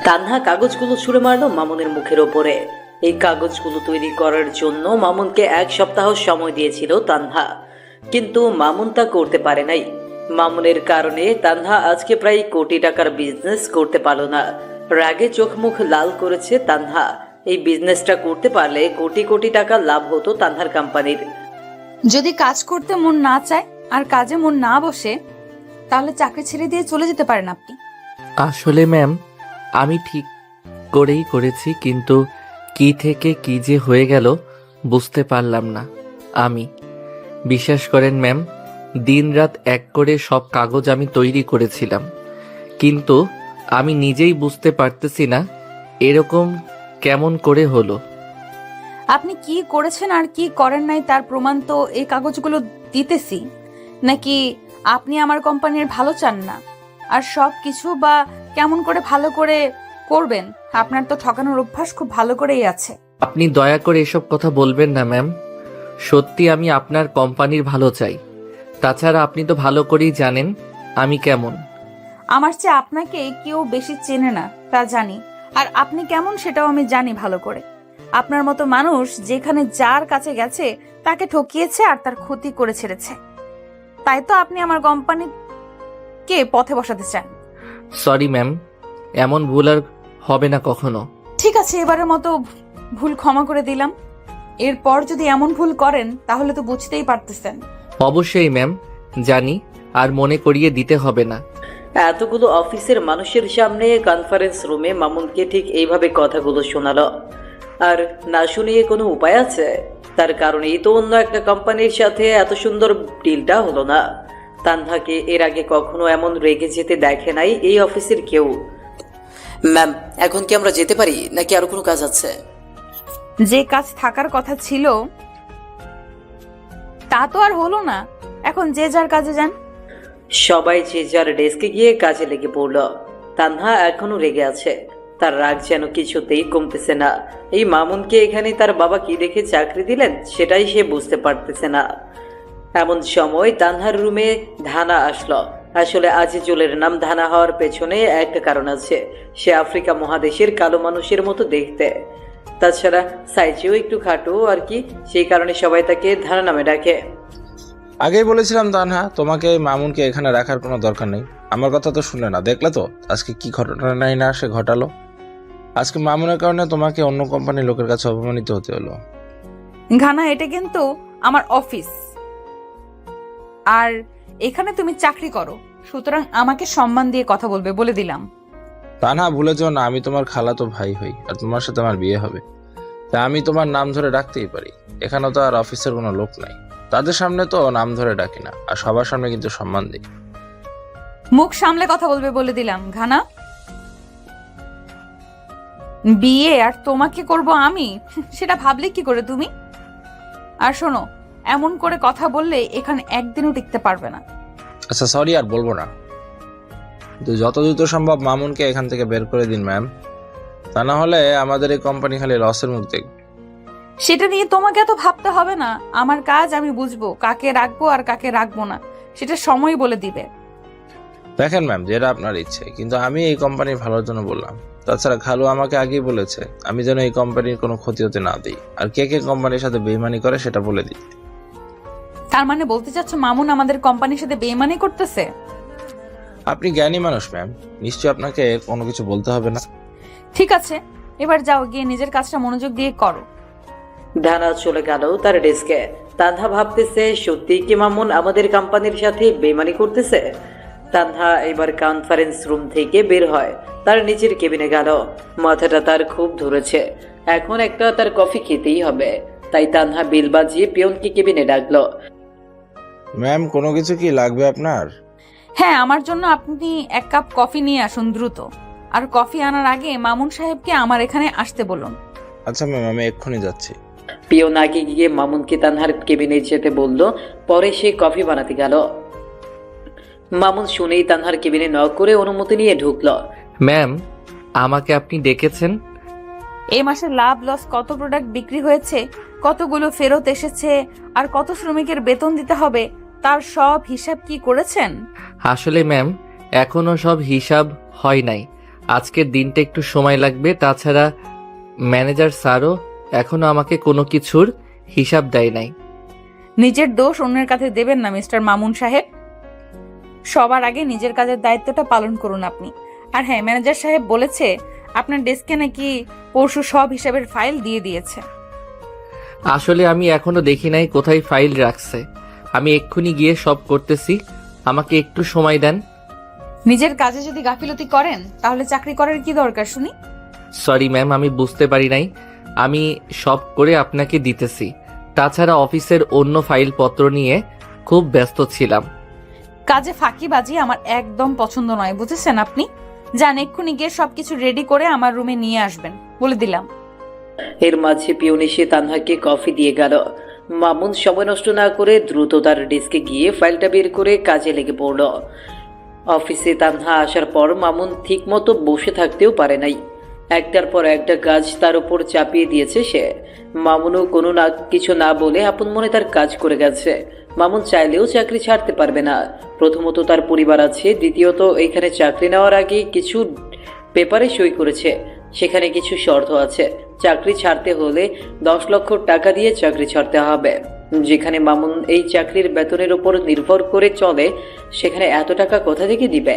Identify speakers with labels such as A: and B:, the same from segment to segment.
A: তান্হা কাগজগুলো ছুঁড়ে মারলো মামুনের মুখের ওপরে। এই কাগজগুলো তৈরি করার জন্য মামুনকে 1 সপ্তাহ সময় দিয়েছিল তান্হা, কিন্তু মামুন তা করতে পারে নাই। মামুনের কারণে তান্হা আজকে প্রায় কোটি টাকার বিজনেস করতে পারল না। রাগে চোখ মুখ লাল করেছে তান্হা। এই বিজনেসটা করতে পারলে কোটি কোটি টাকা লাভ হতো তান্হার কোম্পানির।
B: যদি কাজ করতে মন না চায় আর কাজে মন না বসে, তাহলে চাকরি ছেড়ে দিয়ে চলে যেতে পারেন আপনি।
C: আসলে ম্যাম, আমি ঠিক করেই করেছি, কিন্তু কি থেকে কি যে হয়ে গেল বুঝতে পারলাম না। আমি বিশ্বাস করেন ম্যাম, দিনরাত এক করে সব কাগজ আমি তৈরি করেছিলাম, কিন্তু আমি নিজেই বুঝতে পারতেছি না এরকম কেমন করে হলো।
B: আপনি কি করেছেন আর কি করেন নাই তার প্রমাণ তো এই কাগজগুলো দিতেছি। নাকি আপনি আমার কোম্পানির ভালো চান না? আর সব কিছু বা কেমন করে ভালো করে করবেন? আপনার তো ঠকানোর অভ্যাস খুব ভালো করেই আছে।
C: আপনি দয়া করে এসব কথা বলবেন না ম্যাম। সত্যি আমি আপনার কোম্পানির ভালো চাই। তাছাড়া আপনি তো ভালো করেই জানেন আমি কেমন।
B: আমার চেয়ে আপনাকে কেউ বেশি চেনে না তা জানি, আর আপনি কেমন সেটাও আমি জানি ভালো করে। আপনার মতো মানুষ যেখানে যার কাছে গেছে তাকে ঠকিয়েছে আর তার ক্ষতি করে ছেড়েছে। তাই তো আপনি আমার কোম্পানিকে পথে বসাতে চান।
C: সরি ম্যাম, এমন ভুল আর হবে না কখনো।
B: ঠিক আছে, এবারের মতো ভুল ক্ষমা করে দিলাম। এরপর যদি এমন ভুল করেন তাহলে তো বুঝতেই পারতেছেন।
C: অবশ্যই ম্যাম, জানি, আর মনে করিয়ে দিতে হবে না।
A: এতগুলো অফিসের মানুষের সামনে কনফারেন্স রুমে মামুনকে ঠিক এইভাবে কথাগুলো শোনালো। আর না শুনিয়ে কোনো উপায় আছে? তার কারণেই তো অন্য একটা কোম্পানির সাথে এত সুন্দর ডিলটা হলো না। তানহাকে এর আগে কখনো এমন রেগে যেতে দেখে নাই এই অফিসের কেউ। ম্যাম, এখন কি আমরা যেতে পারি নাকি আরো কোনো কাজ আছে?
B: যে কাজ থাকার কথা ছিল তা তো আর হলো না। এখন যে যার কাজে যান।
A: সবাই যে যার ডেস্কে গিয়ে কাজে লেগে পড়ল। তানহা এখনো রেগে আছে। তার রাগ যেন কিছুতেই কমতেছে না। এই মামুনকে এখানে তার বাবা কি দেখে চাকরি দিলেন সেটাই সে বুঝতে পারতেছে না। এমন সময় তানহার রুমে ধানা আসলো। আসলে আজিজুলের নাম ধানা হওয়ার পেছনে একটা কারণ আছে। সে আফ্রিকা মহাদেশের কালো মানুষের মতো দেখতে, তাছাড়া সাইজেও একটু খাটো আর কি, সেই কারণে সবাই তাকে ধানা নামে ডাকে।
D: আগেই বলেছিলাম তানহা, তোমাকে মামুনকে এখানে রাখার কোনো দরকার নেই। আমার কথা তো শুনলে না, দেখলে তো আজকে কি ঘটনা নাই না সে ঘটালো। আজকে মামুনের কারণে তোমাকে অন্য কোম্পানির লোকের কাছে অপমানিত হতে হলো।
B: ঘানা, এটা কিন্তু আমার অফিস, আর এখানে তুমি চাকরি করো, সুতরাং আমাকে সম্মান দিয়ে কথা বলবে বলে দিলাম।
D: তানহা, ভুলে যাও না আমি তোমার খালাতো ভাই হই, আর তোমার সাথে আমার বিয়ে হবে। তাই আমি তোমার নাম ধরে ডাকতেই পারি। এখানে তো আর অফিসের কোনো লোক নাই, তাদের সামনে তো নাম ধরে ডাকি না, আর সবার সামনে কিন্তু সম্মান দিই।
B: মুখ সামলে কথা বলবে বলে দিলাম। ঘানা, বিয়ে আর তোমাকে করব আমি, সেটা ভাবলে কি করে তুমি? আর শোনো, এমন করে কথা বললে এখানে একদিনও টিকতে পারবে না।
D: আচ্ছা সরি, আর বলবো না, কিন্তু যত দ্রুত সম্ভব মামুনকে এখান থেকে বের করে দিন ম্যাম। তা না হলে আমাদের এই কোম্পানি খালি লসের মুখ দেখবে।
B: সেটা নিয়ে তোমাকে এত ভাবতে হবে না। আমার কাজ আমি বুঝবো, কাকে রাখবো আর কাকে রাখবো না সেটা সময় বলে দিবে।
D: দেখেন ম্যাম, যেটা আপনার ইচ্ছে, কিন্তু আমি এই কোম্পানির ভালোর জন্য বললাম। তাছাড়া খালু আমাকে আগেই বলেছে আমি যেন এই কোম্পানির কোনো ক্ষতি হতে না দিই, আর কে কে কোম্পানির সাথে বেইমানি করে সেটা বলে দিই।
B: তার মানে বলতে চাচ্ছ মামুন আমাদের কোম্পানির সাথে বেইমানি করতেছে?
D: আপনি জ্ঞানী মানুষ ম্যাম, নিশ্চয়ই আপনাকে কোনো কিছু বলতে হবে না।
B: ঠিক আছে, এবার যাও, গিয়ে নিজের কাজটা মনোযোগ দিয়ে করো।
A: ধানা চলে গেল তার ডেস্কে। তানহা ভাবতেছে সত্যি কি মামুন আমাদের কোম্পানির সাথে বেইমানি করতেছে। তানহা এবার কনফারেন্স রুম থেকে বের হয়, তার নিচের কেবিনে গেল। মাথাটা তার খুব ধরেছে, এখন একটা তার কফি খেতেই হবে। তাই তানহা বিল বাজিয়ে পিয়নকে কেবিনে ডাকলো।
D: ম্যাম, কোনো কিছু কি লাগবে আপনার?
B: হ্যাঁ, আমার জন্য আপনি 1 কাপ কফি নিয়ে আসুন দ্রুত। আর কফি আনার আগে মামুন সাহেবকে আমার এখানে আসতে বলুন।
D: আচ্ছা ম্যাম, আমি এক্ষুনি যাচ্ছি।
A: পিয়ন আগে গিয়ে মামুনকে তানহার কেবিনে যেতে বলল, পরে সে কফি বানাতে গেল। মামুন শুনেই তানহার কেবিনে নক করে অনুমতি নিয়ে ঢুকলো।
C: ম্যাম, আমাকে আপনি ডেকেছেন?
B: এই মাসে লাভ লস কত প্রোডাক্ট বিক্রি হয়েছে, কতগুলো ফেরত এসেছে, আর কত শ্রমিকের বেতন দিতে হবে তার সব হিসাব কি করেছেন?
C: আসলে ম্যাম, এখনো সব হিসাব হয় নাই। আজকের দিনটা একটু সময় লাগবে। তাছাড়া ম্যানেজার স্যারও এখনো আমাকে কোনো কিছুর হিসাব দেয় নাই।
B: নিজের দোষ অন্যের কাছে দেবেন না মিস্টার মামুন সাহেব। সবার আগে নিজের কাজের দায়িত্বটা পালন করুন আপনি। আর হ্যাঁ, ম্যানেজার সাহেব বলেছে আপনার ডেস্কে নাকি পরশু সব হিসাবের ফাইল দিয়ে দিয়েছে।
C: আসলে আমি এখনো দেখি নাই কোথায় ফাইল রাখছে। আমি এক্ষুনি গিয়ে সব করতেছি, আমাকে একটু সময় দেন।
B: নিজের কাজে যদি গাফিলতি করেন তাহলে চাকরি করার কি দরকার শুনি?
C: সরি ম্যাম, আমি বুঝতে পারি নাই। আমি সব করে আপনাকে দিতেছি। তাছাড়া অফিসের অন্য ফাইলপত্র নিয়ে খুব ব্যস্ত ছিলাম।
B: কাজে ফাঁকিবাজি আমার একদম পছন্দ নয়, বুঝেছেন আপনি? যান, এক্ষুনি গিয়ে সবকিছু রেডি করে আমার রুমে নিয়ে আসবেন, বলে দিলাম।
A: এর মাঝে পিয়ন এসে তানহাকে কফি দিয়ে গেল। মামুন সময় নষ্ট না করে দ্রুত তার ডেস্কে গিয়ে ফাইলটা বের করে কাজে লেগে পড়ল। অফিসে তানহা আসার পর মামুন ঠিক মতো বসে থাকতেও পারে নাই। একটার পর একটা কাজ তার উপর চাপিয়ে দিয়েছে সে। মামুনও কোনো না কিছু না বলে আপন মনে তার কাজ করে গেছে। মামুন চাইলেও চাকরি ছাড়তে পারবে না। প্রথমত তার পরিবার আছে, দ্বিতীয়ত এখানে চাকরি নেওয়ার আগে কিছু পেপারে সই করেছে, সেখানে কিছু শর্ত আছে। চাকরি ছাড়তে হলে 10 লক্ষ টাকা দিয়ে চাকরি ছাড়তে হবে। যেখানে মামুন এই চাকরির বেতনের উপর নির্ভর করে চলে, সেখানে এত টাকা কোথা থেকে দিবে?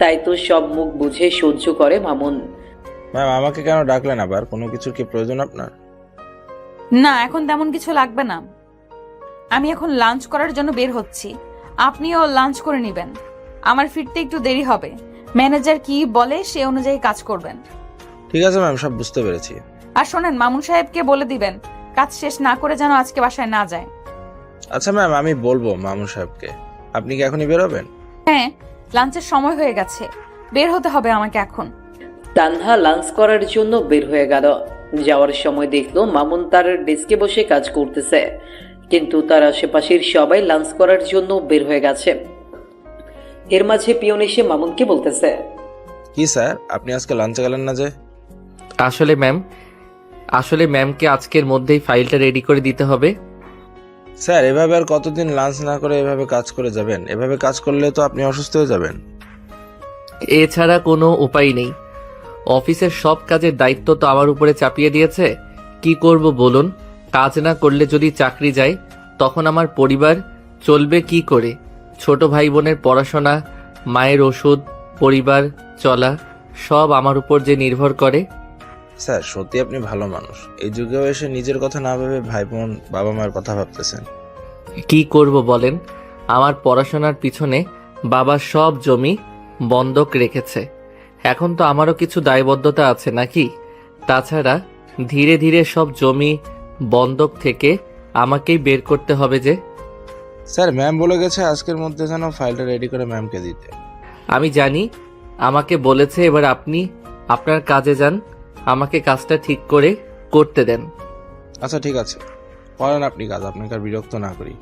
A: তাই তো সব মুখ বুঝে সহ্য করে মামুন।
D: ম্যাম, আমাকে কেন ডাকলেন আবার? কোনো কিছুর কি প্রয়োজন আপনার?
B: না, এখন তেমন কিছু লাগবে না। আমি এখন লাঞ্চ করার জন্য বের হচ্ছি, আপনিও লাঞ্চ করে নেবেন। আমার ফিরতে একটু দেরি হবে। ম্যানেজার কি বলে সে অনুযায়ী কাজ করবেন।
D: ঠিক আছে ম্যাম, সব বুঝতে পেরেছি।
B: আর শোনেন, মামুন সাহেবকে বলে দিবেন কাজ শেষ না করে যেন আজকে বাসায় না যায়।
D: আচ্ছা ম্যাম, আমি বলবো মামুন সাহেবকে। আপনি কি এখনই বেরোবেন?
B: হ্যাঁ, লাঞ্চের সময় হয়ে গেছে, বের হতে হবে আমাকে এখন।
A: তানহা লাঞ্চ করার জন্য বের হয়ে গেল। যাওয়ার সময় দেখলো মামুন তার ডেস্কে বসে কাজ করতেছে, কিন্তু তার আশেপাশের সবাই লাঞ্চ করার জন্য বের হয়ে গেছে। এর মাঝে পিয়ন এসে মামুনকে বলতেছে,
D: কি স্যার, আপনি আজকে লাঞ্চে গেলেন না যে?
C: আসলে ম্যামকে আজকের মধ্যেই ফাইলটা রেডি করে দিতে হবে।
D: স্যার, এভাবে আর কতদিন লাঞ্চ না করে এভাবে কাজ করে যাবেন? এভাবে কাজ করলে তো আপনি অসুস্থ হয়ে যাবেন।
C: এছাড়া কোনো উপায় নেই। অফিসের সব কাজের দায়িত্ব তো আমার উপরে চাপিয়ে দিয়েছে। কি করব বলুন? কাজ না করলে যদি চাকরি যায়, তখন আমার পরিবার চলবে কি করে? ছোট ভাই বোনের পড়াশোনা, মায়ের ওষুধ, পরিবার চলা সব আমার উপর যে নির্ভর করে।
D: স্যার, সত্যি আপনি ভালো মানুষ। এই যুগেও এসে নিজের কথা না ভেবে ভাই বোন, বাবা মায়ের কথা ভাবতেছেন।
C: কি করব বলেন? আমার পড়াশোনার পিছনে বাবা সব জমি বন্ধক রেখেছে। এখন তো আমারও কিছু দায়বদ্ধতা আছে নাকি? তাছাড়া ধীরে ধীরে সব জমি বন্ধক থেকে আমাকেই বের করতে হবে যে।
D: স্যার, ম্যাম বলে গেছে আজকের মধ্যে যেন ফাইলটা রেডি করে ম্যামকে দিতে।
C: আমি জানি, আমাকে বলেছে। এবার আপনি আপনার কাজে যান, আমাকে কাজটা ঠিক করে করতে দেন।
D: আচ্ছা ঠিক আছে, করেন আপনি কাজ, আপনাকে আর বিরক্ত না করি।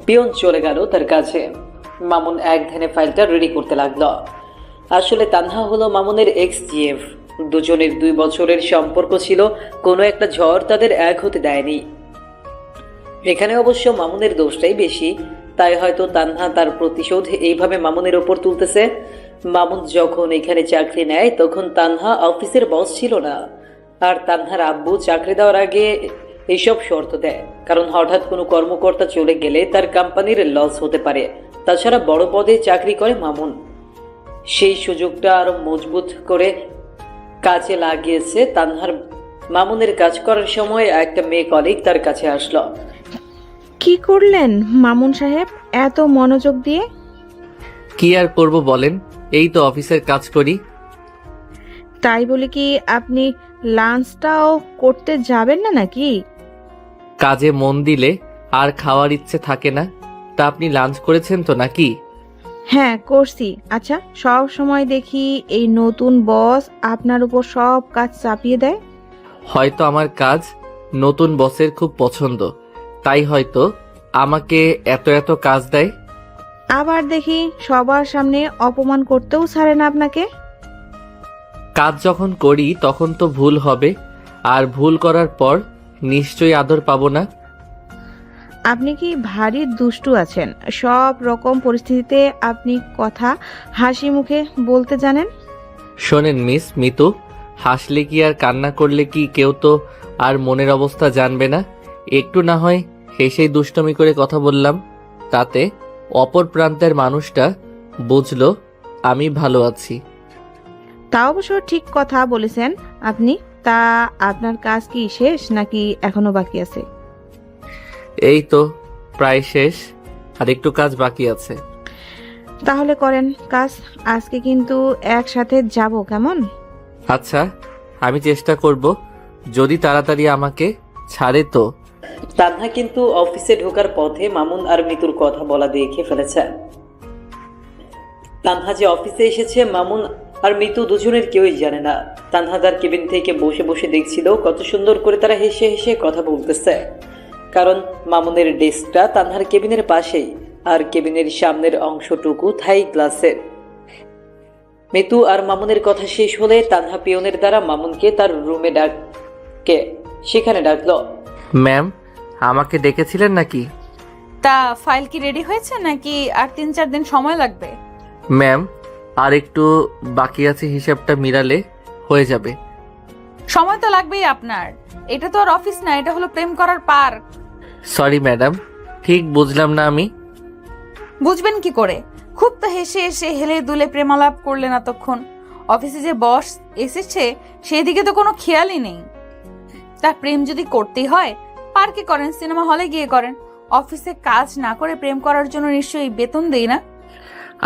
A: পিয়ন চলে গেল তার কাছে। মামুন এক ধ্যানে ফাইলটা রেডি করতে লাগলো। আসলে তানহা হলো মামুনের এক্স জিএফ। দুজনের 2 বছরের সম্পর্ক ছিল, কোনো একটা ঝড় তাদের এক হতে দেয়নি। এখানে অবশ্য মামুনের দোষটাই বেশি, তাই হয়তো তানহা তার প্রতিশোধ এইভাবে মামুনের ওপর তুলতেছে। মামুন যখন এখানে চাকরি নেয় তখন তানহা অফিসের বস ছিল না, আর তানহার আব্বু চাকরি দেওয়ার আগে এইসব শর্ত দেয়, কারণ হঠাৎ কোনো কর্মকর্তা চলে গেলে তার কোম্পানির লস হতে পারে। তাছাড়া বড় পদে চাকরি করে মামুন, সেই সুযোগটা আরো মজবুত করে কাজে লাগিয়েছে তানহার। মামুনের কাজ করার সময় একটা মেয়ে কলিগ তার কাছে আসলো।
E: কি করলেন মামুন সাহেব এত মনোযোগ দিয়ে?
C: কি আর করব বলেন, এই তো অফিসের কাজ করি।
E: তাই বলে কি আপনি লাঞ্চটাও করতে যাবেন না নাকি?
C: কাজে মন দিলে আর খাওয়ার ইচ্ছে থাকে না। তা আপনি লাঞ্চ করেছেন তো নাকি?
E: হ্যাঁ, করছি। আচ্ছা, সব সময় দেখি এই নতুন বস আপনার উপর সব কাজ চাপিয়ে দেয়।
C: হয়তো আমার কাজ নতুন বসের খুব পছন্দ, তাই হয়তো আমাকে এত এত কাজ দেয়।
E: আবার দেখি সবার সামনে অপমান করতেও ছাড়ে না আপনাকে।
C: কাজ যখন করি তখন তো ভুল হবে, আর ভুল করার পর নিশ্চয়ই আদর পাবো না।
E: আপনি কি ভারী দুষ্টু আছেন? সব রকম পরিস্থিতিতে আপনি কথা হাসি মুখে বলতে জানেন।
C: শোনেন মিস মিতু, হাসলে কি আর কান্না করলে কি কেউ তো আর মনের অবস্থা জানবে না? একটু না হয় হেসেই দুষ্টমি করে কথা বললাম, তাতে অপর প্রান্তের মানুষটা বুঝলো আমি ভালো আছি।
E: তা অবশ্য ঠিক কথা বলেছেন আপনি। তা আপনার কাজ কি শেষ নাকি এখনো বাকি আছে?
C: এই তো প্রায় শেষ, আর একটু কাজ বাকি আছে।
E: তাহলে করেন কাজ। আজকে কিন্তু একসাথে যাব, কেমন?
C: আচ্ছা, আমি চেষ্টা করব, যদি তাড়াতাড়ি আমাকে ছাড়ে তো।
A: তান্হা কিন্তু অফিসে ঢোকার পথে মামুন আর মিতুর কথা বলা দেখে ফেলেছে। তান্হা যে অফিসে এসেছে মামুন আর মিতু দুজনের কেউই জানে না। তান্হা তার কেবিন থেকে বসে বসে দেখছিল কত সুন্দর করে তারা হেসে হেসে কথা বলতেছে, কারণ মামুনের ডেস্কটা তান্হার কেবিনের পাশেই, আর কেবিনের সামনের অংশটুকু থাই গ্লাসের। মিতু আর মামুনের কথা শেষ হলে তান্হা পিয়নের দ্বারা মামুনকে তার রুমে সেখানে ডাকলো।
C: ম্যাম, আমাকে ডেকেছিলেন নাকি?
B: তা ফাইল কি রেডি হয়েছে নাকি আর 3-4 দিন সময় লাগবে?
C: ম্যাম, আর একটু বাকি আছে, হিসাবটা মিলালে হয়ে যাবে।
B: সময় তো লাগবেই আপনার। এটা তো আর অফিস না, এটা হলো প্রেম করার পার্ক।
C: সরি ম্যাডাম, ঠিক বুঝলাম না আমি।
B: বুঝবেন কি করে? খুব তো হেসে হেসে হেলে দুলে প্রেমালাপ করলেন এতক্ষণ। অফিসে যে বস এসেছে সেদিকে তো কোনো খেয়ালই নেই। তা প্রেম যদি করতেই হয় পার্কে করেন, সিনেমা হলে গিয়ে করেন। অফিসে কাজ না করে প্রেম করার জন্য নিশ্চয়ই বেতন দেই না?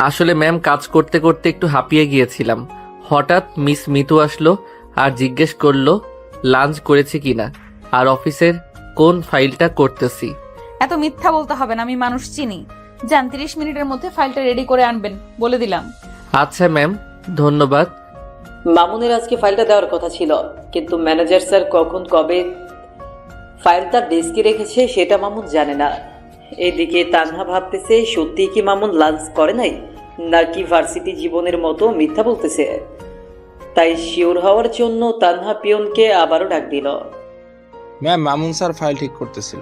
C: আসলে ম্যাম, কাজ করতে করতে একটু হাঁপিয়ে গিয়েছিলাম। হঠাৎ মিস মিতু আসলো আর জিজ্ঞেস করলো লাঞ্চ করেছি কিনা আর অফিসের কোন ফাইলটা করতেছি।
B: এত মিথ্যা বলতে হবে না, আমি মানুষ চিনি। যান, 30 মিনিটের মধ্যে ফাইলটা রেডি করে আনবেন বলে দিলাম।
C: আচ্ছা ম্যাম, ধন্যবাদ।
A: মামুনের আজকে ফাইলটা দেওয়ার কথা ছিল, কিন্তু ম্যানেজার স্যার কখন কবে ফাইল তার ডেস্কে রেখেছে সেটা মামুন জানে না। এদিকে তানহা ভাবতেছে সত্যি কি মামুন লাঞ্চ করে নাই, নাকি ভার্সিটি জীবনের মতো মিথ্যা বলতেছে। তাই শিওর হওয়ার জন্য তানহা পিয়নকে আবারও ডাক দিল।
D: ম্যাম, মামুন স্যার ফাইল ঠিক করতেছিল।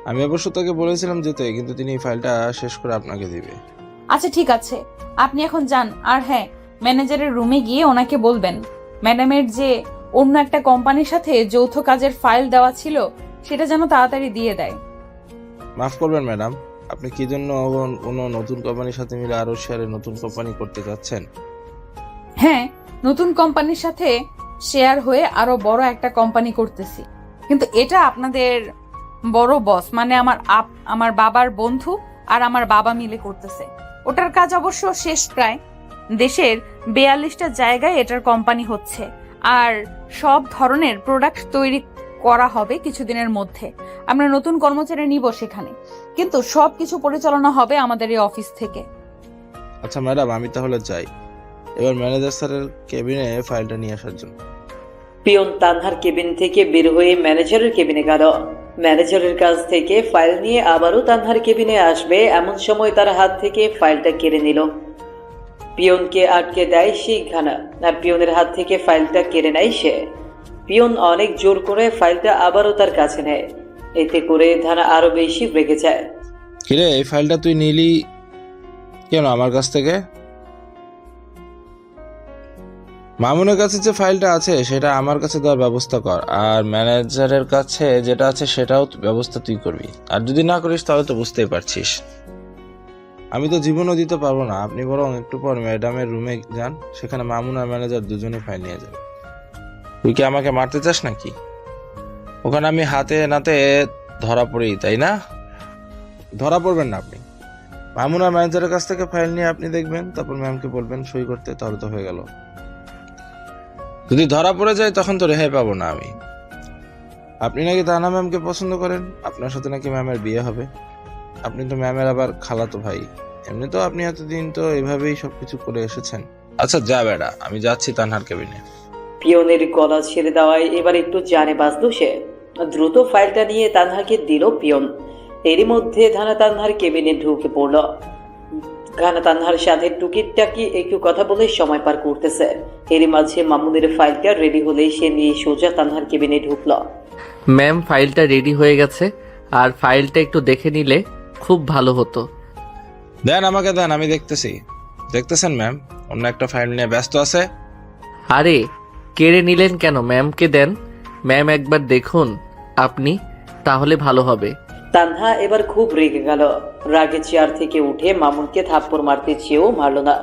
D: আমি অবশ্য তাকে বলেছিলাম যেতে, কিন্তু তিনি এই ফাইলটা শেষ করে আপনাকে দিবে।
B: আচ্ছা ঠিক আছে, আপনি এখন যান। আর হ্যাঁ, ম্যানেজারের রুমে গিয়ে ওনাকে বলবেন ম্যাডামের যে অন্য একটা কোম্পানির সাথে যৌথ কাজের ফাইল দেওয়া ছিল সেটা যেন তাড়াতাড়ি দিয়ে দেয়।
D: মাফ করবেন ম্যাডাম, আপনি কি জন্য কোনো নতুন কোম্পানির সাথে মিলে আরো শেয়ারে নতুন কোম্পানি করতে যাচ্ছেন?
B: হ্যাঁ, নতুন কোম্পানির সাথে শেয়ার হয়ে আরো বড় একটা কোম্পানি করতেছি, কিন্তু এটা আপনাদের বড় বস মানে আমার বাবার বন্ধু আর আমার বাবা মিলে করতেছে। ওটার কাজ অবশ্য শেষ প্রায়। দেশের 42টা জায়গায় এটার কোম্পানি হচ্ছে, আর সব ধরনের প্রোডাক্ট তৈরি করা হবে কিছুদিনের মধ্যে। আমরা নতুন কর্মচারী নিব সেখানে, কিন্তু সবকিছু পরিচালনা হবে আমাদের এই অফিস থেকে।
D: আচ্ছা ম্যাডাম, আমি তাহলে যাই এবার ম্যানেজার স্যারের কেবিনে ফাইলটা নিয়ে আসার জন্য।
A: পিয়ন তানহার কেবিন থেকে বের হয়ে ম্যানেজারের কেবিনে গেল। ম্যানেজারের কাছ থেকে ফাইল নিয়ে আবারও তানহার কেবিনে আসবে এমন সময় তার হাত থেকে ফাইলটা কেড়ে নিল। পিয়নকে আটকে দেয় সেইখানা, আর পিয়নের হাত থেকে ফাইলটা কেড়ে নেয় সে। পিয়ন অনেক জোর করে ফাইলটা আবারও তার কাছে নেয়। এতে করে ধানা আরো বেশি রেগে যায়।
D: কিরে, এই ফাইলটা তুই নিলি কেন আমার কাছ থেকে? মামুনের কাছে যে ফাইলটা আছে সেটা আমার কাছে দেওয়ার ব্যবস্থা কর, আর ম্যানেজারের কাছে যেটা আছে সেটাও ব্যবস্থা তুই করবি। আর যদি না করিস তাহলে তো বুঝতেই পারছিস আমি তো জীবনও দিতে পারবো না। আপনি বরং একটু পর ম্যাডামের রুমে যান, সেখানে মামুন আর ম্যানেজার দুজনে ফাইল নিয়ে যাবে। তুই কি আমাকে মারতে চাস নাকি? ওখানে আমি হাতে নাতে ধরা পড়ি, তাই না? ধরা পড়বেন না আপনি। মামুন আর ম্যানেজারের কাছ থেকে ফাইল নিয়ে আপনি দেখবেন, তারপর ম্যামকে বলবেন সই করতে, তাহলে তো হয়ে গেল। যদি ধরা পড়ে যায় তখন তো রেহাই পাবো না আমি। আপনি নাকি তানা ম্যামকে পছন্দ করেন, আপনার সাথে নাকি ম্যামের বিয়ে হবে। আপনি তো ম্যামের আবার খালাতো ভাই। এমনি তো আপনি এতদিন তো এভাবেই সবকিছু করে এসেছেন। আচ্ছা যা বেড়া, আমি যাচ্ছি তানহার কেবিনে।
A: পিয়নের গলা ছেড়ে দেওয়ায় এবার একটু জানে বাঁচল সে। দ্রুত ফাইলটা নিয়ে তানহাকে দিল পিয়ন। এরই মধ্যে ধানা তানহার কেবিনে ঢুকে পড়ল। ঘানা তানহার সাথে টুকিটাকি একটু কথা বলে সময় পার করতেছে। এরই মাঝে মামুনের ফাইলটা রেডি হলেই সে নিয়ে সোজা তানহার কেবিনে ঢুকল।
C: ম্যাম, ফাইলটা রেডি হয়ে গেছে, আর ফাইলটা একটু দেখে নিলে খুব ভালো হতো।
D: দেন আমাকে দেন, আমি দেখতেছি। দেখতেছেন ম্যাম অন্য একটা ফাইল নিয়ে ব্যস্ত আছে।
C: আরে কেড়ে নিলেন কেন? ম্যামকে দেন। ম্যাম একবার দেখুন আপনি, তাহলে ভালো হবে।
A: তানহা এবার খুব রেগে গেল। রাগে চেয়ার থেকে উঠে মামুনকে থাপ্পড় মারতে চেয়েও মারল না।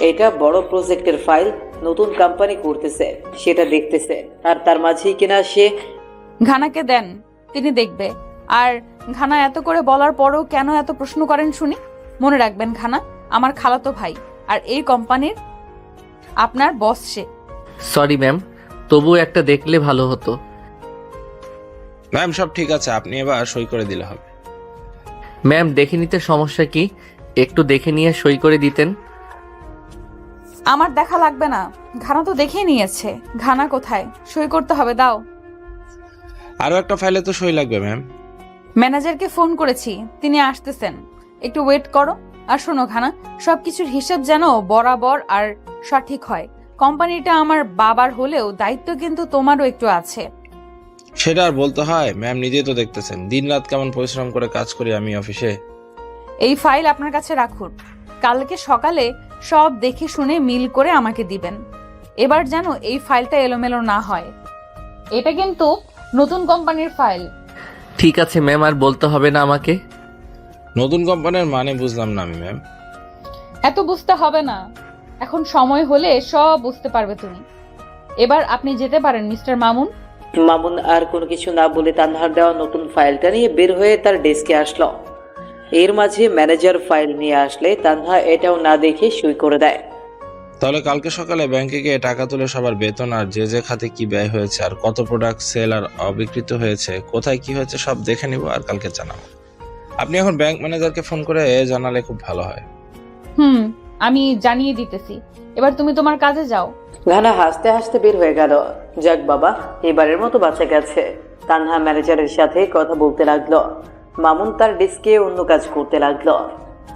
A: এটা বড় প্রজেক্টের ফাইল, নতুন কোম্পানি করতেছে, সেটা দেখতেছে, আর তার মাঝেই কিনা সে।
B: ঘানাকে দেন, তিনি দেখবে। আর ঘানা এত করে বলার পরও কেন এত প্রশ্ন করেন শুনি? মনে রাখবেন ঘানা আমার খালাতো ভাই, আর এই কোম্পানির আপনার বস সে।
C: সরি ম্যাম, তবু একটা দেখলে ভালো হতো।
D: ম্যাম সব ঠিক আছে, আপনি এবার সই করে দিলে হবে।
C: ম্যাম দেখে নিতে সমস্যা কি? একটু দেখে নিয়ে সই করে দিতেন।
B: আমার দেখা লাগবে না, ঘানা তো দেখে নিয়েছে। ঘানা কোথায়? সই করতে হবে, দাও।
D: আরো একটা ফাইলে তো সই লাগবে ম্যাম।
B: ম্যানেজারকে ফোন করেছি, তিনি আসতেছেন, একটু ওয়েট করো। আর শোনো ঘানা, সবকিছুর হিসাব যেন বরাবর আর সঠিক হয়। কোম্পানিটা আমার বাবার হলেও দায়িত্ব কিন্তু তোমারও একটু আছে।
D: সেটা আর বলতে হয়? ম্যাম নিজেই তো দেখতেছেন দিনরাত কেমন পরিশ্রম করে কাজ করি আমি অফিসে।
B: এই ফাইল আপনার কাছে রাখুন, কালকে সকালে সব দেখে শুনে মিল করে আমাকে দিবেন। এবার যেন এই ফাইলটা এলোমেলো না হয়। এটা কিন্তু নতুন কোম্পানির ফাইল।
C: ঠিক আছে ম্যাম, আর বলতে হবে না আমাকে।
D: নতুন কোম্পানির মানে বুঝলাম না আমি ম্যাম।
B: এত বুঝতে হবে না, এখন সময় হলে সব বুঝতে পারবে তুমি। এবার আপনি যেতে পারেন মিস্টার মামুন।
A: মামুন আর কোনো কিছু না বলে তানহার দেওয়া নতুন ফাইলটা নিয়ে বের হয়ে তার ডেস্কে আসলো। এর মাঝে ম্যানেজার ফাইল নিয়ে আসলে তানহা এটাও না দেখে সই করে দেয়।
D: তাহলে কালকে সকালে ব্যাংকে গিয়ে টাকা তুলে সবার বেতন আর যে যে খাতে কি ব্যয় হয়েছে আর কত প্রোডাক্ট সেল আর অবিকৃত হয়েছে, কোথায় কি হয়েছে সব দেখে নিব আর কালকে জানাবো। আপনি এখন ব্যাংক ম্যানেজারকে ফোন করে জানালে খুব ভালো হয়।
B: আমি জানিয়ে দিতেছি। এবার তুমি তোমার কাজে যাও।
A: ঘানা হাসতে হাসতে বের হয়ে গেল। যাক বাবা, এবারের মতো বাঁচা গেছে। তানহা ম্যানেজারের সাথে কথা বলতে লাগলো। মামুন তার ডেস্কে অন্য কাজ করতে লাগলো।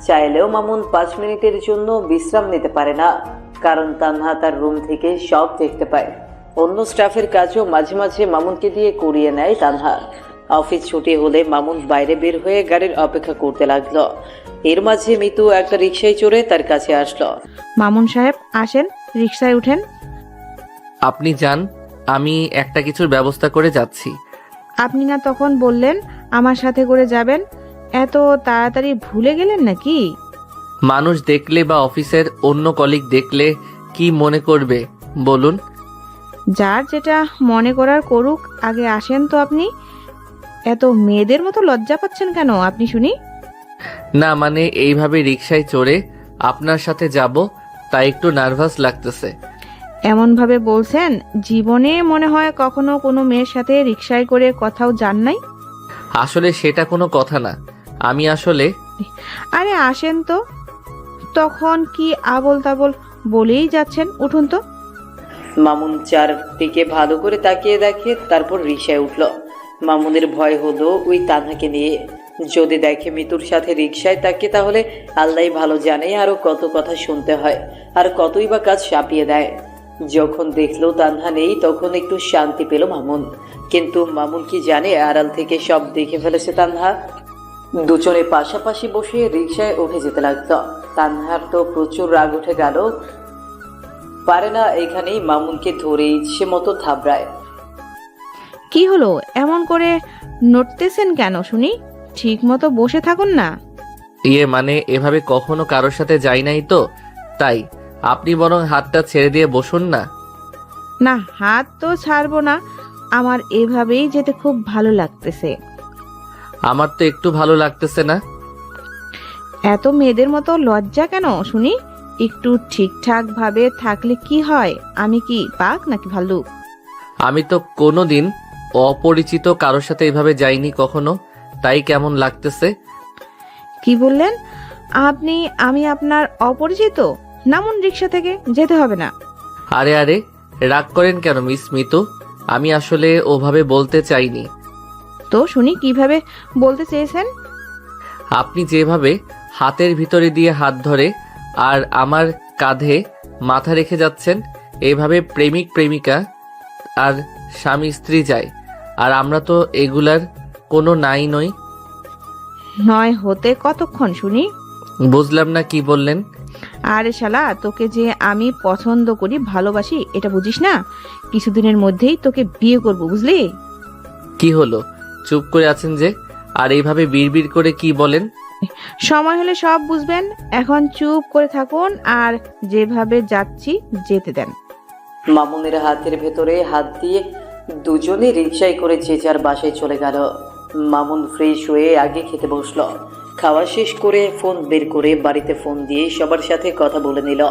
A: চাইলেও মামুন 5 মিনিটের জন্য বিশ্রাম নিতে পারে না, কারণ তানহা তার রুম থেকে সব দেখতে পায়। অন্য স্টাফের কাজও মাঝে মাঝে মামুনকে দিয়ে করিয়ে নেয় তানহা। অফিস ছুটি হলে মামুন বাইরে বের হয়ে গাড়ির অপেক্ষা করতে লাগলো। এর মাঝে মিতু একটা রিকশায় চড়ে তার কাছে আসলো।
E: মামুন সাহেব আসেন, রিকশায় উঠেন।
C: আপনি যান, আমি একটা কিছুর ব্যবস্থা করে যাচ্ছি।
E: আপনি না তখন বললেন আমার সাথে করে যাবেন, এত তাড়াতাড়ি ভুলে গেলেন নাকি?
C: মানুষ দেখলে বা অফিসের অন্য কলিগ দেখলে কি মনে করবে বলুন?
E: যার যেটা মনে করার করুক, আগে আসেন তো আপনি। এত মেয়েদের মতো লজ্জা পাচ্ছেন কেন আপনি শুনি?
C: না মানে এইভাবে রিকশায় চড়ে আপনার সাথে যাব, তাই একটু নার্ভাস লাগতেছে।
E: এমন ভাবে বলছেন, জীবনে মনে হয় কখনো কোনো মেয়ের সাথে রিকশায় করে কোথাও যান নাই।
C: আসলে সেটা কোনো কথা না, আমি আসলে।
E: আরে আসেন তো, তখন কি আবল তাবল বলেই যাচ্ছেন, উঠুন তো।
A: মামুন চারদিকে ভালো করে তাকিয়ে দেখে, তারপর রিকশায় উঠলো। মামুনের ভয় হলো ওই তানহাকে নিয়ে। যদি দেখে মিতুর সাথে রিকশায় তাকে, তাহলে আল্লাহ ভালো জানে আরো কত কথা শুনতে হয়, আর কতই বা কাজ চাপিয়ে দেয়। যখন দেখলো তানহা নেই, তখন একটু শান্তি পেল মামুন। কিন্তু মামুন কি জানে আড়াল থেকে সব দেখে ফেলেছে তানহা। দুজনে পাশাপাশি বসে রিকশায় উঠে যেতে লাগলো। তানহার তো প্রচুর রাগ উঠে গেল, পারে না এখানেই মামুনকে ধরে ইচ্ছে মতো থাবড়ায়।
E: কি হলো, এমন করে নড়তেছেন কেন শুনি? ঠিক মতো বসে থাকুন না।
C: মানে এভাবে কখনো কারোর সাথে যাই নাই তো, তাই। আপনি বরং হাতটা ছেড়ে দিয়ে বসুন না।
E: না, হাত তো ছাড়বো না, আমার এভাবেই যেতে খুব ভালো লাগতেছে।
C: আমার তো একটু ভালো লাগতেছে না।
E: এত মেয়েদের মতো লজ্জা কেন শুনি? একটু ঠিকঠাক ভাবে থাকলে কি হয়? আমি কি বাঘ নাকি ভাল্লুক?
C: আমি তো কোনোদিন অপরিচিত কারোর সাথে এভাবে যাইনি কখনো, তাই কেমন লাগতেছে।
E: কি বললেন আপনি? আমি আপনার অপরিচিত? নামুন রিক্সা থেকে, যেতে হবে না।
C: আরে আরে, রাগ করেন কেন মিস মিতু? আমি আসলে ওভাবে বলতে চাইনি।
E: তো শুনি কিভাবে বলতে চেয়েছেন?
C: আপনি যেভাবে হাতের ভিতরে দিয়ে হাত ধরে আর আমার কাঁধে মাথা রেখে যাচ্ছেন, এইভাবে প্রেমিক প্রেমিকা আর স্বামী স্ত্রী যায়, আর আমরা তো এগুলার কোনো নাই নই।
E: নয় হতে কতক্ষণ শুনি?
C: বুঝলাম না, কি বললেন?
E: আরে শালা, তোকে যে আমি পছন্দ করি, ভালোবাসি, এটা বুঝিস না? কিছুদিনের মধ্যেই তোকে বিয়ে করব, বুঝলি?
C: কি হলো, চুপ করে আছেন যে? আর এইভাবে বিড়বিড় করে কি বলেন?
E: সময় হলে সব বুঝবেন। এখন চুপ করে থাকুন আর যেভাবে যাচ্ছি যেতে দেন।
A: মামুনের হাতের ভেতরে হাত দিয়ে দুজনে রিকশায় করে যে যার বাসায় চলে গেল। মামুন ফ্রেশ হয়ে আগে খেতে বসলো। খাওয়া শেষ করে ফোন বের করে বাড়িতে ফোন দিয়ে সবার সাথে কথা বলে নিল।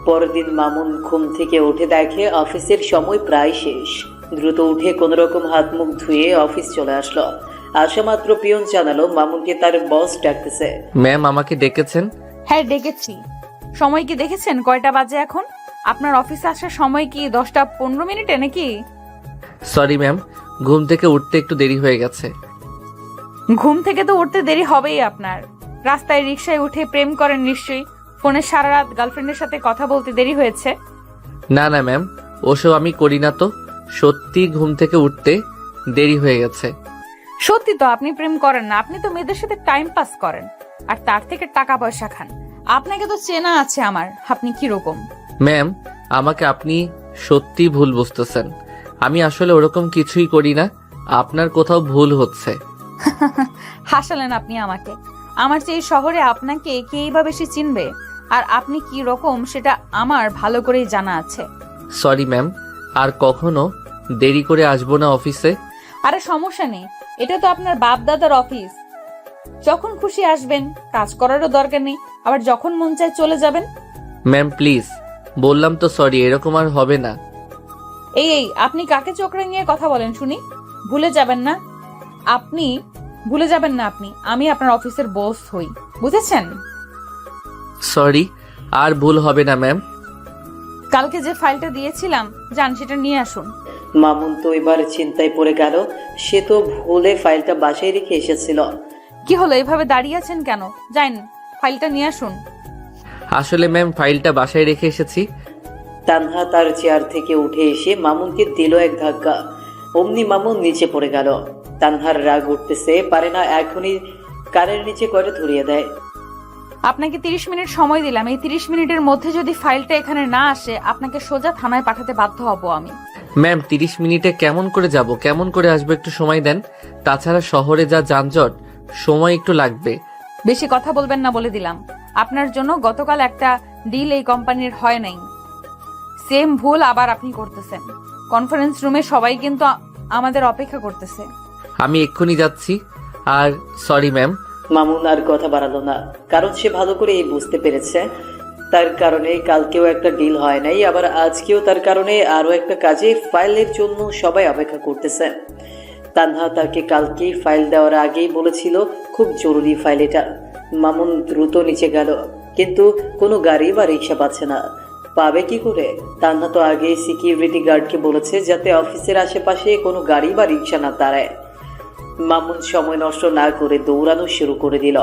A: পরের দিন মামুন ঘুম থেকে উঠে দেখে অফিসের সময় প্রায় শেষ। দ্রুত উঠে কোনোরকম হাত মুখ ধুয়ে অফিস চলে আসলো। আসা মাত্র পিয়ন জানালো মামুনকে তার বস ডাকতেছে।
C: ম্যাম, আমাকে ডেকেছেন?
B: হ্যাঁ ডেকেছি। সময় কি দেখেছেন কয়টা বাজে এখন? আপনার অফিসে আসার সময় কি 10টা 15 মিনিটে নাকি?
C: সরি ম্যাম, ঘুম থেকে উঠতে একটু দেরি হয়ে গেছে।
B: ঘুম থেকে তো উঠতে দেরি হবেই আপনার। রাস্তায় রিকশায় উঠে প্রেম করেন নিশ্চয়ই। ফোনে সারা রাত গার্লফ্রেন্ডের সাথে কথা বলতে দেরি হয়েছে।
C: না না ম্যাম, ওসব আমি করি না তো। সত্যি ঘুম থেকে উঠতে দেরি হয়ে গেছে।
B: সত্যি তো আপনি প্রেম করেন না, আপনি তো মেয়েদের সাথে টাইম পাস করেন আর তার থেকে টাকা পয়সা খান। আপনাকে তো চেনা আছে আমার, আপনি কি রকম।
C: ম্যাম, আমাকে আপনি সত্যি ভুল বুঝতেছেন। আমি আসলে ওরকম কিছুই করি না। আপনার কোথাও ভুল হচ্ছে।
B: হাসালেন আপনি আমাকে। আমার চেয়ে শহরে আপনাকে কেই বা বেশি চিনবে, আর আপনি কি রকম সেটা আমার ভালো করেই জানা আছে।
C: সরি ম্যাম, আর কখনো দেরি করে আসবো না অফিসে।
B: আরে সমস্যা নেই, এটা তো আপনার বাপ দাদার অফিস। যখন খুশি আসবেন, কাজ করারও দরকার নেই, আবার যখন মন চায় চলে যাবেন।
C: ম্যাম প্লিজ, বললাম তো সরি, এরকম আর হবে না।
B: এই আপনি কাকে চোখ রাঙিয়ে কথা বলেন শুনি? ভুলে যাবেন না আপনি, ভুলে যাবেন না আপনি আমি আপনার অফিসের বস হই, বুঝেছেন?
C: সরি, আর ভুল হবে না ম্যাম।
B: কালকে যে ফাইলটা দিয়েছিলাম, যান সেটা নিয়ে আসুন।
A: মামুন তো এবার চিন্তায় পড়ে গেল। সে তো ভুলে ফাইলটা বাসায় রেখে এসেছিল।
B: কি হলো, এভাবে দাঁড়িয়ে আছেন কেন? যান ফাইলটা নিয়ে আসুন।
C: আসলে ম্যাম, ফাইলটা বাসায় রেখে এসেছি।
A: তানহা তার চেয়ার থেকে উঠে এসে মামুনকে দিল এক ধাক্কা। অমনি মামুন নিচে পড়ে গেল। তানহার রাগ উঠতেছে, পারে না এখনই কানের নিচে কয়টা ধরিয়ে দেয়।
B: আপনাকে 30 মিনিট সময় দিলাম, এই 30 মিনিটের মধ্যে যদি ফাইলটা এখানে না আসে, আপনাকে সোজা থানায় পাঠাতে বাধ্য হব আমি।
C: ম্যাম, 30 মিনিটে কেমন করে যাব, কেমন করে আসবো, একটু সময় দেন। তাছাড়া শহরে যা যানজট, সময় একটু লাগবে।
B: বেশি কথা বলবেন না বলে দিলাম। আপনার জন্য গতকাল একটা ডিল এই কোম্পানির হয় নাই, সেম ভুল আবার আপনি করতেছেন। কনফারেন্স রুমে সবাই কিন্তু আমাদের অপেক্ষা করতেছে।
C: আমি এক্ষুনি যাচ্ছি। আর সরি ম্যাম।
A: মামুন আর কথা বাড়ালো না, কারণ সে ভালো করে বুঝতে পেরেছে তার কারণে কালকেও একটা ডিল হয় নাই, আবার আজকেও তার কারণে আরও একটা কাজে ফাইলের জন্য সবাই অপেক্ষা করতেছে। তানহা তাকে কালকে ফাইল দেওয়ার আগেই বলেছিল খুব জরুরি ফাইল এটা। মামুন দ্রুত নিচে গেল, কিন্তু কোনো গাড়ি বা রিক্সা পাচ্ছে না। পাবে কি করে? তানহা তো আগেই সিকিউরিটি গার্ডকে বলেছে যাতে অফিসের আশেপাশে কোনো গাড়ি বা রিক্সা না দাঁড়ায়। মামুন সময় নষ্ট না করে দৌড়ানো শুরু করে দিল।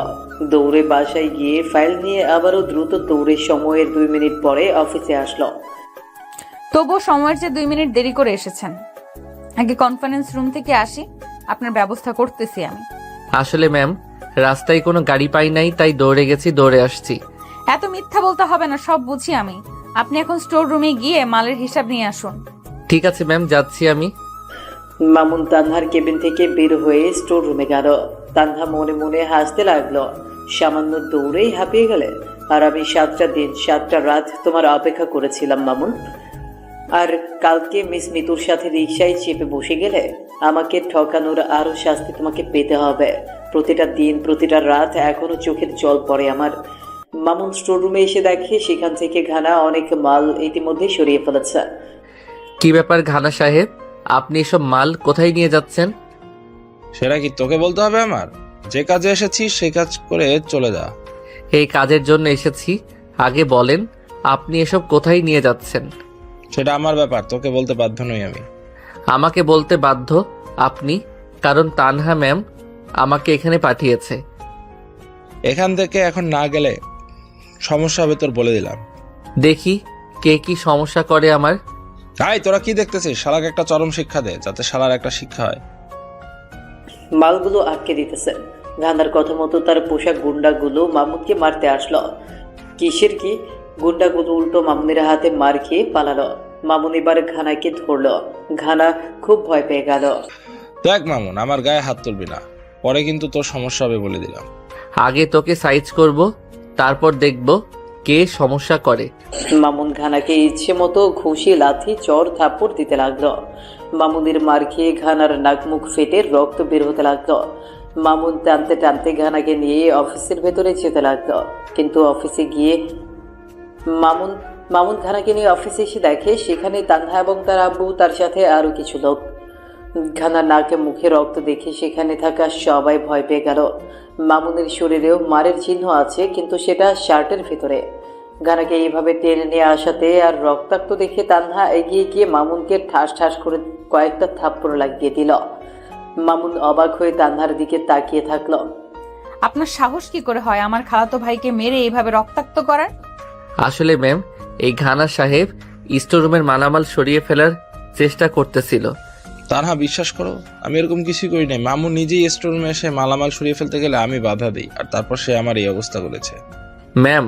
A: দৌড়ে বাসায় গিয়ে ফাইল নিয়ে আবারও দ্রুত দৌড়ে সময়ের 2 মিনিট পরে অফিসে আসলো।
B: তবুও সময়ের চেয়ে 2 মিনিট দেরি করে এসেছেন। আগে কনফারেন্স রুম থেকে আসি, আপনার ব্যবস্থা করতেছি আমি।
C: আসলে ম্যাম, রাস্তায় কোনো গাড়ি পাই নাই, তাই দৌড়ে গেছি, দৌড়ে আসছি।
B: এত মিথ্যা বলতে হবে না, সব বুঝি আমি। আপনি এখন স্টোর রুমে গিয়ে মালের হিসাব নিয়ে আসুন।
C: ঠিক আছে ম্যাম, যাচ্ছি আমি।
A: মামুন তানহার কেবিন থেকে বের হয়ে স্টোর রুমে গেল। তানহা মনে মনে হাসতে লাগলো। সামান্য দৌড়েই হাঁপিয়ে গেলে? আর আমি 7টা দিন 7টা রাত তোমার অপেক্ষা করেছিলাম মামুন। আর কালকে মিস মিতুর সাথে রিক্সায় চেপে বসে গেলে? আমাকে ঠকানোর আরও শাস্তি তোমাকে পেতে হবে। প্রতিটা দিন প্রতিটা রাত এখনো চোখের জল পড়ে আমার। মামুন স্টোর রুমে এসে দেখে সেখান থেকে ঘানা অনেক মাল ইতিমধ্যে সরিয়ে ফেলেছে।
C: কি ব্যাপার ঘানা সাহেব, আপনি এসব মাল কোথায় নিয়ে যাচ্ছেন?
D: সেটা কি তোকে বলতে হবে আমার? যে কাজে এসেছিস সেই কাজ করে চলে যা।
C: এই কাজের জন্য এসেছি, আগে বলেন আপনি এসব কোথায় নিয়ে যাচ্ছেন?
D: সেটা আমার ব্যাপার, তোকে বলতে বাধ্য নই আমি।
C: আমাকে বলতে বাধ্য আপনি, কারণ তানহা ম্যাম আমাকে এখানে পাঠিয়েছে।
D: এখান থেকে এখন না গেলে সমস্যা হবে তোর, বলে দিলাম।
C: দেখি কে কি সমস্যা করে আমার।
D: তাই তোরা কি দেখতেছিস? শালাকে একটা চরম শিক্ষা দে, যাতে শালার একটা শিক্ষা হয়।
A: মালগুলো আটকে দিতেছে। ঘানার কথা মতো তার পোশাক গুন্ডাগুলো মামুনকে মারতে আসলো। কিসের কি, গুন্ডাগুলো উল্টো মামুনের হাতে মার খেয়ে পালালো। মামুন এবার ঘানাকে ধরলো। ঘানা খুব ভয় পেয়ে গেল।
D: দেখ মামুন, আমার গায়ে হাত তুলবি না, পরে কিন্তু তোর সমস্যা হবে বলে দিলাম।
C: আগে তোকে সাইজ করব, তারপর দেখব কে সমস্যা করে।
A: মামুন ঘানাকে ইচ্ছে মতো ঘুষি, লাথি, চর, থাপ্পড় দিতে লাগলো। মামুনের মার খেয়ে ঘানার নাক মুখ ফেটে রক্ত বের হতে লাগলো। মামুন টানতে টানতে ঘানাকে নিয়ে অফিসের ভেতরে যেতে লাগলো। কিন্তু অফিসে গিয়ে মামুন ঘানাকে নিয়ে অফিসে এসে দেখে সেখানে তানহা এবং তার আব্বু, তার সাথে আরো কিছু লোক। ঘানার নাকে মুখে রক্ত দেখে সেখানে থাকা সবাই ভয় পেয়ে গেল। মামুনের শরীরেও মারের চিহ্ন আছে, কিন্তু সেটা শার্টের ভেতরে। ঘানাকে এইভাবে টেনে নিয়ে আসাতে আর রক্তাক্ত দেখে তানহা এগিয়ে গিয়ে মামুনকে ঠাস ঠাস করে কয়েকটা থাপ্পড় লাগিয়ে দিল। মামুন অবাক হয়ে তানহার দিকে তাকিয়ে থাকলো।
B: আপনার সাহস কি করে হয় আমার খালাতো ভাইকে মেরে এইভাবে রক্তাক্ত করার?
C: আসলে ম্যাম, এই ঘানা সাহেব স্টোররুমের মালামাল সরিয়ে ফেলার চেষ্টা করতেছিল।
D: তানহা, বিশ্বাস করো, আমি এরকম কিছুই করি নাই। মামুন নিজেই স্টোররুমে এসে মালামাল সরিয়ে ফেলতে গেলে আমি বাধা দিই, আর তারপর সে আমার এই অবস্থা করেছে।
C: ম্যাম,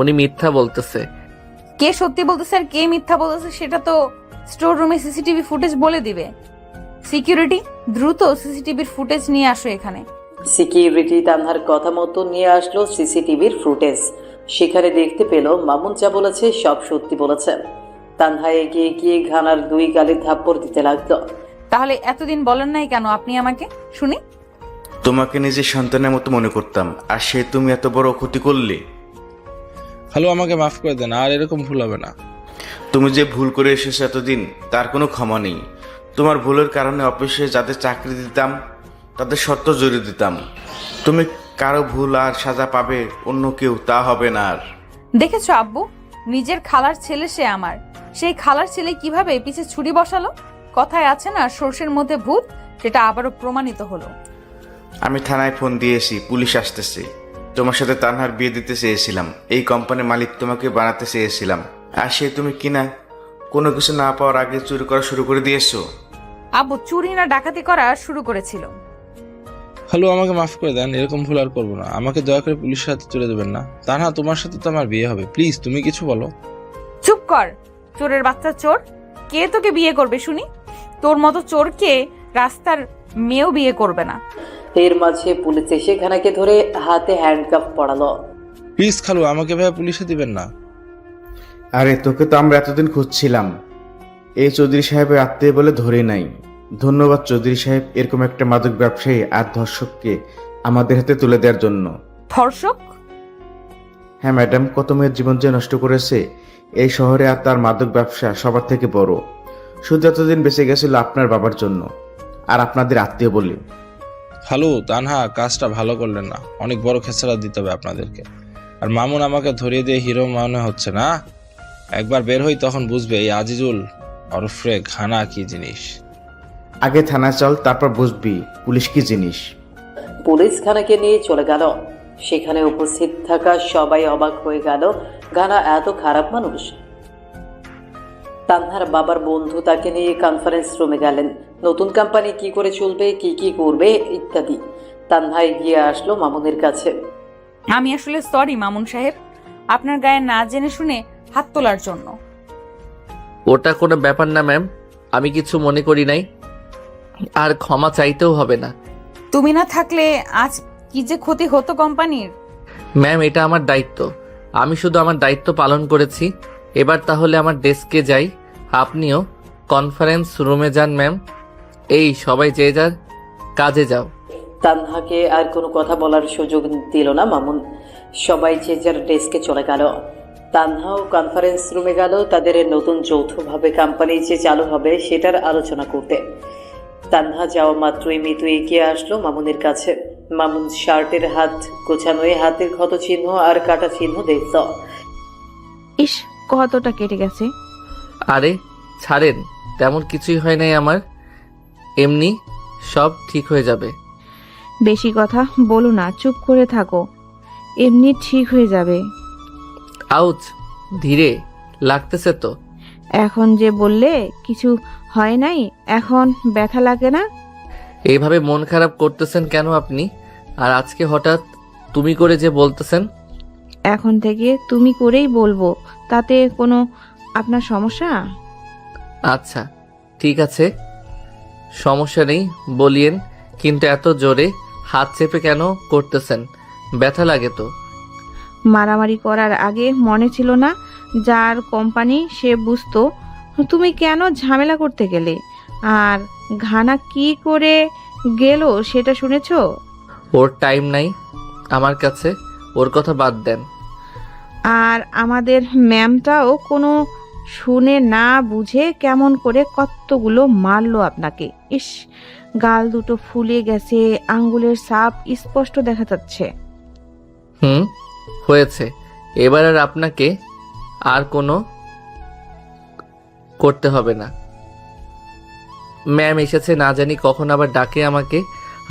C: উনি মিথ্যা বলতেছে।
B: কে সত্যি বলতেছে আর কে মিথ্যা বলতেছে সেটা তো স্টোর রুমে সিসিটিভি ফুটেজ বলে দিবে। সিকিউরিটি, দ্রুত সিসিটিভির ফুটেজ নিয়ে আসো এখানে।
A: সিকিউরিটি তানহার কথা মতো নিয়ে আসলো সিসিটিভির ফুটেজ। সেখানে দেখতে পেল মামুন যা বলেছে সব সত্যি বলেছে। তানহা এগিয়ে গিয়ে ঘানার 2 গালে থাপ্পড় দিতে লাগলো।
B: তাহলে এতদিন বলেন নাই কেন আপনি আমাকে? শুনি।
F: তোমাকে নিজের সন্তানের মতো মনে করতাম, আর সে তুমি এত বড় ক্ষতি করলে।
D: হ্যালো, আমাকে মাফ করে দেন, আর এরকম ভুল হবে না।
F: তুমি যে ভুল করে এসেছো এতদিন, তার কোনো ক্ষমা নেই। তোমার ভুলের কারণে অফিসে যাদের চাকরি দিতাম তাদের শর্ত জড়িয়ে দিতাম। তুমি কারো ভুল আর সাজা পাবে, অন্য কেউ তা হবে না আর।
B: দেখেছো আব্বু, নিজের খালার ছেলে সে আমার, সেই খালার ছেলে কিভাবে পিছে ছুরি বসালো। কথায় আছে না, সর্ষের মধ্যে ভূত, সেটা আবারও প্রমাণিত হলো।
F: আমি থানায় ফোন দিয়েছি, পুলিশ আসতেছে। তোমার সাথে তানহার বিয়ে দিতে চেয়েছিলাম, এই কোম্পানির মালিক তোমাকে বানাতে চেয়েছিলাম, আর সে তুমি কিনা কোনো কিছু না পাওয়ার আগে চুরি করা শুরু করে দিয়েছো।
B: আব্বু চুরি না ডাকাতি করা শুরু করেছিল।
D: হ্যালো, আমাকে মাফ করে দেন, এরকম ভুল আর করবো না। আমাকে দয়া করে পুলিশের হাতে তুলে দেবেন না। তানহা, তোমার সাথে তো আমার বিয়ে হবে, প্লিজ তুমি কিছু বলো।
B: চুপ কর, চোরের বাচ্চা চোর। কে তোকে বিয়ে করবে শুনি? তোর মতো চোরকে রাস্তার মেয়েও বিয়ে করবে না।
A: এর মাঝে পুলিশ এসে ঘানাকে ধরে হাতে হ্যান্ডকাফ পড়ালো।
D: প্লিজ খালু, আমাকে ভাইয়া পুলিশে দিবেন না।
F: আরে তোকে তো আমরা এতদিন খুঁজছিলাম, এই চৌধুরী সাহেবের আত্মীয় বলে ধরে নাই। ধন্যবাদ চৌধুরী সাহেব, এরকম একটা মাদক ব্যবসায়ী আর ধর্ষককে আমাদের হাতে তুলে দেওয়ার জন্য।
B: ধর্ষক?
F: হ্যাঁ ম্যাডাম, কত মেয়ের জীবন যে নষ্ট করেছে এই শহরে, আর তার মাদক ব্যবসা সবার থেকে বড়। শুধু এতদিন বেঁচে গেছিল আপনার বাবার জন্য আর আপনাদের আত্মীয় বলে।
D: খালু, তানহা কাজটা ভালো করলেন না, অনেক বড় খেসারা দিতে হবে আপনাদেরকে। আর মামুন আমাকে ধরিয়ে দিয়ে হিরো মনে হচ্ছে না। একবার বের হই তখন বুঝবে এই আজিজুল ওরফে ঘানা কি জিনিস।
F: আগে থানা চল, তারপর বুঝবি পুলিশ কি জিনিস।
A: পুলিশ ঘানাকে নিয়ে চলে গেল। সেখানে উপস্থিত থাকা সবাই অবাক হয়ে গেল, ঘানা এত খারাপ মানুষ। তানহার বাবার বন্ধু তাকে নিয়ে কনফারেন্স রুমে গেলেন। নতুন কোম্পানি কি করে চলবে, কি কি করবে ইত্যাদি। তানহা এগিয়ে আসলো মামুনের কাছে।
B: আমি আসলে সরি মামুন সাহেব, আপনার গায়ে না জেনে শুনে হাত তোলার জন্য।
C: ওটা কোনো ব্যাপার না ম্যাম, আমি কিছু মনে করি নাই, আর ক্ষমা চাইতেও হবে না।
B: তুমি না থাকলে আজ কি যে ক্ষতি হতো কোম্পানির।
C: ম্যাম, এটা আমার দায়িত্ব, আমি শুধু আমার দায়িত্ব পালন করেছি। এবার তাহলে আমার ডেস্কে যাই, আপনিও কনফারেন্স রুমে যান ম্যাম। এই সবাই যে যার কাজে যাও।
A: তানহাকে আর কোনো কথা বলার সুযোগ দিল না মামুন। সবাই যে যার ডেস্কে চলে গেল। তানহাও কনফারেন্স রুমে গেল তাদের নতুন যৌথভাবে কোম্পানি যে চালু হবে সেটার আলোচনা করতে। তানহা যাওয়া মাত্রই মিতু এগিয়ে আসলো মামুনের কাছে। মামুন শার্টের হাত গোছানোয় হাতের ক্ষত চিহ্ন আর কাটা চিহ্ন দেখল।
E: ইস, কতটা কেটে গেছে।
C: আরে ছাড়েন, তেমন কিছুই হয় নাই আমার, এমনি সব ঠিক হয়ে যাবে।
E: বেশি কথা বলো না, চুপ করে থাকো, এমনি ঠিক হয়ে যাবে।
C: আউচ, ধীরে লাগতেছে তো।
E: এখন যে বললে কিছু হয় নাই, এখন ব্যথা লাগে না?
C: এইভাবে মন খারাপ করতেছেন কেন আপনি? আর আজকে হঠাৎ তুমি করে যে বলতেছেন?
E: এখন থেকে তুমি করেই বলবো, তাতে কোনো আপনার সমস্যা?
C: আচ্ছা ঠিক আছে, সমস্যা নেই, বলিয়েন। কিন্তু এত জোরে হাত চেপে কেন করতেছেন? ব্যথা লাগে তো।
E: মারামারি করার আগে মনে ছিল না যার কোম্পানি সে বুঝতো তুমি কেন ঝামেলা করতে গেলে? আর ঘানা কি করে গেল সেটা শুনেছো?
C: ওর টাইম নাই আমার কাছে, ওর কথা বাদ দেন।
E: আর আমাদের ম্যামটাও কোনো শুনে না বুঝে কেমন করে কতগুলো মারলো আপনাকে। ইস, গাল দুটো ফুলে গেছে, আঙ্গুলের ছাপ স্পষ্ট দেখা যাচ্ছে।
C: হুম, হয়েছে। এবার আর আপনাকে আর কোনো করতে হবে না। ম্যাম এসেছে, না জানি কখন আবার ডাকে আমাকে।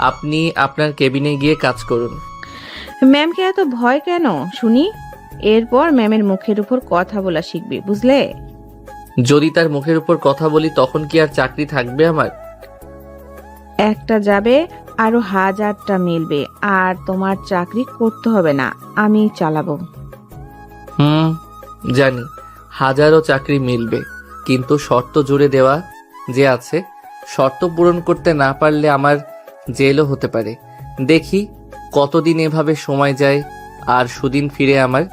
C: আপনি আপনার কেবিনে গিয়ে কাজ করুন।
E: ম্যামকে এত ভয় কেন শুনি? এরপর ম্যামের মুখের উপর কথা বলা শিখবে, বুঝলে?
C: যদি তার মুখের উপর কথা বলি তখন কি আর চাকরি থাকবে আমার?
E: একটা যাবে, আরো হাজারটা মিলবে, আর তোমার চাকরি করতে হবে না, আমি চালাবো।
C: হুম, জানি হাজারো চাকরি মিলবে, কিন্তু শর্ত জুড়ে দেওয়া যে আছে, শর্ত পূরণ করতে না পারলে আমার জেলও হতে পারে। দেখি কতদিন এভাবে সময় যায় আর সুদিন ফিরে আমার।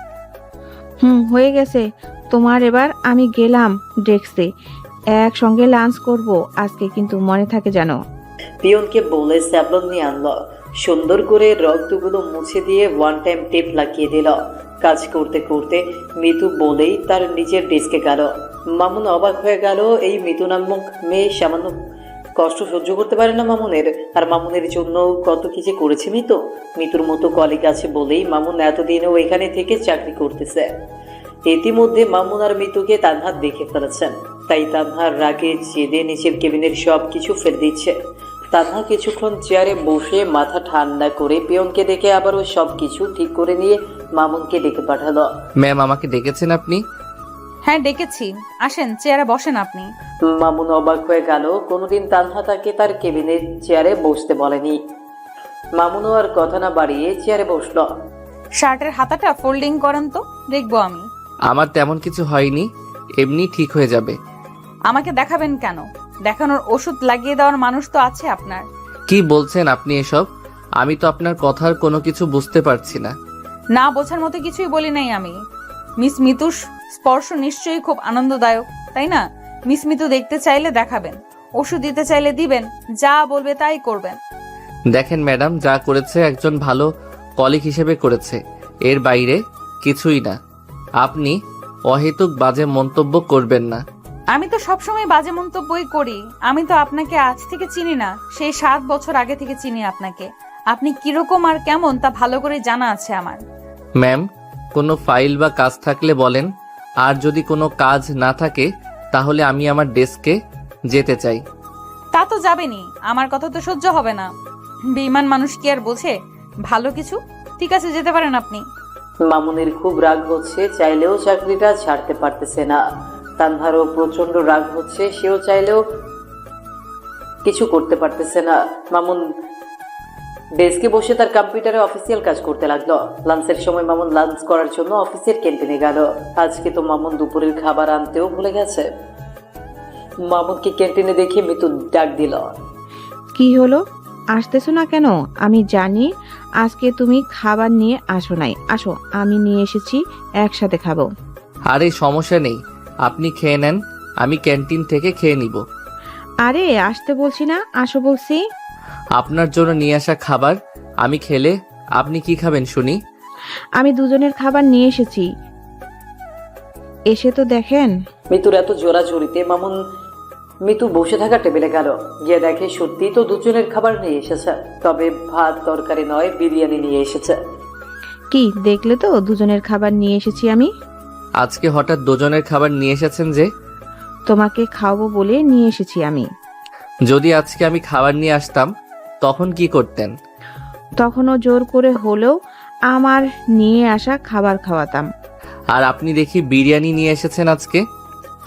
E: হয়ে গেছে তোমার, এবার আমি গেলাম ডেস্কে। একসঙ্গে লাঞ্চ করব আজকে, কিন্তু মনে থাকে যেন।
A: পিয়নকে বলে স্যাভলন নিয়ে আনলো। সুন্দর করে রক্তগুলো মুছে দিয়ে ওয়ান টাইম টেপ লাগিয়ে দিল। কাজ করতে করতে মিতু বলেই তার নিজের ডেস্কে গেল। মামুন অবাক হয়ে গেল, এই মিতু নামক মেয়ে সামান্য কষ্ট সহ্য করতে পারে না মামুনের। আর মামুনের জন্য কত কি যে করেছে মিতু। মিতুর মতো কলিগ আছে বলেই মামুন এতদিনেও এখানে থেকে চাকরি করতেছে। ইতিমধ্যে মামুন আর মিতুকে তানহা দেখে ফেলেছেন, তাই তানহার রাগে জেদে নিজের কেবিনের সব কিছু ফেলে দিচ্ছে। তানহা কিছুক্ষণ চেয়ারে বসে মাথা ঠান্ডা করে পিয়নকে দেখে আবারও সব কিছু ঠিক করে নিয়ে মামুনকে ডেকে পাঠালো।
C: ম্যাম আমাকে ডেকেছেন আপনি?
B: হ্যাঁ ডেকেছি, আসেন চেয়ারে বসেন আপনি।
A: মামুন অবাক হয়ে গেল, কোনোদিন তানহা তাকে তার কেবিনের চেয়ারে বসতে বলেনি। মামুনও আর কথা না বাড়িয়ে চেয়ারে বসলো।
B: শার্টের হাতাটা ফোল্ডিং করেন তো, দেখবো আমি।
C: আমার তেমন কিছু হয়নি, এমনি ঠিক হয়ে যাবে।
B: আমাকে দেখাবেন কেন? দেখানোর ওষুধ লাগিয়ে দেওয়ার মানুষ তো আছে আপনার।
C: কি বলছেন আপনি এসব? আমি তো আপনার কথার কোনো কিছু বুঝতে পারছি না।
B: না বোঝার মতো কিছুই বলি নাই আমি। মিস মিতুর স্পর্শ নিশ্চয়ই খুব আনন্দদায়ক, তাই না? মিস মিতু দেখতে চাইলে দেখাবেন, ওষুধ দিতে চাইলে দিবেন, যা বলবে তাই করবেন।
C: দেখেন ম্যাডাম, যা করেছে একজন ভালো কলিগ হিসেবে করেছে, এর বাইরে কিছুই না। আপনি অহেতুক বাজে মন্তব্য করবেন না।
B: আমি তো সবসময় বাজে মন্তব্যই করি। আমি তো আপনাকে আজ থেকে চিনি না, সেই 7 বছর আগে থেকে চিনি আপনাকে। আপনি কিরকম আর কেমন তা ভালো করে জানা আছে আমার।
C: ম্যাম, কোনো ফাইল বা কাজ থাকলে বলেন, আর যদি কোনো কাজ না থাকে তাহলে আমি আমার ডেস্কে যেতে চাই।
B: তা তো যাবেনি, আমার কথা তো সহ্য হবে না। বেঈমান মানুষ কি আর বোঝে ভালো কিছু? ঠিক আছে, যেতে পারেন আপনি।
A: মামুনের খুব রাগ হচ্ছে, চাইলেও চাকরিটা ছাড়তে পারতেছে না। তানহারও প্রচন্ড রাগ হচ্ছে, সেও চাইলেও কিছু করতে পারতেছে না। মামুন ডেস্কে বসে তার কম্পিউটারে অফিসিয়াল কাজ করতে লাগলো। লাঞ্চের সময় মামুন লাঞ্চ করার জন্য অফিসের ক্যান্টিনে গেল। আজকে তো মামুন দুপুরের খাবার আনতেও ভুলে গেছে। মামুনকে ক্যান্টিনে দেখে মিতু ডাক দিল।
E: কি হলো, আসতেছো না কেন? আমি জানি আজকে তুমি খাবার নিয়ে আসো নাই। আসো, আমি নিয়ে এসেছি, একসাথে খাবো।
C: আরে সমস্যা নেই, আপনি খেয়ে নেন, আমি ক্যান্টিন থেকে খেয়ে নিব।
E: আরে আসতে বলছি না, আসো বলছি।
C: আপনার জন্য নিয়ে আসা খাবার আমি খেলে আপনি কি খাবেন শুনি?
E: আমি দুজনের খাবার নিয়ে এসেছি, এসে তো দেখেন।
A: মিতুর এত জোরাজুরিতে মামুন মিতু বসে থাকা টেবিলে গেল। গিয়ে দেখে সত্যি তো দুজনের খাবার নিয়ে এসেছে, তবে ভাত তরকারি নয়, বিরিয়ানি নিয়ে এসেছে।
E: কি দেখলে তো, দুজনের খাবার নিয়ে এসেছি আমি।
C: আজকে হঠাৎ দুজনের খাবার নিয়ে এসেছেন যে?
E: তোমাকে খাওয়াবো বলে নিয়ে এসেছি আমি।
C: যদি আজকে আমি খাবার নিয়ে আসতাম তখন কি করতেন?
E: তখনও জোর করে হলেও আমার নিয়ে আসা খাবার খাওয়াতাম।
C: আর আপনি দেখি বিরিয়ানি নিয়ে এসেছেন আজকে।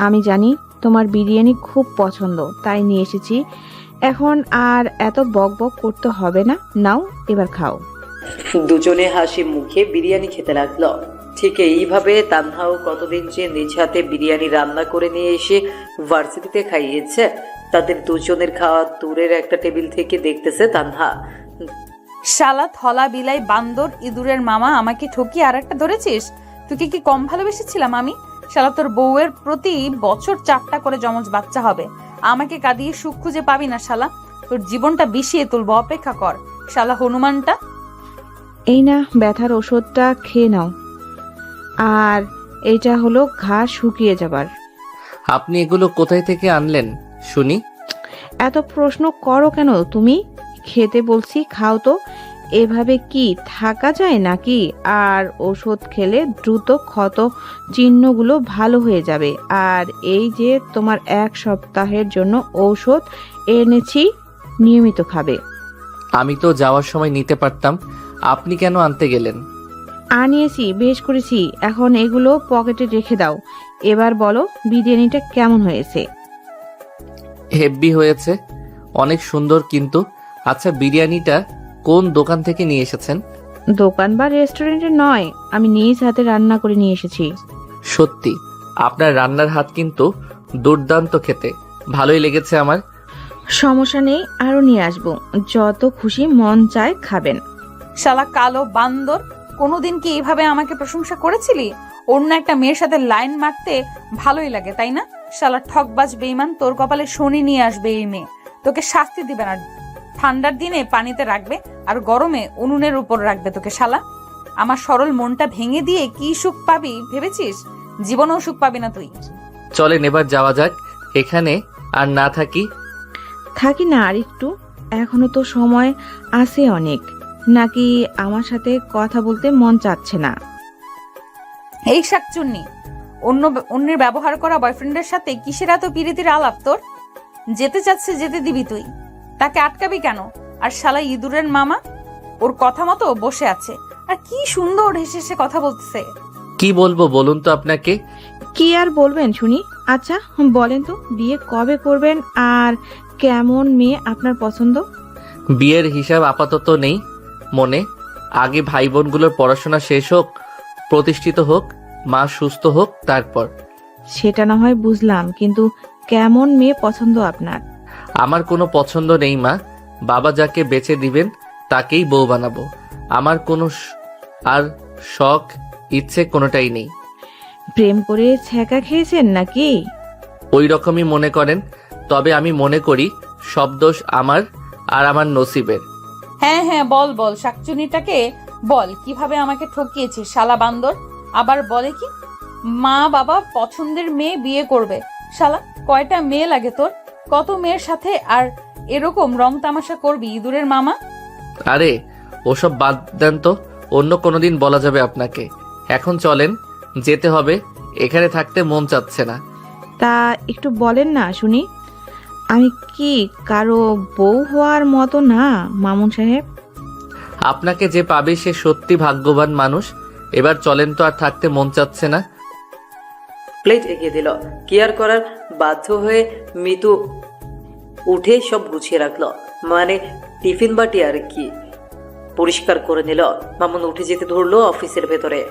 E: আমি জানি তোমার বিরিয়ানি খুব পছন্দ, তাই নিয়ে এসেছি। এখন আর এত বক বক করতে হবে না, নাও এবার খাও।
A: দুজনে হাসি মুখে বিরিয়ানি খেতে লাগলো। ঠিক এইভাবে তানহাও কতদিন যে নিজ হাতে বিরিয়ানি রান্না করে নিয়ে এসে ভার্সিটিতে খাইয়েছে। তাদের দুজনের খাওয়া দূরের একটা টেবিল থেকে দেখতেছে তানহা।
B: শালা থলা বিলাই বান্দর ইঁদুরের মামা, আমাকে ঠকিয়ে আর একটা ধরেছিস? তোকে কি কম ভালোবেসেছিলাম আমি? শালা তোর বউয়ের প্রতি বছর 4টা করে যমজ বাচ্চা হবে, আমাকে কাঁদিয়ে সুখ খুঁজে পাবি না শালা। তোর জীবনটা বিষিয়ে তুলবো, অপেক্ষা কর শালা হনুমানটা।
E: এই না ব্যথার ওষুধটা খেয়ে নাও, আর এটা হলো ঘা শুকিয়ে যাবার।
C: আপনি এগুলো কোথায় থেকে আনলেন শুনি?
E: এত প্রশ্ন করো কেন তুমি? খেতে বলছি, খাও তো। এভাবে কি থাকা যায় নাকি? আর ওষুধ খেলে দ্রুত ক্ষত চিহ্নগুলো ভালো হয়ে যাবে। আর এই যে তোমার 1 সপ্তাহের জন্য ঔষধ এনেছি, নিয়মিত খাবে।
C: আমি তো যাওয়ার সময় নিতে পারতাম, আপনি কেন আনতে গেলেন?
E: আনিয়েছি, বেশ করেছি। এখন এগুলো পকেটে রেখে দাও। এবার বলো বিরিয়ানিটা কেমন হয়েছে?
C: হেব্বি হয়েছে, অনেক সুন্দর। কিন্তু আচ্ছা, বিরিয়ানিটা কোন দোকান থেকে নিয়ে এসেছেন?
E: দোকান বা রেস্টুরেন্টে নয়, আমি নিজ হাতে রান্না করে নিয়ে এসেছি।
C: সত্যি আপনার রান্নার হাত কিন্তু দুর্দান্ত, খেতে ভালোই লেগেছে আমার।
E: সমস্যা নেই, আরো নিয়ে আসবো, যত খুশি মন চায় খাবেন।
B: শালা কালো বান্দর, কোনোদিন কি এইভাবে আমাকে প্রশংসা করেছিলি? অন্য একটা মেয়ের সাথে লাইন মারতে ভালোই লাগে তাই না? শালা ঠকবাজ বেঈমান, তোর কপালে শনি নিয়ে আসবে এই মেয়ে। তোকে শাস্তি দিবে না, ঠান্ডার দিনে পানিতে রাখবে আর গরমে উনুনের উপর রাখবে তোকে শালা। আমার সরল মনটা ভেঙে দিয়ে কি সুখ পাবি ভেবেছিস? জীবনেও সুখ পাবি না তুই।
C: চলেন এবার যাওয়া যাক, এখানে আর না থাকি।
E: থাকি না আর একটু, এখনো তো সময় আছে অনেক। নাকি আমার সাথে কথা বলতে মন চাচ্ছে না?
B: এই শাকচুন্নি, অন্যের ব্যবহার করা বয়ফ্রেন্ডের সাথে কিসের এত পিরিতির আলাপ তোর? যেতে চাচ্ছে যেতে দিবি তুই, তাকে আটকাবি কেন? আর শালা ইঁদুরের মামা ওর কথা মতো বসে আছে, আর কি সুন্দর হেসে হেসে কথা বলতেছে।
C: কি বলবো বলুন তো আপনাকে?
E: কি আর বলবেন শুনি? আচ্ছা বলেন তো, বিয়ে কবে করবেন আর কেমন মেয়ে আপনার পছন্দ?
C: বিয়ের হিসাব আপাতত নেই মনে। আগে ভাই বোনগুলোর পড়াশোনা শেষ হোক, প্রতিষ্ঠিত হোক, মা সুস্থ হোক, তারপর।
E: সেটা না হয় বুঝলাম, কিন্তু কেমন মেয়ে পছন্দ আপনার?
C: আমার কোনো পছন্দ নেই মা, বাবা যাকে বেছে দিবেন তাকেই বউ বানাবো। আমার কোনো আর শখ ইচ্ছে কোনোটাই নেই।
E: প্রেম করে ছ্যাঁকা খেয়েছেন নাকি?
C: ওই রকমই মনে করেন, তবে আমি মনে করি সব দোষ আমার আর আমার নসিবের।
B: হ্যাঁ হ্যাঁ, বল বল, শাকচুনিটাকে বল কিভাবে আমাকে ঠকিয়েছিস শালা বান্দর। আবার বলে কি মা বাবা পছন্দের মেয়ে বিয়ে করবে। শালা কয়টা মেয়ে লাগে তোর? কত মেয়ের সাথে আর এরকম রং তামাশা করবি ইঁদুরের মামা?
C: আরে ওসব বাদ দেন তো, অন্য কোনোদিন বলা যাবে আপনাকে। এখন চলেন, যেতে হবে, এখানে থাকতে মন চাচ্ছে না।
E: তা একটু বলেন না শুনি। আমি কি কারো বউ হওয়ার মতো না মামুন সাহেব?
C: আপনাকে যে পাবে সে সত্যি ভাগ্যবান মানুষ। এবার চলেন তো, আর থাকতে মন চাচ্ছে না।
A: প্লেট এগিয়ে দিল। কি আর করার, বাধ্য হয়ে মিতু উঠে সব গুছিয়ে রাখলো। মানে টিফিন বাটি আর কি পরিষ্কার করে নিল। মামুন উঠে যেতে ধরলো অফিসের ভেতরে।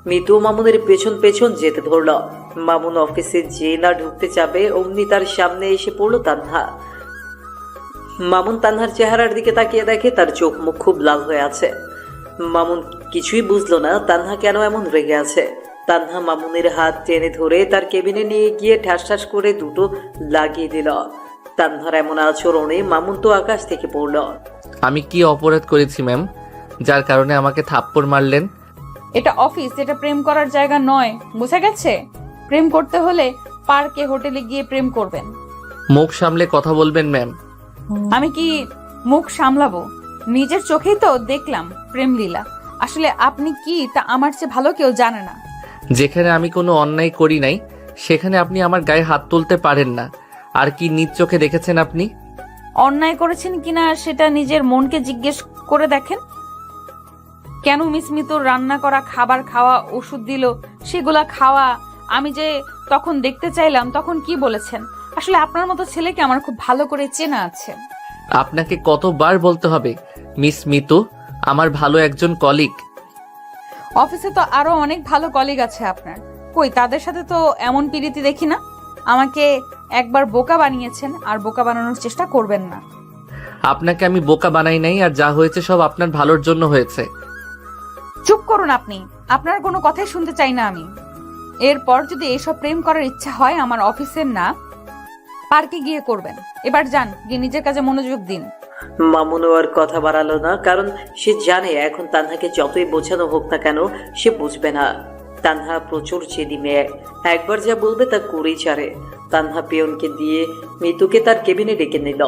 A: মিতু মামুনের পেছন পেছন যেতে ধরলো। মামুন অফিসে যে না ঢুকতে যাবে অমনি তার সামনে এসে পড়লো তানহা। মামুন তানহার চেহারার দিকে তাকিয়ে দেখে তার চোখ মুখ খুব লাল হয়ে আছে। মামুন কিছুই বুঝলো না তানহা কেন এমন রেগে আছে। তানহা মামুনের হাত টেনে ধরে তার কেবিনে নিয়ে গিয়ে ঠাস ঠাস করে দুটো লাগিয়ে দিল। তানহার এমন আচরণে মামুন তো আকাশ থেকে পড়ল।
C: আমি কি অপরাধ করেছি ম্যাম, যার কারণে আমাকে থাপ্পড় মারলেন?
B: এটা অফিস, এটা প্রেম করার জায়গা নয়, বুঝা গেছে? প্রেম করতে হলে পার্কে হোটেলে গিয়ে প্রেম করবেন।
C: মুখ সামলে কথা বলবেন ম্যাম।
B: আমি কি মুখ সামলাবো? নিজের চোখেই তো দেখলাম প্রেম লীলা। আসলে আপনি কি তা আমার চেয়ে ভালো কেউ জানে না।
C: যেখানে আমি কোনো অন্যায় করি নাই সেখানে আপনি আমার গায়ে হাত তুলতে পারেন না। আর কি নিজ চোখে দেখেছেন আপনি?
B: অন্যায় করেছেন কিনা সেটা নিজের মনকে জিজ্ঞেস করে দেখেন। কেন মিসমিতুর রান্না করা খাবার খাওয়া, ওষুধ দিল সেগুলা খাওয়া, আমি যে তখন দেখতে চাইলাম তখন কি বলেছেন? আসলে আপনার মতো ছেলেকে আমার খুব ভালো করে চেনা আছে।
C: আপনাকে কতবার বলতে হবে মিস মিতু আমার ভালো একজন কলিগ।
B: অফিসে তো আরো অনেক ভালো কলিগ আছে আপনার, কই তাদের সাথে তো এমন প্রীতি দেখি না। আমাকে একবার বোকা বানিয়েছেন, আর বোকা বানানোর চেষ্টা করবেন না।
C: আপনাকে আমি বোকা বানাই নাই, আর যা হয়েছে সব আপনার ভালোর জন্য হয়েছে।
B: চুপ করুন আপনি, আপনার কোনো কথাই শুনতে চাই না আমি। এরপর যদি এইসব প্রেম করার ইচ্ছা হয় আমার অফিসের না, পার্কে গিয়ে করবেন। এবার যান, গিয়ে নিজের কাজে মনোযোগ দিন।
A: মামুনও আর কথা বাড়ালো না, কারণ সে জানে এখন তানহাকে যতই বোঝানো হোক না কেন সে বুঝবে না। তানহা প্রচুর জেদি মেয়ে, একবার যা বলবে তা করেই ছাড়ে। তানহা পিয়নকে দিয়ে মিতুকে তার কেবিনে ডেকে নিল।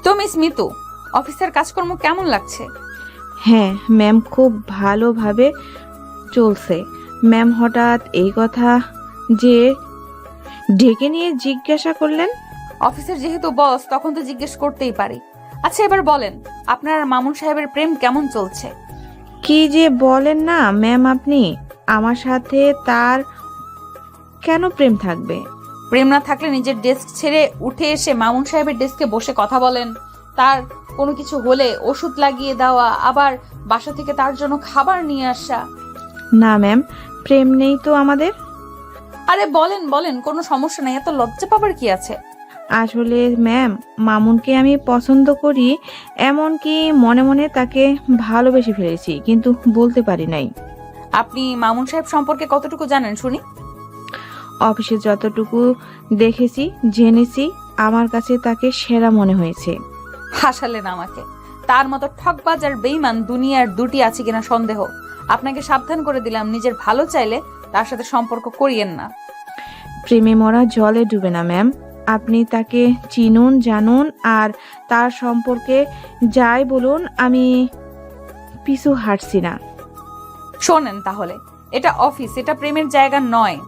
B: তো মিস মিতু, অফিসের কাজকর্ম কেমন লাগছে?
E: হ্যাঁ ম্যাম, খুব ভালোভাবে চলছে। ম্যাম হঠাৎ এই কথা যে ডেকে নিয়ে জিজ্ঞাসা করলেন?
B: অফিসের যেহেতু বস, তখন তো জিজ্ঞেস করতেই পারি। আচ্ছা এবার বলেন, আপনার মামুন সাহেবের প্রেম কেমন চলছে?
E: কি যে বলেন না ম্যাম আপনি, আমার সাথে তার কেন প্রেম থাকবে?
B: প্রেম না থাকলে নিজের ডেস্ক ছেড়ে উঠে এসে মামুন সাহেবের ডেস্কে বসে কথা বলেন, তার কোনো কিছু হলে ওষুধ লাগিয়ে দেওয়া, আবার বাসা থেকে তার জন্য খাবার নিয়ে আসা।
E: না ম্যাম, প্রেম নেই তো আমাদের।
B: আরে বলেন বলেন, কোনো সমস্যা নেই, এত লজ্জা পাবার কি আছে?
E: আসলে ম্যাম, মামুনকে আমি পছন্দ করি, এমনকি মনে মনে তাকে ভালোবেসে ফেলেছি, কিন্তু বলতে পারি নাই।
B: আপনি মামুন সাহেব সম্পর্কে কতটুকু জানেন শুনি?
E: অফিসে যতটুকু দেখেছি জেনেছি, আমার কাছে তাকে সেরা মনে হয়েছে।
B: হাসালেন আমাকে। তার মতো ঠকবাজ আর বেঈমান দুনিয়ার দুটি আছে কিনা সন্দেহ। আপনাকে সাবধান করে দিলাম, নিজের ভালো চাইলে তার সাথে সম্পর্ক করিয়েন না।
E: প্রেমে মরা জলে ডুবে না ম্যাম। আপনি তাকে চিনুন জানুন, আর তার সম্পর্কে যাই বলুন, আমি পিছু হাঁটছি না।
B: শোনেন তাহলে, এটা অফিস, এটা প্রেমের জায়গা নয়।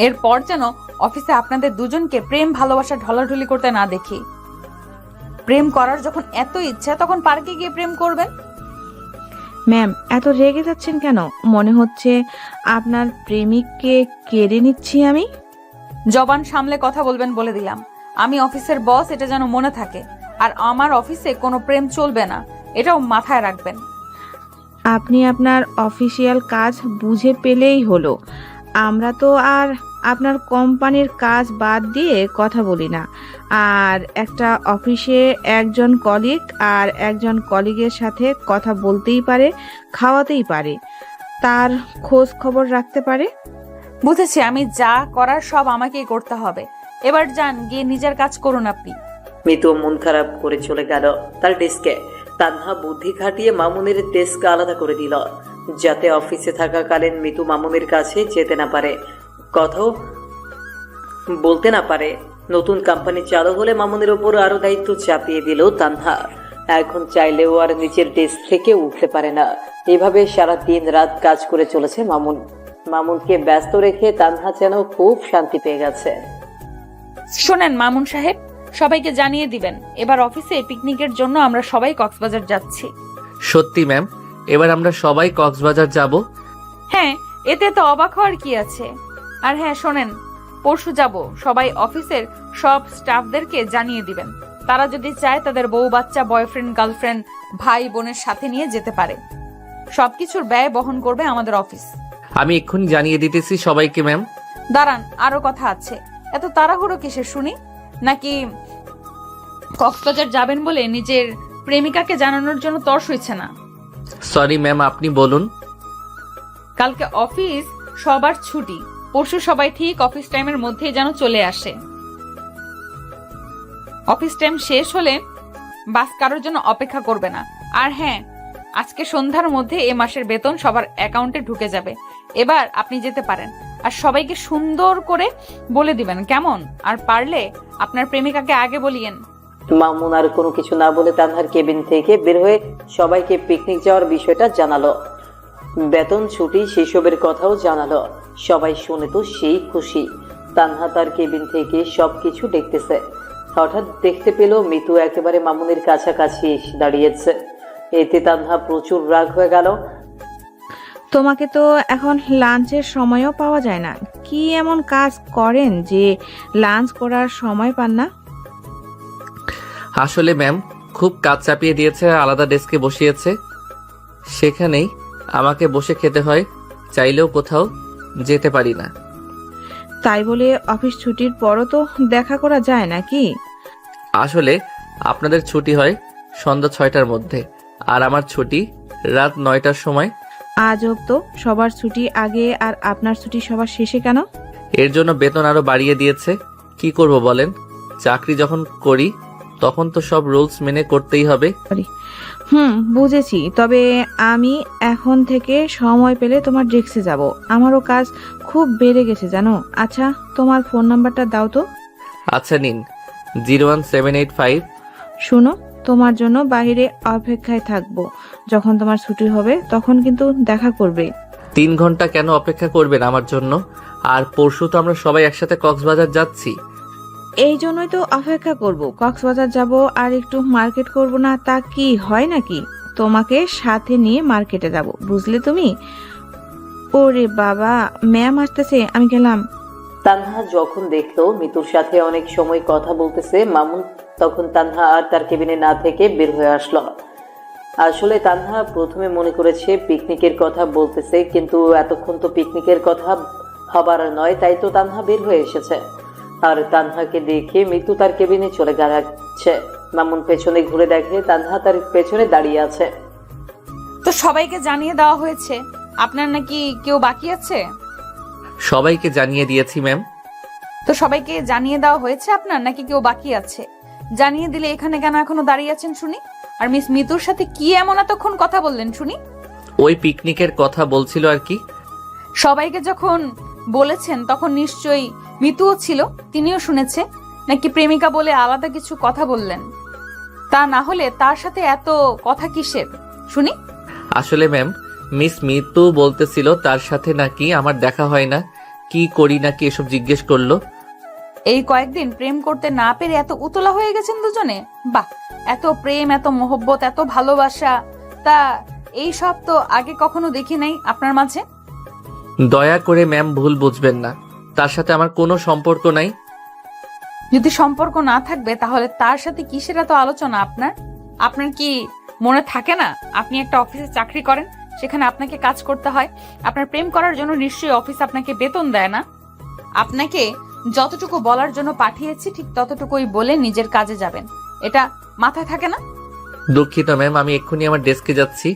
B: এরপর যেন অফিসে আপনাদের দুজনকে প্রেম ভালোবাসা ঢলাঢলি করতে না দেখি। প্রেম করার যখন এত ইচ্ছা, তখন পার্কে গিয়ে প্রেম করবেন।
E: ম্যাম, এত রেগে যাচ্ছেন কেন? মনে হচ্ছে আপনার প্রেমিককে কেড়ে নিচ্ছি আমি।
B: জবান সামলে কথা বলবেন বলে দিলাম। আমি অফিসের বস, এটা যেন মনে থাকে। আর আমার অফিসে কোনো প্রেম চলবে না, এটাও মাথায় রাখবেন।
E: আপনি আপনার অফিসিয়াল কাজ বুঝে পেলেই হলো। আমরা তো আর আপনার কোম্পানির কাজ বাদ দিয়ে কথা বলি না। আর একটা অফিসে একজন কলিগ আর একজন কলিগের সাথে কথা বলতেই পারে, খাওয়াতেই পারে, তার খোঁজ খবর রাখতে পারে।
B: বুঝেছি, আমি যা করার সব আমাকেই করতে হবে। এবার যান, গিয়ে নিজের কাজ করুন আপনি।
A: মিতু মন খারাপ করে চলে গেল তার ডেস্কে। তানহা বুদ্ধি খাটিয়ে মামুনের ডেস্ক আলাদা করে দিল, যাতে অফিসে থাকাকালীন মিতু মামুনের কাছে যেতে না পারে, কথাও বলতে না পারে। নতুন কোম্পানি চালু হলে মামুনের ওপর আরো দায়িত্ব চাপিয়ে দিল তানহা। এখন চাইলেও আর নিচের ডেস্ক থেকে উঠতে পারে না। এভাবে সারা দিন রাত কাজ করে চলেছে মামুন। মামুনকে ব্যস্ত রেখে তানহা যেন খুব শান্তি পেয়ে গেছে।
B: শোনেন মামুন সাহেব, সবাইকে জানিয়ে দিবেন এবার অফিসে পিকনিকের জন্য আমরা সবাই কক্সবাজার যাচ্ছি।
C: সত্যি ম্যাম, এবার আমরা সবাই কক্সবাজার যাব।
B: হ্যাঁ, এতে তো অবাক হওয়ার কি আছে। আর হ্যাঁ শোনেন, পরশু যাব, সবাই অফিসের সব স্টাফদেরকে জানিয়ে দিবেন। তারা যদি চায় তাদের বউ বাচ্চা, বয়ফ্রেন্ড গার্লফ্রেন্ড, ভাই বোনের সাথে নিয়ে যেতে পারে। সবকিছুর ব্যয় বহন করবে আমাদের অফিস।
C: আমি এক্ষুনি জানিয়ে দিতেছি সবাইকে ম্যাম।
B: দাঁড়ান, আরো কথা আছে। এত তাড়াহুড়ো কিসের শুনি? নাকি কক্সবাজার যাবেন বলে নিজের প্রেমিকাকে জানানোর জন্য তর্স হইছে না?
C: সরি ম্যাম, আপনি বলুন।
B: কালকে অফিস সবার ছুটি, পরশু সবাই ঠিক অফিস টাইমের মধ্যেই যেন চলে আসে। অফিস টাইম শেষ হলে বাস কারোর জন্য অপেক্ষা করবে না। আর হ্যাঁ, আজকে সন্ধ্যার মধ্যে এ মাসের বেতন সবার অ্যাকাউন্টে ঢুকে যাবে। এবার আপনি যেতে পারেন। আর সবাইকে সুন্দর করে বলে দিবেন, কেমন? আর পারলে আপনার প্রেমিকাকে আগে বলিয়েন।
A: মামুন আর কোনো কিছু না বলে তানহার কেবিন থেকে বের হয়ে সবাইকে পিকনিক যাওয়ার বিষয়টা জানালো। বেতন ছুটি সেসবের কথাও জানালো। সবাই শুনে তো সেই খুশি। তানহা তার কেবিন থেকে সবকিছু দেখতেছে। হঠাৎ দেখতে পেল মিতু একেবারে মামুনের কাছাকাছি এসে দাঁড়িয়েছে। এতে তানহা প্রচুর রাগ হয়ে গেল।
E: তোমাকে তো এখন লাঞ্চের সময়ও পাওয়া যায় না। কি এমন কাজ করেন যে লাঞ্চ করার সময় পান না?
C: আসলে ম্যাম খুব কাজ চাপিয়ে দিয়েছে, আলাদা ডেস্কে বসিয়েছে, সেখানেই আমাকে বসে খেতে হয়, চাইলেও কোথাও যেতে পারি না।
E: তাই বলে অফিস ছুটির পরও তো দেখা করা যায় নাকি?
C: আসলে আপনাদের ছুটি হয় সন্ধ্যা 6টার মধ্যে, আর আমার ছুটি রাত 9টার সময়।
E: আজব তো, সবার ছুটি আগে আর আপনার ছুটি সবার শেষে কেন?
C: এর জন্য বেতন আরো বাড়িয়ে দিয়েছে। কি করব বলেন, চাকরি যখন করি তখন তো সব রুলস মেনে করতেই হবে।
E: বুঝেছি। তবে আমি এখন থেকে সময় পেলে তোমার ডেস্কে যাব। আমারও কাজ খুব বেড়ে গেছে জানো। আচ্ছা, তোমার ফোন নাম্বারটা দাও তো।
C: আচ্ছা নিন, 01785।
E: শোনো, তোমার জন্য বাইরে অপেক্ষায় থাকবো। যখন তোমার ছুটি হবে তখন কিন্তু দেখা করবে।
C: 3 ঘন্টা কেন অপেক্ষা করবেন আমার জন্য? আর পরশু তো আমরা সবাই একসাথে কক্সবাজার যাচ্ছি।
E: এই জন্যই তো অপেক্ষা করব। কক্সবাজার যাব আর একটু মার্কেট করব না, তা কি হয় নাকি? তোমাকে সাথে নিয়ে মার্কেটে যাব, বুঝলে তুমি? ওরে বাবা, ম্যাম আসতেছে, আমি গেলাম।
A: তানহা যখন দেখলো মিতুর সাথে অনেক সময় কথা বলতেছে মামুন, তখন তানহা আর তার কেবিনে না থেকে বের হয়ে আসলো। আসলে তানহা প্রথমে মনে করেছে পিকনিকের কথা বলতেছে, কিন্তু এতক্ষণ তো পিকনিকের কথা ভাবার নয়, তাই তো তানহা বের হয়ে এসেছে। আর তানহাকে দেখে মিতু তার কেবিনে চলে যাচ্ছে। মামুন পেছনে ঘুরে দেখে তানহা তার পেছনে দাঁড়িয়ে আছে।
B: তো সবাইকে জানিয়ে দেওয়া হয়েছে, আপনার নাকি কেউ বাকি আছে?
C: সবাইকে জানিয়ে দিয়েছি ম্যাম।
B: তো সবাইকে জানিয়ে দেওয়া হয়েছে আপনার নাকি কেউ বাকি আছে? জানিয়ে দিলে এখানে কেন এখনো দাঁড়িয়ে আছেন শুনি? আর মিস মিতুর সাথে কি এমন এতক্ষণ কথা বললেন শুনি?
C: ওই পিকনিকের কথা বলছিল আর কি।
B: সবাইকে যখন বলেছেন তখন নিশ্চয়ই মিতুও ছিল, তিনিও শুনেছে। নাকি প্রেমিকা বলে আলাদা কিছু কথা বললেন? তা না হলে তার সাথে এত কথা কিসের শুনি?
C: আসলে ম্যাম, মিস মিতু বলতেছিল তার সাথে নাকি আমার দেখা হয় না, কি করি নাকি এসব জিজ্ঞেস করলো।
B: এই কয়েকদিন প্রেম করতে না পেরে এত উতলা হয়ে গেছেন দুজনে? বাহ, এত প্রেম, এত মোহব্বত, এত ভালোবাসা, তা এই সব তো আগে কখনো দেখি নাই আপনার মাঝে।
C: দয়া করে ম্যাম ভুল বুঝবেন না, তার সাথে আমার কোনো সম্পর্ক নাই।
B: যদি সম্পর্ক না থাকবে তাহলে তার সাথে কিসের এত আলোচনা আপনার? আপনার কি মনে থাকে না আপনি একটা অফিসে চাকরি করেন, সেখানে আপনাকে কাজ করতে হয়? আপনার প্রেম করার জন্য নিশ্চয়ই অফিস আপনাকে বেতন দেয় না? আপনাকে যতটুকু বলার জন্য পাঠিয়েছি ঠিক ততটুকুই বলে নিজের কাজে যাবেন, এটা মাথায় থাকে না?
C: দুঃখিত ম্যাম, আমি এক্ষুনি আমার ডেস্কে যাচ্ছি।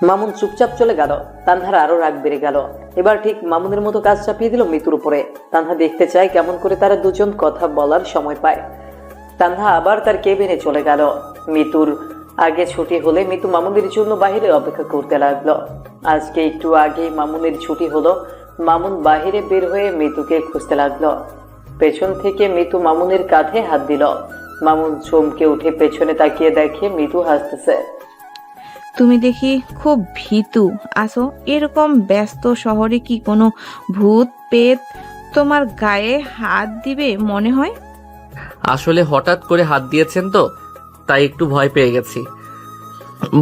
A: মামুন চুপচাপ চলে গেল। তানহার আরো রাগ বেড়ে গেল। এবার ঠিক মামুনের মতো কাজ চাপিয়ে দিল মিতুর উপরে। তানহা দেখতে চায় কেমন করে তারা দুজন কথা বলার সময় পায়। তানহা আবার তার কেবিনে চলে গেল। মিতুর আগে ছুটি হলে মিতু মামুনের জন্য বাইরে অপেক্ষা করতে লাগলো। আজকে একটু আগে মামুনের ছুটি হলো। মামুন বাইরে বের হয়ে মিতুকে খুঁজতে লাগলো। পেছন থেকে মিতু মামুনের কাঁধে হাত দিল। মামুন চমকে উঠে পেছনে তাকিয়ে দেখে মিতু হাসতেছে।
E: তুমি দেখি খুব ভীতু আসো। এরকম ব্যস্ত শহরে কি কোনো ভূত পেত তোমার গায়ে হাত দিবে মনে হয়?
C: আসলে হঠাৎ করে হাত দিয়েছেন তো, তাই একটু ভয় পেয়ে গেছি।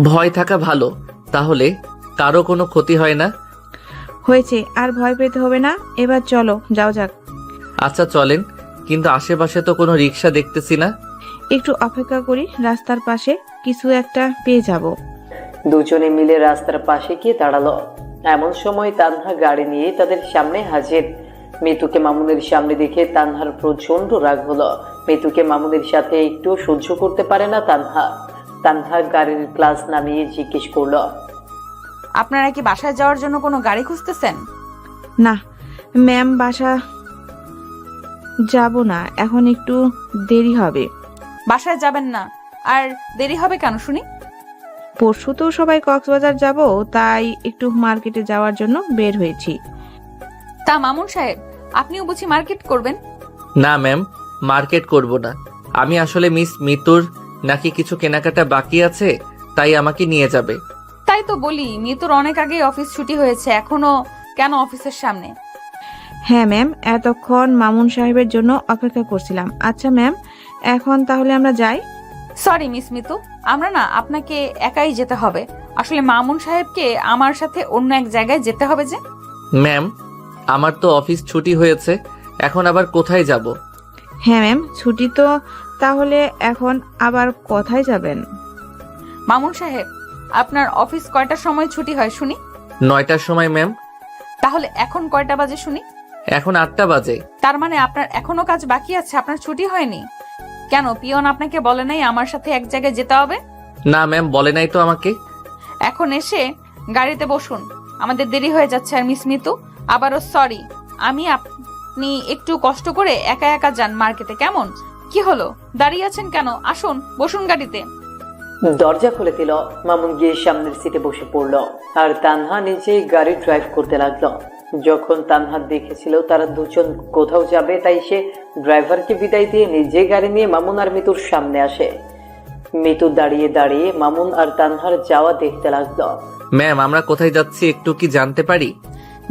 C: ভয় থাকা ভালো, তাহলে কারো কোনো ক্ষতি হয় না।
E: হয়েছে, আর ভয় পেতে হবে না। এবার চলো, যাও যাক।
C: আচ্ছা চলেন, কিন্তু আশেপাশে তো কোনো রিক্সা দেখতেছি না।
E: একটু অপেক্ষা করি, রাস্তার পাশে কিছু একটা পেয়ে যাব।
A: দুজনে মিলে রাস্তার পাশে গিয়ে দাঁড়ালো। এমন সময় তানহা গাড়ি নিয়ে তাদের সামনে হাজির। মিতুকে মামুনের সামনে দেখে তানহার প্রচন্ড রাগ হলো। মিতুকে মামুনের সাথে একটু সহ্য করতে পারে না তানহা। তানহা গাড়ির ক্লাস নামিয়ে জিজ্ঞেস করলো,
B: আপনারা কি বাসায় যাওয়ার জন্য কোনো গাড়ি খুঁজতেছেন?
E: না ম্যাম, বাসা যাব না, এখন একটু দেরি হবে।
B: বাসায় যাবেন না? আর দেরি হবে কেন শুনি?
E: পরশু তো সবাই কক্সবাজার যাব, তাই একটু মার্কেটে যাওয়ার জন্য বের হয়েছি।
B: তা মামুন সাহেব, আপনিও বুঝি মার্কেট করবেন?
C: না ম্যাম, মার্কেট করব না। আমি আসলে মিস মিতুর নাকি কিছু কেনাকাটা বাকি আছে, তাই আমাকে নিয়ে যাবে।
B: তাই তো বলি, মিতুর অনেক আগেই অফিস ছুটি হয়েছে, এখনো কেন অফিসের সামনে?
E: হ্যাঁ ম্যাম, এতক্ষণ মামুন সাহেবের জন্য অপেক্ষা করছিলাম। আচ্ছা ম্যাম, এখন তাহলে আমরা যাই।
B: সরি মিস মিতু, আমরা না আপনাকে একাই যেতে হবে। আসলে মামুন সাহেবকে আমার সাথে অন্য এক জায়গায় যেতে হবে যে।
C: ম্যাম, আমার তো অফিস ছুটি হয়েছে, এখন আবার কোথায় যাব?
E: হ্যাঁ ম্যাম, ছুটি তো, তাহলে এখন আবার কোথায় যাবেন?
B: মামুন সাহেব, আপনার অফিস কয়টার সময় ছুটি হয় শুনি?
C: 9টার সময় ম্যাম।
B: তাহলে এখন কয়টা বাজে শুনি?
C: এখন 8টা বাজে।
B: তার মানে আপনার এখনো কাজ বাকি আছে, আপনার ছুটি হয়নি। কেন পিয়ন আপনাকে বলে নাই আমার সাথে এক জায়গায় যেতে হবে?
C: না ম্যাম, বলে নাই তো আমাকে।
B: এখন এসে গাড়িতে বসুন, আমাদের দেরি হয়ে যাচ্ছে। আর মিস মিতু, আবারও সরি। আপনি একটু কষ্ট করে একা একা যান মার্কেটে, কেমন? কি হলো, দাঁড়িয়ে আছেন কেন? আসুন, বসুন গাড়িতে।
A: দরজা খুলে দিল। মামুন গিয়ে সামনের সিটে বসে পড়ল আর তানহা নিজেই গাড়ি ড্রাইভ করতে লাগলো। যখন তানহা দেখেছিল তারা দুজন কোথাও যাবে, তাই সে ড্রাইভারকে বিদায় দিয়ে নিজেই গাড়ি নিয়ে মামুন আর মিতুর সামনে আসে। মিতু দাঁড়িয়ে দাঁড়িয়ে মামুন আর তানহার যাওয়া দেখতে লাগলো।
C: ম্যাম, আমরা কোথায় যাচ্ছি একটু কি জানতে পারি?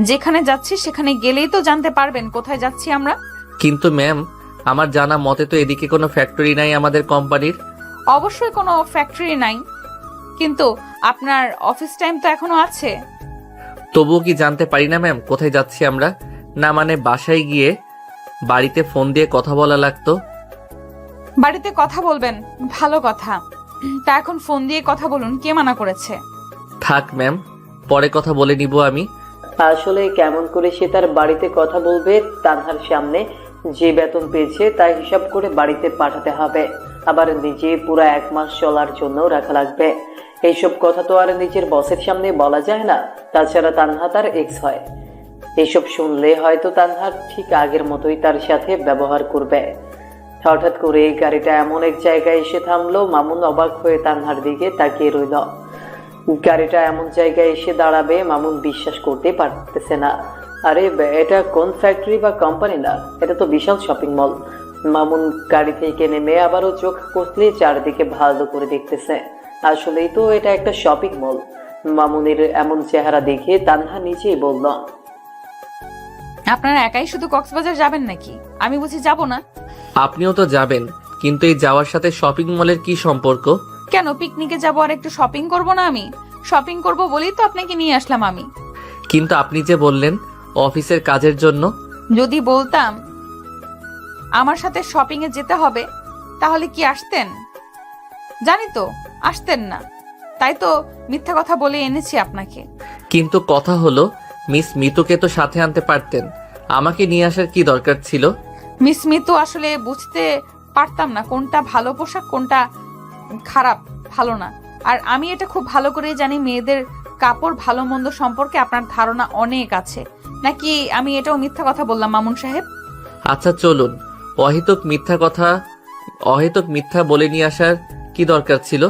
B: যেখানে যাচ্ছি সেখানে গেলেই তো জানতে পারবেন কোথায় যাচ্ছি আমরা।
C: কিন্তু ম্যাম, আমার জানা মতে তো এদিকে কোনো ফ্যাক্টরি নাই আমাদের কোম্পানির।
B: অবশ্যই কোনো ফ্যাক্টরি নাই, কিন্তু আপনার অফিস টাইম তো এখনো আছে।
C: তবুও কি জানতে পারি না ম্যাম কোথায় যাচ্ছি আমরা? না মানে বাসায় গিয়ে বাড়িতে ফোন দিয়ে কথা বলা লাগতো।
B: বাড়িতে কথা বলবেন, ভালো কথা। তা এখন ফোন দিয়ে কথা বলুন, কে মানা করেছে?
C: থাক ম্যাম, পরে কথা বলে নিব আমি।
A: আসলে কেমন করে সে তার বাড়িতে কথা বলবে? তানহার সামনে যে বেতন পেয়েছে তা হিসাব করে বাড়িতে পাঠাতে হবে, আবার নিজে পুরো 1 মাস চলার জন্য রাখা লাগবে। এইসব কথা তো আর নিজের বসের সামনে বলা যায় না। তাছাড়া তানহা তার এক্স হয়। এইসব শুনলে হয়তো তানহা ঠিক আগের মতোই তার সাথে ব্যবহার করবে। হঠাৎ করে গাড়িটা এমন এক জায়গায় এসে থামলো। মামুন অবাক হয়ে তানহার দিকে তাকিয়ে রইল। গাড়িটা এমন জায়গায় এসে দাঁড়াবে মামুন বিশ্বাস করতে পারতেছে না। আরে এটা কোন ফ্যাক্টরি বা কোম্পানি না, এটা তো বিশাল শপিং মল। মামুন গাড়ি থেকে নেমে আবারও চোখ কষলে চারদিকে ভালো করে দেখতেছে। আসলেই তো এটা একটা শপিং মল। মামুনের এমন চেহারা দেখে তানহা নিজেই বলল,
B: আপনারা একাই শুধু কক্সবাজার যাবেন নাকি? আমি বুঝি যাব না?
C: আপনিও তো যাবেন, কিন্তু এই যাওয়ার সাথে শপিং মলের কি সম্পর্ক?
B: কেন, পিকনিকে যাব আর একটু শপিং করব না? আমি শপিং করব বলেই তো আপনাকে নিয়ে আসলাম আমি।
C: কিন্তু আপনি যে বললেন অফিসের কাজের জন্য।
B: যদি বলতাম আমার সাথে শপিং এ যেতে হবে, তাহলে কি আসতেন? জানি তো আসতেন না, তাই তো মিথ্যা কথা বলে এনেছি আপনাকে।
C: কিন্তু কথা হলো, মিস মিতুকে তো সাথে আনতে পারতেন, আমাকে নিয়ে আসার কি দরকার ছিল?
B: মিস মিতু আসলে বুঝতে পারতাম না কোনটা ভালো পোশাক কোনটা খারাপ, ভালো না। আর আমি এটা খুব ভালো করেই জানি, মেয়েদের কাপড় ভালো মন্দ সম্পর্কে আপনার ধারণা অনেক আছে। নাকি আমি এটাও মিথ্যা কথা বললাম মামুন সাহেব?
C: আচ্ছা চলুন, অহেতুক মিথ্যা বলে নিয়ে আসার কি দরকার ছিল?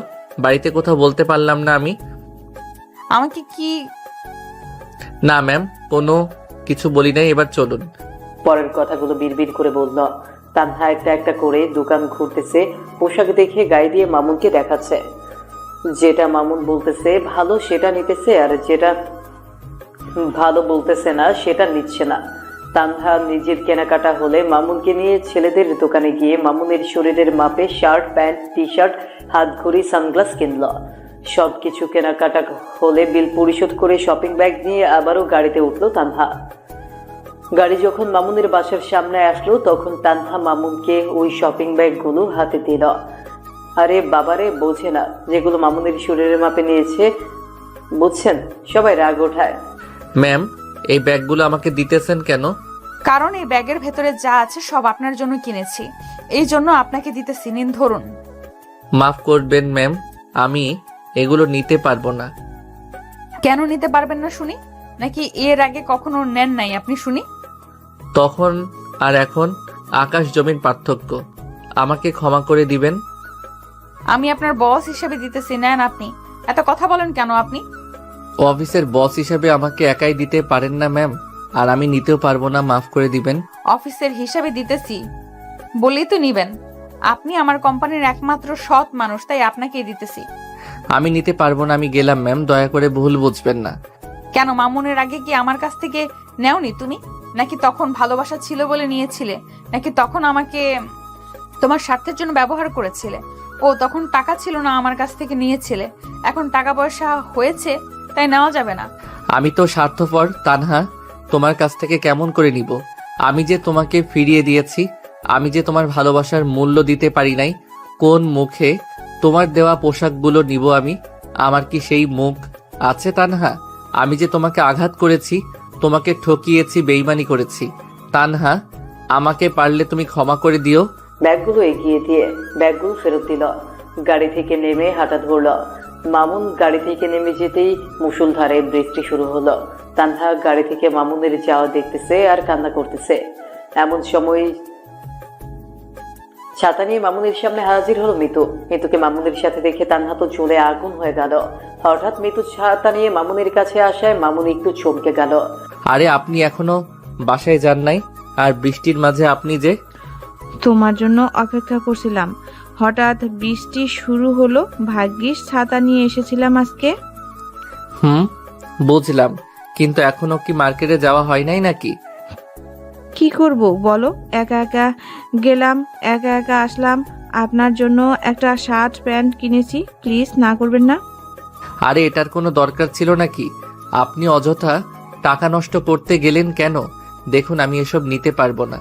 C: বাড়িতে কোথাও বলতে পারলাম না আমি।
B: আমাকে কি?
C: না ম্যাম, কোনো কিছু বলি নাই, এবার চলুন।
A: পরের কথাগুলো বিড়বিড় করে বলল। তানহা একটা একটা করে দোকান ঘুরতেছে, পোশাক দেখে গায়ে দিয়ে মামুনকে দেখাচ্ছে। যেটা মামুন বলতেছে ভালো সেটা নিতেছে, আর যেটা ভালো বলতেছে না সেটা নিচ্ছে না। তানহা নিজের কেনাকাটা হলে মামুনকে নিয়ে ছেলেদের দোকানে গিয়ে মামুনের শরীরের মাপে শার্ট, প্যান্ট, টি শার্ট, হাতঘড়ি, সানগ্লাস কিনল। সবকিছু কেনাকাটা হলে বিল পরিশোধ করে শপিং ব্যাগ নিয়ে আবারও গাড়িতে উঠলো তানহা। গাড়ি যখন মামুনের বাসার সামনে আসলো তখন তানহা মামুনকে ওই শপিং ব্যাগগুলো হাতে দিল। আরে বাবারে, বোঝে না যেগুলো মামুনের শরীরের মাপে নিয়েছে। বুঝছেন, সবাই রাগ ওঠায়।
C: ম্যাম, এই ব্যাগগুলো আমাকে দিতেছেন কেন?
B: কারণ এই ব্যাগের ভেতরে যা আছে সব আপনার জন্য কিনেছি, এই জন্য আপনাকে দিতেছি, নিন ধরুন।
C: মাফ করবেন ম্যাম, আমি এগুলো নিতে পারবো না।
B: কেন নিতে পারবেন না শুনি? নাকি এর আগে কখনো নেন নাই আপনি শুনি?
C: তখন আর এখন আকাশ জমিন পার্থক্য, আমাকে ক্ষমা করে দিবেন।
B: আমি আপনার বস হিসেবে দিতেছি, নেন আপনি। এত কথা বলেন কেন আপনি?
C: অফিসের বস হিসাবে আমাকে একাই দিতে পারেন না ম্যাম, আর আমি নিতেও পারবো না, মাফ করে দিবেন।
B: অফিসের হিসাবে দিতেছি বলেই তো নিবেন। আপনি আমার কোম্পানির একমাত্র সৎ মানুষ, তাই আপনাকেই দিতেছি।
C: আমি নিতে পারবো না, আমি গেলাম ম্যাম, দয়া করে ভুল বুঝবেন না।
B: কেন, মামুনের আগে কি আমার কাছ থেকে নেওনি তুমি? নাকি তখন ভালোবাসা ছিল বলে নিয়েছিলে? নাকি তখন আমাকে তোমার স্বার্থের জন্য ব্যবহার করেছিলে? ও তখন টাকা ছিল না, আমার কাছ থেকে নিয়েছিলে। এখন টাকা পয়সা হয়েছে, তাই নেওয়া যাবে না।
C: আমি তো স্বার্থপর তানহা, তোমার কাছ থেকে কেমন করে নিব? আমি যে তোমাকে ফিরিয়ে দিয়েছি, আমি যে তোমার ভালোবাসার মূল্য দিতে পারি নাই, কোন মুখে তোমার দেওয়া পোশাকগুলো নিব আমি? আমার কি সেই মুখ আছে তানহা? আমি যে তোমাকে আঘাত করেছি, তোমাকে ঠকিয়েছি, বেইমানি করেছি। তানহা, আমাকে পারলে তুমি ক্ষমা করে দিও।
A: ব্যাগগুলো এগিয়ে দিয়ে ব্যাগগুলো ফেরত দিল। গাড়ি থেকে নেমে হাঁটা ধরল। মামুন গাড়ি থেকে নেমে যেতেই মুষলধারে বৃষ্টি শুরু হলো। তানহা গাড়ি থেকে মামুনের যাওয়া দেখতেছে আর কান্না করতেছে। এমন সময় ছাতা নিয়ে মামুনের সামনে হাজির হলো মিতু। মিতুকে মামুনের সাথে দেখে তানহা তো চলে আগুন হয়ে গেল। হঠাৎ মিতু ছাতা নিয়ে মামুনের কাছে আসায় মামুন একটু চমকে গেল।
C: আরে আপনি এখনো বাসায় যান নাই? আর বৃষ্টির মাঝে আপনি যে?
E: তোমার জন্য অপেক্ষা করছিলাম, হঠাৎ বৃষ্টি শুরু হলো, ভাগ্যিস ছাতা নিয়ে এসেছিলাম আজকে।
C: বুঝলাম, কিন্তু এখনো কি মার্কেটে যাওয়া হয় নাই নাকি?
E: কি করব বলো, একা একা গেলাম, একা একা আসলাম। আপনার জন্য একটা শার্ট প্যান্ট কিনেছি, প্লিজ না করবেন না।
C: আরে এটার কোনো দরকার ছিল নাকি? আপনি অযথা টাকা নষ্ট করতে গেলেন কেন? দেখুন, আমি এসব নিতে পারবো না।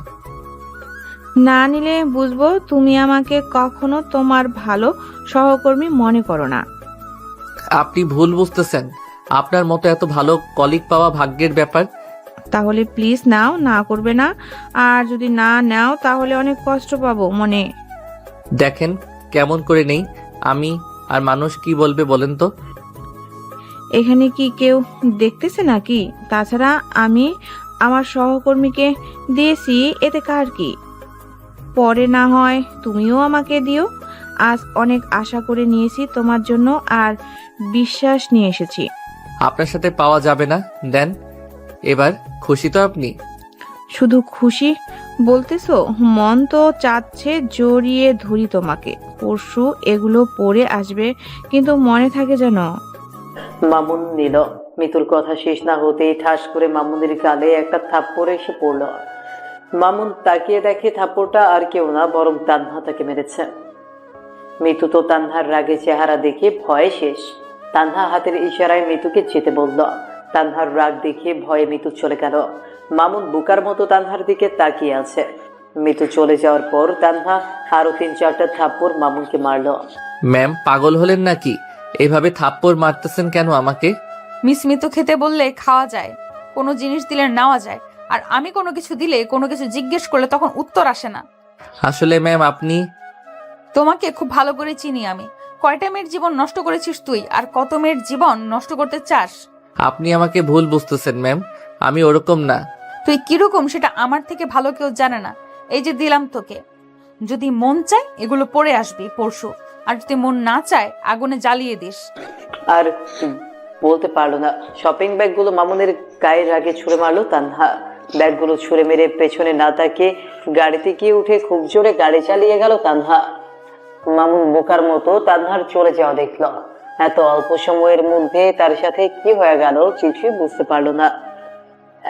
E: না নিলে বুঝবো তুমি আমাকে কখনো তোমার ভালো সহকর্মী মনে করো না।
C: আপনি ভুল বুঝতেছেন। আপনার মতো এত ভালো কলিগ পাওয়া ভাগ্যের ব্যাপার।
E: তাহলে প্লিজ নাও, না করবে না। আর যদি না নাও তাহলে অনেক কষ্ট পাবো মনে।
C: দেখেন কেমন করে নেই আমি, আর মানুষ কি বলবে বলেন তো?
E: এখানে কি কেউ দেখতেছে নাকি? তাছাড়া আমি আমার সহকর্মীকে দিয়েছি, এতে কার কি? পরে না হয় তুমিও আমাকে দিও। আজ অনেক আশা করে নিয়েছি তোমার জন্য, আর বিশ্বাস নিয়ে এসেছি।
C: আপনার সাথে পাওয়া যাবে না, দেন। এবার খুশি তো আপনি?
E: শুধু খুশি বলতেছো? মন তো চাচ্ছে জড়িয়ে ধরি তোমাকে। পরশু এগুলো পরে আসবে, কিন্তু মনে থাকে যেন।
A: মামুন নিল। মিতুর কথা শেষ না হতেই ঠাস করে মামুনের গালে একটা থাপ্পড় এসে পড়ল। মামুন তাকিয়ে দেখে থাপ্পড়টা আর কেউ না, বরং তানহা তাকে মেরেছে। মিতু তো তানহার রাগে চেহারা দেখে ভয়ে শেষ। তানহা হাতের ইশারায় মিতুকে যেতে বলল। তানহার রাগ দেখে ভয়ে মিতু চলে গেল। মামুন বোকার মতো তানহার দিকে তাকিয়ে আছে। মিতু চলে যাওয়ার পর তানহা আরো 3-4টা থাপ্পড় মামুনকে মারল।
C: ম্যাম পাগল হলেন নাকি? এভাবে থাপ্পড় মারতেছেন কেন আমাকে?
B: মিস মিতু খেতে বললে খাওয়া যায়, কোনো জিনিস দিলে নেওয়া যায়, আর আমি কোনো কিছু দিলে, কোনো কিছু জিজ্ঞেস করলে তখন উত্তর আসে না।
C: আসলে ম্যাম আপনি...
B: তোমাকে খুব ভালো করে চিনি আমি। কয়টা মেয়ের জীবন নষ্ট করেছিস তুই, আর কত মেয়ের জীবন নষ্ট করতে চাস?
C: আপনি আমাকে ভুল বুঝতেছেন ম্যাম, আমি ওরকম না।
B: তুই কিরকম সেটা আমার থেকে ভালো কেউ জানে না। এই যে দিলাম তোকে, যদি মন চায় এগুলো পরে আসবি পরশু, আর যদি মন না চায় আগুনে জ্বালিয়ে দিস।
A: আর বলতে পারলো না। শপিং ব্যাগগুলো মামুনের গায়ের আগে ছুঁড়ে মারলো তানহা। ব্যাগগুলো ছুঁড়ে মেরে পেছনে না তাকিয়ে গাড়িতে গিয়ে উঠে খুব জোরে গাড়ি চালিয়ে গেল তানহা। মামুন বোকার মতো তানহার চলে যাওয়া দেখলো। এত অল্প সময়ের মধ্যে তার সাথে কি হয়ে গেল কিছুই বুঝতে পারলো না।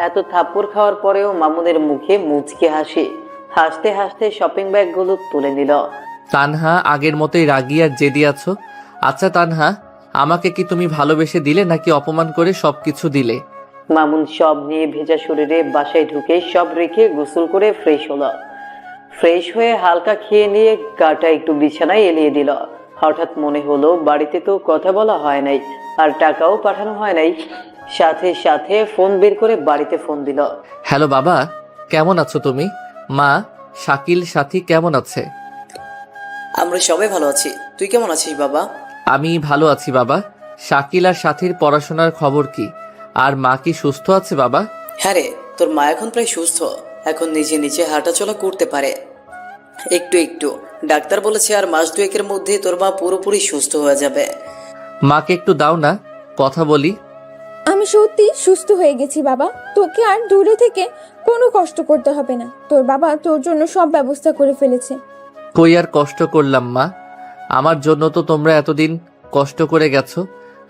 A: এত থাপ্পড় খাওয়ার পরেও মামুনের মুখে মুচকি হাসি। হাসতে হাসতে শপিং ব্যাগগুলো তুলে নিল।
C: তানহা আগের মতোই রাগী আর জেদি আছো? আচ্ছা তানহা, আমাকে কি তুমি ভালোবেসে দিলে নাকি অপমান করে সবকিছু দিলে?
A: মামুন সব নিয়ে ভেজা শরীরে বাসায় ঢুকে সব রেখে গোসল করে ফ্রেশ হলো। ফ্রেশ হয়ে হালকা খেয়ে নিয়ে গাটা একটু বিছানায় এলিয়ে দিল। হঠাৎ মনে হলো বাড়িতে তো কথা বলা হয় নাই, আর টাকাও পাঠানো হয় নাই। সাথে সাথে ফোন বের করে বাড়িতে ফোন দিল।
C: হ্যালো বাবা, কেমন আছো তুমি? মা, শাকিল, সাথী কেমন আছে?
A: আমরা সবাই ভালো আছি, তুই কেমন আছিস বাবা?
C: আমি ভালো আছি বাবা। শাকিল আর সাথীর পড়াশোনার খবর কি? আর মা কি সুস্থ আছে বাবা?
A: হ্যাঁ রে, তোর মা এখন প্রায় সুস্থ। এখন নিজে নিজে হাঁটাচলা করতে পারে একটু একটু। ডাক্তার বলেছে আর মাস 2-এর মধ্যে তোর মা পুরোপুরি সুস্থ হয়ে যাবে।
C: মাকে একটু দাও না, কথা বলি।
G: আমি সত্যি সুস্থ হয়ে গেছি বাবা। তোকে আর দূরে থেকে কোনো কষ্ট করতে হবে না। তোর বাবা তোর জন্য সব ব্যবস্থা করে ফেলেছে।
C: কই আর কষ্ট করলাম মা, আমার জন্য তো তোমরা এতদিন কষ্ট করে গেছো।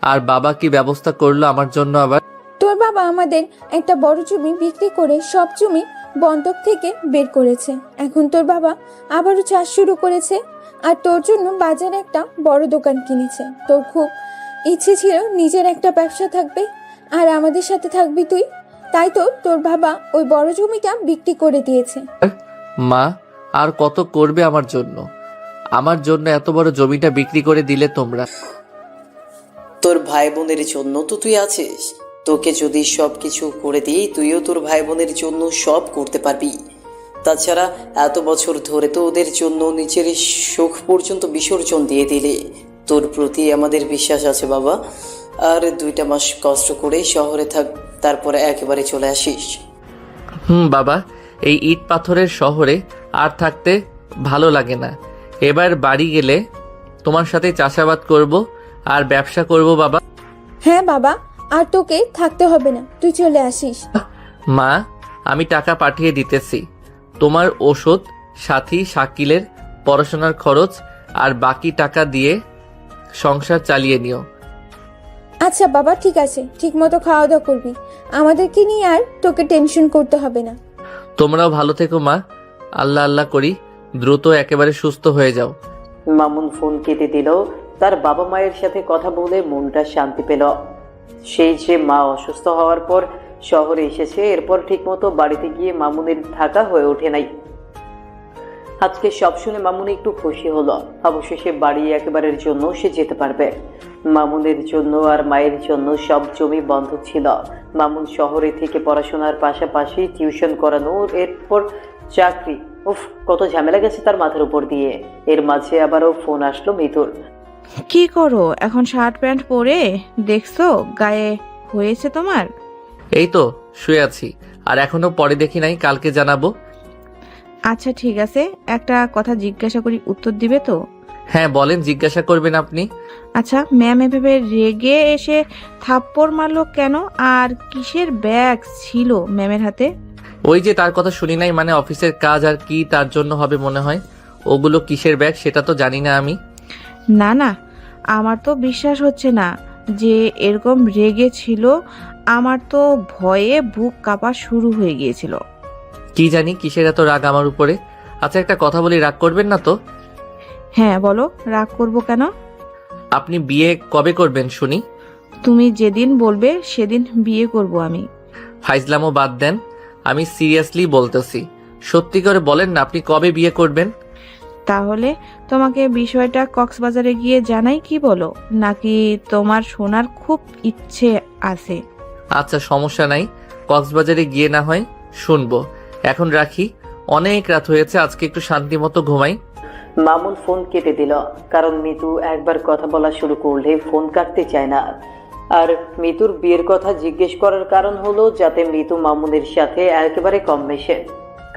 C: আর বাবা কি ব্যবস্থা করলো আমার জন্য আবার?
G: তোর বাবা আমাদের একটা বড় জমি বিক্রি করে সব জমি বন্ধক থেকে বের করেছে। এখন তোর বাবা আবারও চাষ শুরু করেছে আর তোর জন্য বাজারে একটা বড় দোকান কিনেছে। তোর খুব ইচ্ছে ছিল নিজের একটা ব্যবসা থাকবে আর আমাদের সাথে থাকবি তুই, তাই তো তোর বাবা ওই বড় জমিটা বিক্রি করে দিয়েছে।
C: মা আর কত করবে আমার জন্য? আমার জন্য এত বড় জমিটা বিক্রি করে দিলে তোমরা?
A: তোর ভাই বোনের জন্য তো তুই আছিস। তোকে যদি সব কিছু করে দিই, তুইও তোর ভাই বোনের জন্য সব করতে পারবি। তাছাড়া এত বছর ধরে তো ওদের জন্য নিজের সুখ পর্যন্ত বিসর্জন দিয়ে দিলে। তোর প্রতি আমাদের বিশ্বাস আছে বাবা। আর 2টা মাস কষ্ট করে শহরে থাক, তারপরে একেবারে চলে আসিস।
C: বাবা, এই ইট পাথরের শহরে আর থাকতে ভালো লাগে না। এবার বাড়ি গেলে তোমার সাথে চাষাবাদ করব আর ব্যবসা করব বাবা।
G: হ্যাঁ বাবা, আর তোকে থাকতে হবে না, তুই চলে আসিস।
C: মা, আমি টাকা পাঠিয়ে দিতেছি। তোমার ওষুধ, সাথী, শাকিলের পড়াশোনার খরচ আর বাকি টাকা দিয়ে সংসার চালিয়ে নিও।
G: আচ্ছা বাবা, ঠিক আছে, ঠিক মতো খাওয়া দাওয়া করবি। আমাদেরকে নিয়ে আর তোকে টেনশন করতে হবে না।
C: তোমরাও ভালো থেকো মা। আল্লাহ আল্লাহ করি দ্রুত একেবারে সুস্থ হয়ে যাও।
A: মামুন ফোন কেটে দিল। তার বাবা মায়ের সাথে কথা বলে মনটা শান্তি পেল। সেই যে মা অসুস্থ হওয়ার পর শহরে এসেছে, এরপর ঠিকমতো বাড়িতে গিয়ে মামুনের থাকা হয়ে ওঠে নাই। আজকে সব শুনে মামুন একটু খুশি হলো। অবশেষে বাড়ি একেবারের জন্য সে যেতে পারবে। মামুনের জন্য আর মায়ের জন্য সব জমি বন্ধ ছিল। মামুন শহরে থেকে পড়াশোনার পাশাপাশি টিউশন করানো, এরপর চাকরি, উফ কত ঝামেলা গেছে তার মাথার উপর দিয়ে। এর মাঝে আবারও ফোন আসলো মিতুর।
E: কি করো এখন? শার্ট প্যান্ট পরে দেখছো গায়ে হয়েছে তোমার?
C: এই তো শুয়ে আছি, আর এখনো পরে দেখি নাই, কালকে জানাবো।
E: আচ্ছা ঠিক আছে, একটা কথা জিজ্ঞাসা করি, উত্তর দিবে তো?
C: হ্যাঁ বলেন, জিজ্ঞাসা করবেন আপনি।
E: আচ্ছা, ম্যাম এভাবে রেগে এসে থাপ্পড় মারলো কেন? আর কিসের ব্যাগ ছিল ম্যামের হাতে?
C: ওই যে তার কথা শুনি নাই, মানে অফিসের কাজ আর কি তার জন্য হবে মনে হয়। ওগুলো কিসের ব্যাগ সেটা তো জানি না আমি।
E: না না, আমার তো বিশ্বাস হচ্ছে না যে এরকম রেগে ছিল। আমার তো ভয়ে বুক কাঁপা শুরু হয়ে গিয়েছিল।
C: কি জানি কিসের এত রাগ আমার উপরে। আচ্ছা একটা কথা বলি, রাগ করবেন না তো?
E: হ্যাঁ বলো, রাগ করব কেন?
C: আপনি বিয়ে কবে করবেন শুনি?
E: তুমি যেদিন বলবে সেদিন বিয়ে করব আমি।
C: ফাইজলামও বাদ দেন, আমি সিরিয়াসলি বলতেছি। সত্যি করে বলেন না, আপনি কবে বিয়ে করবেন?
E: তাহলে তোমাকে বিষয়টা কক্সবাজারে গিয়ে জানাই, কি বলো? নাকি তোমার শোনার খুব ইচ্ছে আছে?
C: আচ্ছা সমস্যা নাই, কক্সবাজারে গিয়ে না হয় শুনবো। এখন রাখি, অনেক রাত হয়েছে, আজকে একটু শান্তি মতো ঘুমাই।
A: মামুন ফোন কেটে দিল, কারণ মিতু একবার কথা বলা শুরু করলে ফোন কাটতে চায় না। আর মিতুর বিয়ের কথা জিজ্ঞেস করার কারণ হলো যাতে মিতু মামুনের সাথে একেবারে কম মেশে।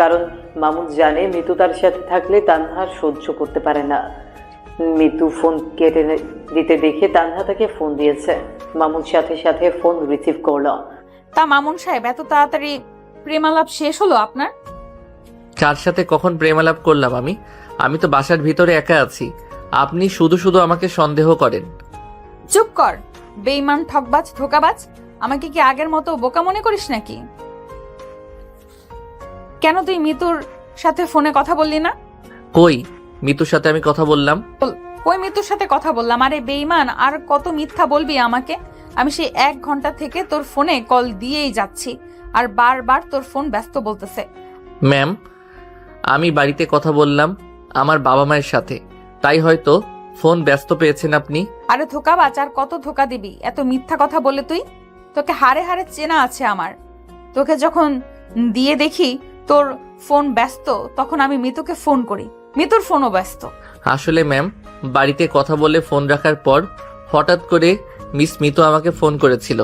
A: কারণ মামুন জানে মিতু তার সাথে থাকলে তানহা সহ্য করতে পারে না। মিতু ফোন কেটে দিতে দেখে তানহা তাকে ফোন দিয়েছে। মামুন সাথে সাথে ফোন রিসিভ করলো।
B: তা মামুন সাহেব, এত তাড়াতাড়ি প্রেমালাপ শেষ হলো আপনার?
C: কার সাথে কখন প্রেমালাপ করলাম আমি? আমি তো বাসার ভিতরে একা আছি। আপনি শুধু শুধু আমাকে সন্দেহ করেন।
B: চুপ কর, বেঈমান, ঠকবাজ, ধোকাবাজ। আমাকে কি আগের মতো বোকা মনে করিস নাকি? কেন তুই মিতুর সাথে ফোনে কথা বললি না?
C: কই মিতুর সাথে আমি কথা বললাম?
B: ওই মিতুর সাথে কথা বললাম। আরে বেঈমান, আর কত মিথ্যা বলবি আমাকে? আমি সেই 1 ঘন্টা থেকে তোর ফোনে কল দিয়েই যাচ্ছি, আর বারবার তোর ফোন ব্যস্ত বলতেছে।
C: ম্যাম, আমি বাড়িতে কথা বললাম আমার বাবা মায়ের সাথে, তাই হয়তো ফোন ব্যস্ত পেয়েছেন আপনি।
B: আরে ধোকাবাজ, আর কত ধোকা দিবি? এত মিথ্যা কথা বলে তুই? তোকে হাড়ে হাড়ে চেনা আছে আমার। তোকে যখন দিয়ে দেখি তোর ফোন ব্যস্ত, তখন আমি মিতুকে ফোন করি, মিতুর ফোনও ব্যস্ত।
C: আসলে ম্যাম, বাড়িতে কথা বলে ফোন রাখার পর হঠাৎ করে মিস মিতু আমাকে ফোন করেছিল।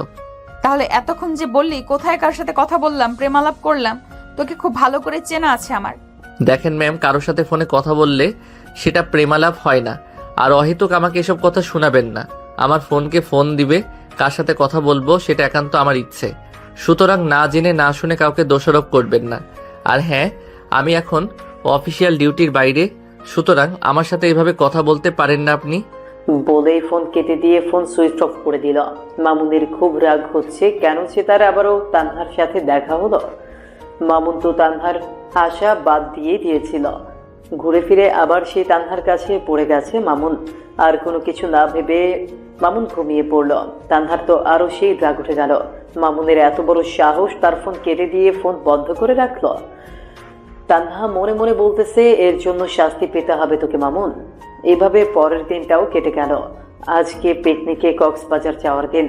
B: তাহলে এতক্ষণ যে বললি কোথায় কার সাথে কথা বললাম, প্রেমালাপ করলাম, তোকে খুব ভালো করে চেনা আছে আমার।
C: দেখেন ম্যাম, কারোর সাথে ফোনে কথা বললে সেটা প্রেমালাপ হয় না। আর অহেতুক আমাকে এসব কথা শোনাবেন না। আমার ফোনকে ফোন দিবে, কার সাথে কথা বলবো সেটা একান্ত আমার ইচ্ছে। সুতরাং না জেনে না শুনে কাউকে দোষারোপ করবেন না। আর হ্যাঁ, আমি এখন অফিসিয়াল ডিউটির বাইরে, সুতরাং আমার সাথে এইভাবে কথা বলতে পারেন না আপনি।
A: বলেই ফোন কেটে দিয়ে ফোন সুইচ অফ করে দিল। মামুনের খুব রাগ হচ্ছে, কেন সে তার আবারও তানহার সাথে দেখা হলো। মামুন তো তানহার আশা বাদ দিয়ে দিয়েছিল। ঘুরে ফিরে আবার সেই তানহার কাছে পড়ে গেছে মামুন। আর কোনো কিছু না ভেবে মামুন ঘুমিয়ে পড়ল। তানহার তো আরো সেই রাগ উঠে গেল। মামুনের এত বড় সাহস, তার ফোন কেটে দিয়ে ফোন বন্ধ করে রাখলো। তানহা মনে মনে বলতেছে, এর জন্য শাস্তি পেতে হবে তোকে মামুন। এভাবে পরের দিনটাও কেটে গেল। আজকে পিকনিকে কক্সবাজার যাওয়ার দিন।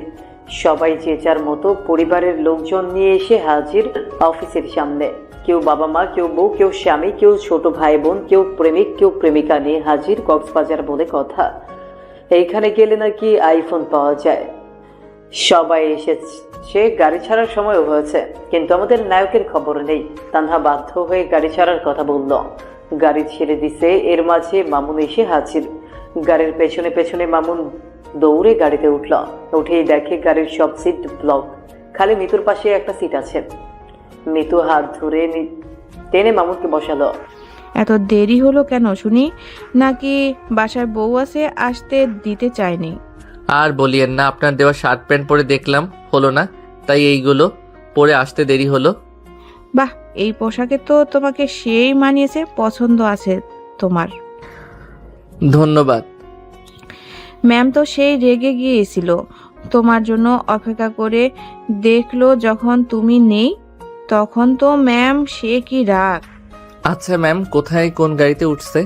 A: সবাই যে যার মতো পরিবারের লোকজন নিয়ে এসে হাজির অফিসের সামনে। কেউ বাবা মা, কেউ বউ, কেউ স্বামী, কেউ ছোট ভাই বোন, কেউ প্রেমিক, কেউ প্রেমিকা নিয়ে হাজির। কক্সবাজার বলে কথা, এইখানে গেলে নাকি আইফোন পাওয়া যায়। সবাই এসেছে, গাড়ি ছাড়ার সময় হয়েছে, কিন্তু আমাদের নায়কের খবর নেই। তানহা বাধ্য হয়ে গাড়ি ছাড়ার কথা বলল। গাড়ি ছেড়ে দিছে, এর মাঝে মামুন এসে হাজির। গাড়ির পেছনে পেছনে মামুন দৌড়ে গাড়িতে উঠল। উঠেই দেখে গাড়ির সব সিট ব্লক, খালি মিতুর পাশে একটা সিট আছে। মিতু হাত ধরে টেনে মামুনকে বসালো।
E: এত দেরি হলো কেন শুনি? নাকি বাসায় বউ আছে, আসতে দিতে চায়নি?
C: আর বলিয়েন না, আপনার দেওয়া শার্ট প্যান্ট পরে দেখলাম হলো না, তাই এইগুলো পরে আসতে দেরি হলো।
E: বাহ, এই পোশাকে তো তোমাকে সেই মানিয়েছে, পছন্দ আছে তোমার।
C: ধন্যবাদ।
E: ম্যাম তো সেই রেগে গিয়েছিল, তোমার জন্য অপেক্ষা করে দেখলো যখন তুমি নেই, তখন তো ম্যাম সে কি রাগ।
C: আচ্ছা ম্যাম, কোথায় কোন গাড়িতে উঠছে?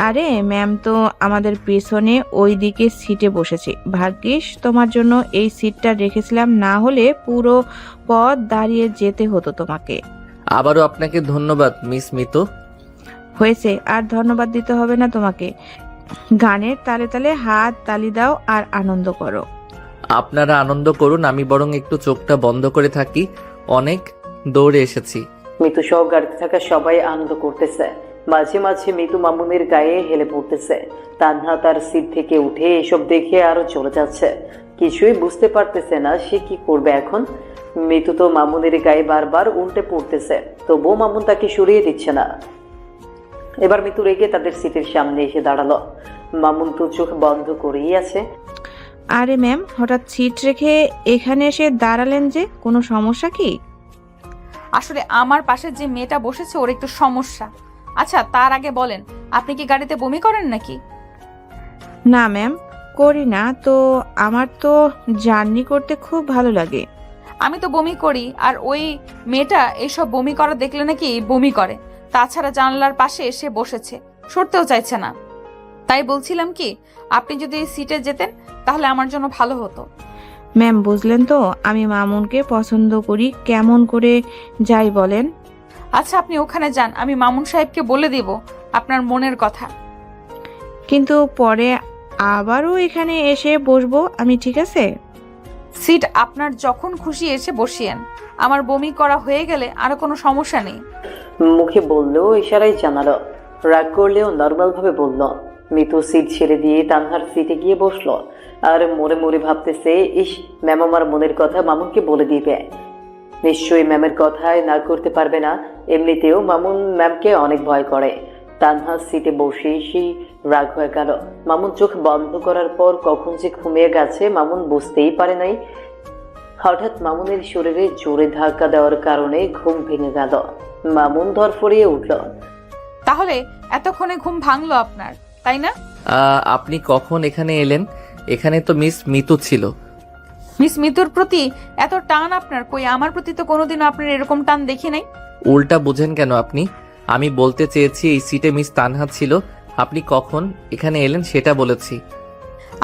E: আরে ম্যাম তো আমাদের পেছনে ওই দিকে সিটে বসেছে। ভাগ্যিস তোমার জন্য এই সিটটা রেখেছিলাম, না হলে পুরো পথ দাঁড়িয়ে যেতে হতো তোমাকে।
C: আবারও আপনাকে ধন্যবাদ মিস মিতু।
E: হয়েছে, আর ধন্যবাদ দিতে হবে না তোমাকে। গানের তালে তালে হাত তালি দাও আর আনন্দ করো।
C: আপনারা আনন্দ করুন, আমি বরং একটু চোখটা বন্ধ করে থাকি। অনেক দৌড়ে এসেছি।
A: মিতু সহ গাড়িতে থাকা সবাই আনন্দ করতেছে। মাঝে মাঝে মিতু মামুনের গায়ে হেলে পড়তেছে। তানহা তার সিট থেকে উঠে এসব দেখে আরো চলে যাচ্ছে। কিছুই বুঝতে পারতেছে না সে কি করবে এখন। মিতু তো মামুনের গায়ে বারবার উল্টে পড়তেছে, তবুও মামুন তাকে সরিয়ে দিচ্ছে না। এবার মিতু রেগে তাদের সিটের সামনে এসে দাঁড়ালো। মামুন তো চোখ বন্ধ করেই আছে।
E: আরে ম্যাম, হঠাৎ সিট রেখে এখানে এসে দাঁড়ালেন যে, কোনো সমস্যা কি?
B: আসলে আমার পাশে যে মেয়েটা বসেছে ওর একটু সমস্যা। আচ্ছা, তার আগে বলেন, আপনি কি গাড়িতে বমি করেন নাকি?
E: না ম্যাম, করি না তো। আমার তো জার্নি করতে খুব ভালো লাগে।
B: আমি তো বমি করি, আর ওই মেয়েটা এইসব বমি করা দেখলে নাকি বমি করে। তাছাড়া জানলার পাশে এসে বসেছে, সরতেও চাইছে না। তাই বলছিলাম কি, আপনি যদি এই সিটে যেতেন তাহলে আমার জন্য ভালো হতো।
E: ম্যাম বুঝলেন তো, আমি মামুনকে পছন্দ করি। কেমন করে যাই বলেন?
B: আচ্ছা, আপনি ওখানে যান, আমি মামুন সাহেবকে বলে দিব আপনার মনের কথা।
E: কিন্তু পরে আবারও এখানে এসে বসবো আমি, ঠিক আছে?
B: সিট আপনার যখন খুশি এসে বসিয়েন। আমার বমি করা হয়ে গেলে আর কোনো সমস্যা নেই।
A: মুখে বললেও ইশারাই জানালো, রাগ করলেও নর্মাল ভাবে বলল। মিতু সিট ছেড়ে দিয়ে তানহার সিটে গিয়ে বসলো। আর মনে মনে ভাবতেছে, ইস, ম্যাম আমার মনের কথা মামুনকে বলে দিবে। নিশ্চয়ই ম্যামের কথায় না করতে পারবে না। এমনিতেও মামুন ম্যামকে অনেক ভয় করে। তানহা সিটে বসে সেই রাগ হয়ে গেল। মামুন চোখ বন্ধ করার পর কখন যে ঘুমিয়ে গেছে মামুন বুঝতেই পারে নাই। হঠাৎ মামুনের শরীরে জোরে ধাক্কা দেওয়ার কারণে ঘুম ভেঙে গেল। মামুন ধরফড়িয়ে উঠল।
B: তাহলে এতক্ষণে ঘুম ভাঙলো আপনার, তাই না?
C: আপনি কখন এখানে এলেন? এখানে তো মিস মিতু ছিল।
B: মিস মিতুর প্রতি এত টান আপনার? কই, আমার প্রতি তো কোনোদিনও আপনার এরকম টান দেখি নাই।
C: উল্টা বুঝেন কেন আপনি? আমি বলতে চেয়েছি এই সিটে মিস তানহা ছিল। আপনি কখন এখানে এলেন সেটা বলেছি।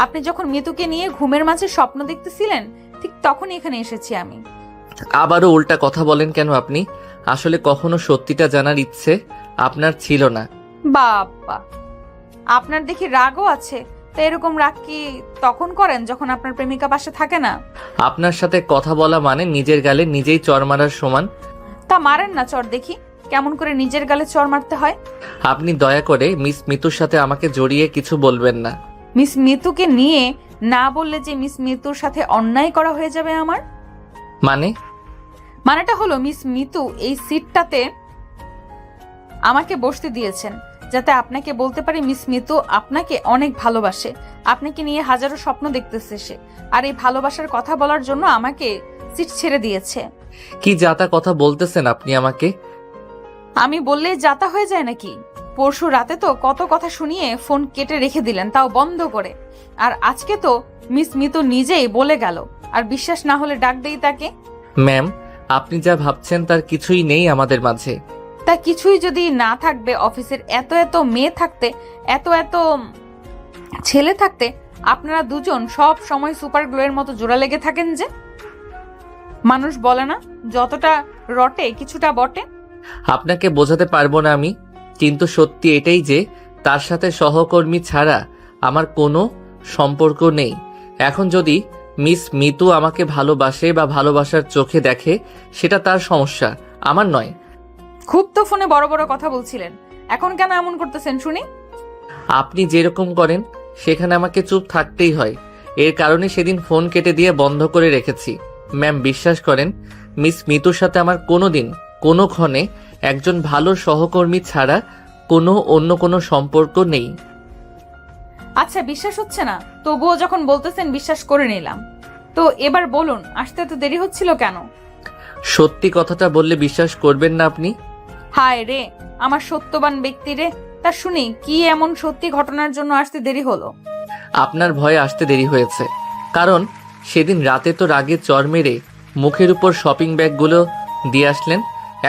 B: আপনি যখন মিতুকে নিয়ে ঘুমের মাঝে স্বপ্ন দেখতেছিলেন, ঠিক তখনই এখানে এসেছি আমি।
C: আবারও উল্টা কথা বলেন কেন আপনি? আসলে কখনো সত্যিটা জানার ইচ্ছে আপনার ছিল না।
B: বাবা, আপনার দেখি রাগও আছে। তা এরকম রাগ কি তখন করেন যখন আপনার প্রেমিকা পাশে থাকে না?
C: আপনার সাথে কথা বলা মানে নিজের গালে নিজেই চর মারার সমান।
B: তা মারেন না চর, দেখি কেমন করে নিজের গালে চর মারতে হয়।
C: আপনি দয়া করে মিস মিতুর সাথে আমাকে জড়িয়ে কিছু বলবেন না।
B: মিস মিতুকে নিয়ে না বললে যে মিস মিতুর সাথে অন্যায় করা হয়ে যাবে আমার। মানেটা হলো, মিস মিতু এই সিটটাতে আমাকে বসতে দিয়েছেন যাতে আপনাকে বলতে পারি মিস মিতু আপনাকে অনেক ভালোবাসে। আপনাকে নিয়ে হাজারো স্বপ্ন দেখতেছে সে, আর এই ভালোবাসার কথা বলার জন্য আমাকে সিট ছেড়ে দিয়েছে।
C: কি যাতা কথা বলতেছেন আপনি আমাকে?
B: আমি বললে যাতা হয়ে যায় নাকি? পরশু রাতে তো কত কথা শুনিয়ে ফোন কেটে রেখে দিলেন, তাও বন্ধ করে। আর আজকে তো মিস মিতু নিজেই বলে গেল। আর বিশ্বাস না হলে ডাক দেই তাকে।
C: ম্যাম, আপনি যা ভাবছেন তার কিছুই নেই আমাদের মাঝে।
B: তা কিছুই যদি না থাকবে, অফিসের এত এত মেয়ে থাকতে, এত এত ছেলে থাকতে, আপনারা দুজন সব সময় সুপার গ্লোয়ের মতো জোড়া লেগে থাকেন যে। মানুষ বলে না, যতটা রটে কিছুটা বটে।
C: আপনাকে বোঝাতে পারবো না আমি, কিন্তু সত্যি এটাই যে তার সাথে সহকর্মী ছাড়া আমার কোনো সম্পর্ক নেই। এখন যদি মিস মিতু আমাকে ভালোবাসে বা ভালোবাসার চোখে দেখে, সেটা তার সমস্যা, আমার নয়।
B: খুব তো ফোনে বড় বড় কথা বলছিলেন, এখন কেন এমন করতেছেন শুনি?
C: আপনি যেরকম করেন সেখানে আমাকে চুপ থাকতেই হয়। এর কারণে সেদিন ফোন কেটে দিয়ে বন্ধ করে রেখেছি। ম্যাম, বিশ্বাস করেন, মিস মিতুর সাথে আমার কোনোদিন কোনো ক্ষণে একজন ভালো সহকর্মী ছাড়া অন্য কোনো সম্পর্ক নেই।
B: আচ্ছা, বিশ্বাস হচ্ছে না, তবুও যখন বলতেছেন বিশ্বাস করে নিলাম। তো এবার বলুন, আসতে তো দেরি হচ্ছিল কেন?
C: সত্যি কথাটা বললে বিশ্বাস করবেন না আপনি।
B: হায় রে, আমার সত্যবান ব্যক্তি রে। তা শুনি, কি এমন সত্যি ঘটনার জন্য আসতে দেরি হলো?
C: আপনার ভয়ে আসতে দেরি হয়েছে, কারণ সেদিন রাতে তো রাগে চড় মেরে মুখের উপর শপিং ব্যাগগুলো দিয়ে আসলেন।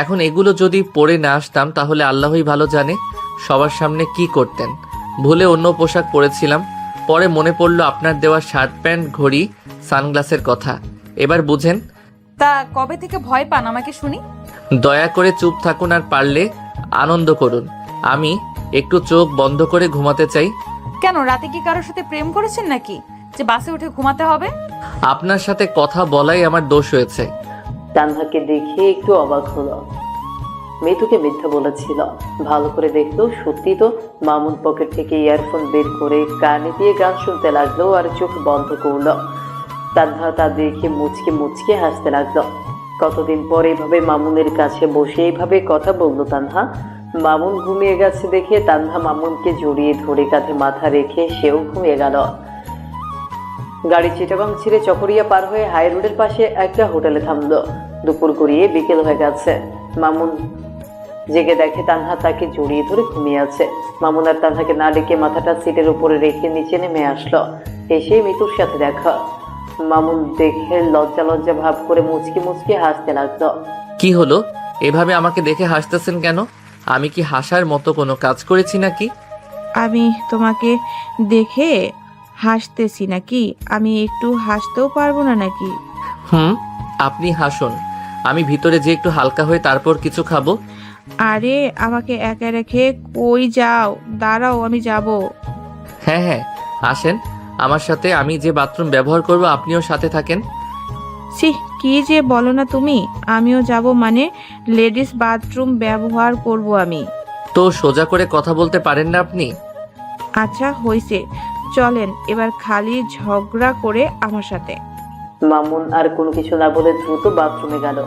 C: এখন এগুলো যদি পরে না আসতাম তাহলে আল্লাহই ভালো জানে সবার সামনে কি করতেন। ভুলে অন্য পোশাক পরেছিলাম, পরে মনে পড়লো আপনার দেওয়া শার্ট প্যান্ট, ঘড়ি, সানগ্লাসের কথা। এবার বুঝেন?
B: তা কবে থেকে ভয় পান আমাকে শুনি?
C: দয়া করে চুপ থাকুন, আর পারলে আনন্দ করুন। আমি একটু চোখ বন্ধ করে ঘুমাতে চাই।
B: কেন, রাতে কি কারোর সাথে প্রেম করেছেন নাকি যে বাসে উঠে ঘুমাতে হবে?
C: আপনার সাথে কথা বলাই আমার দোষ হয়েছে।
A: তানহাকে দেখে একটু অবাক হলো। মিতুকে মিথ্যা বলেছিল। ভালো করে দেখলো, সত্যি তো। মামুন পকেট থেকে ইয়ারফোন বের করে কানে দিয়ে গান শুনতে লাগলো আর চোখ বন্ধ করলো। তানহা তা দেখে মুচকে মুচকে হাসতে লাগলো। কতদিন পর এভাবে মামুনের কাছে বসে এইভাবে কথা বললো তানহা। মামুন ঘুমিয়ে গেছে দেখে তানহা মামুনকে জড়িয়ে ধরে কাঁধে মাথা রেখে সেও ঘুমিয়ে গেল। গাড়ি চিটাগাং ছেড়ে চকরিয়া পার হয়ে হাই রোডের পাশে একটা হোটেলে থামলো। দুপুর গড়িয়ে বিকেল হয়ে গেছে। মামুন জেগে দেখে তানহা তাকে জড়িয়ে ধরে ঘুমিয়ে আছে। মামুন আর তানহাকে না ডেকে মাথাটা সিটের উপরে রেখে নিচে নেমে আসলো। এসে মিতুর সাথে দেখা। মামুন দেখে লজ্জা লজ্জা ভাব করে মুচকি মুচকি হাসতে লাগলো।
C: কি হলো, এভাবে আমাকে দেখে হাসতেছেন কেন? আমি কি হাসার মতো কোনো কাজ করেছি নাকি?
E: আমি তোমাকে দেখে হাসতেছি নাকি? আমি একটু হাসতেও পারবো না নাকি?
C: আপনি হাসুন, আমি ভিতরে যে একটু হালকা হয়ে তারপর কিছু খাবো।
E: আরে আমাকে একা রেখে কই যাও? দাঁড়াও, আমি যাব।
C: হ্যাঁ হ্যাঁ, আসেন আমার সাথে। আমি যে বাথরুম ব্যবহার করব আপনিও সাথে থাকেন।
E: ছি, কি যে বলো না তুমি। আমিও যাব মানে লেডিস বাথরুম ব্যবহার করব আমি।
C: তো সোজা করে কথা বলতে পারেন না আপনি?
E: আচ্ছা হইছে, চলেন এবার খালি ঝগড়া করে আমার সাথে।
A: মামুন আর কোনো কিছু না বলে দ্রুত বাথরুমে গেল।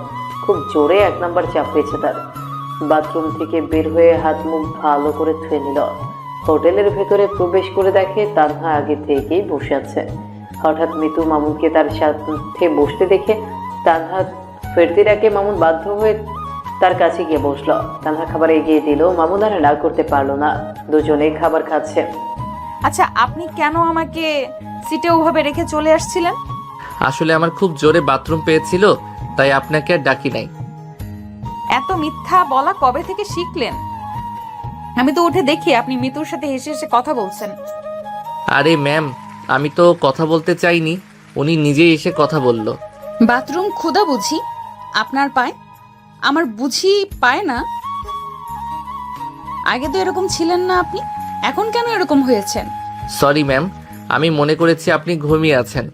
A: খুব জোরে 1 নাম্বার চাপ পেয়েছে তার। বাথরুম থেকে বের হয়ে হাত মুখ ভালো করে ধুয়ে নিল। হোটেলের ভেতরে প্রবেশ করে দেখে তানহা আগে থেকেই বসে আছে। হঠাৎ মিতু মামুনকে তার সাথে বসতে দেখে তানহা ফিরতে ডাকে মামুন বাধ্য হয়ে তার কাছে গিয়ে বসলো। তানহা খাবার এগিয়ে দিল। মামুন আর না করতে পারলো না, দুজনেই খাবার খাচ্ছে।
B: আচ্ছা, আপনি কেন আমাকে সিটে ওভাবে রেখে চলে আসছিলেন?
C: আসলে আমার খুব জোরে বাথরুম পেয়েছিল, তাই আপনাকে আর ডাকি নাই।
B: এত মিথ্যা বলা কবে থেকে শিখলেন? আমি তো উঠে দেখি আপনি মিতুর সাথে হেসে হেসে কথা বলছেন।
C: আরে ম্যাম, আমি তো কথা বলতে চাইনি, উনি নিজেই এসে কথা বলল।
B: বাথরুম ক্ষুধা বুঝি আপনার পায়? আমার বুঝি পায় না? আগে তো এরকম ছিলেন না আপনি, এখন কেন এরকম হয়েছেন?
C: সরি ম্যাম, আমি মনে করেছি আপনি ঘুমিয়ে আছেন।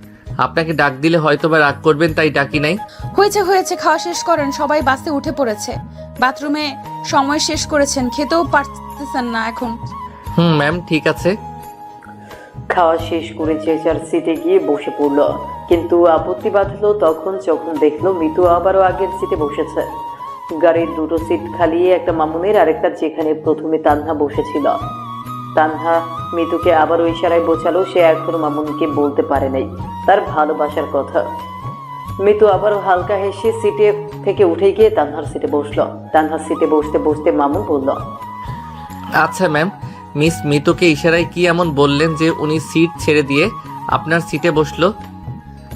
C: আপনাকে ডাক দিলে হয়তো বা রাগ করবেন, তাই ডাকি নাই।
B: হয়েছে হয়েছে, খাওয়া শেষ করেন। সবাই বাসে উঠে পড়েছে। বাথরুমে সময় শেষ করেছেন, খেতেও পারতেছেন না এখন।
C: ম্যাম, ঠিক আছে।
A: খাওয়া শেষ করে যে যার সিটে গিয়ে বসে পড়লো। কিন্তু আপত্তি বাঁধলো যখন দেখলো মিতু আবারও আগের সিটে বসেছে। গাড়ির দুটো সিট খালি, একটা মামুনের আর একটা যেখানে প্রথমে তানহা বসেছিল। তানহা মিতুকে আবারও ইশারায় বোঝালো সে এখনো মামুনকে বলতে পারে নাই তার ভালোবাসার কথা। মিতু আবারও হালকা হেসে সিটে থেকে উঠে গিয়ে তানহার সিটে বসলো। তানহার সিটে বসতে বসতে মামুন বলল,
C: আচ্ছা ম্যাম, মিস মিতুকে ইশারায় কি এমন বললেন যে উনি সিট ছেড়ে দিয়ে আপনার সিটে বসলো?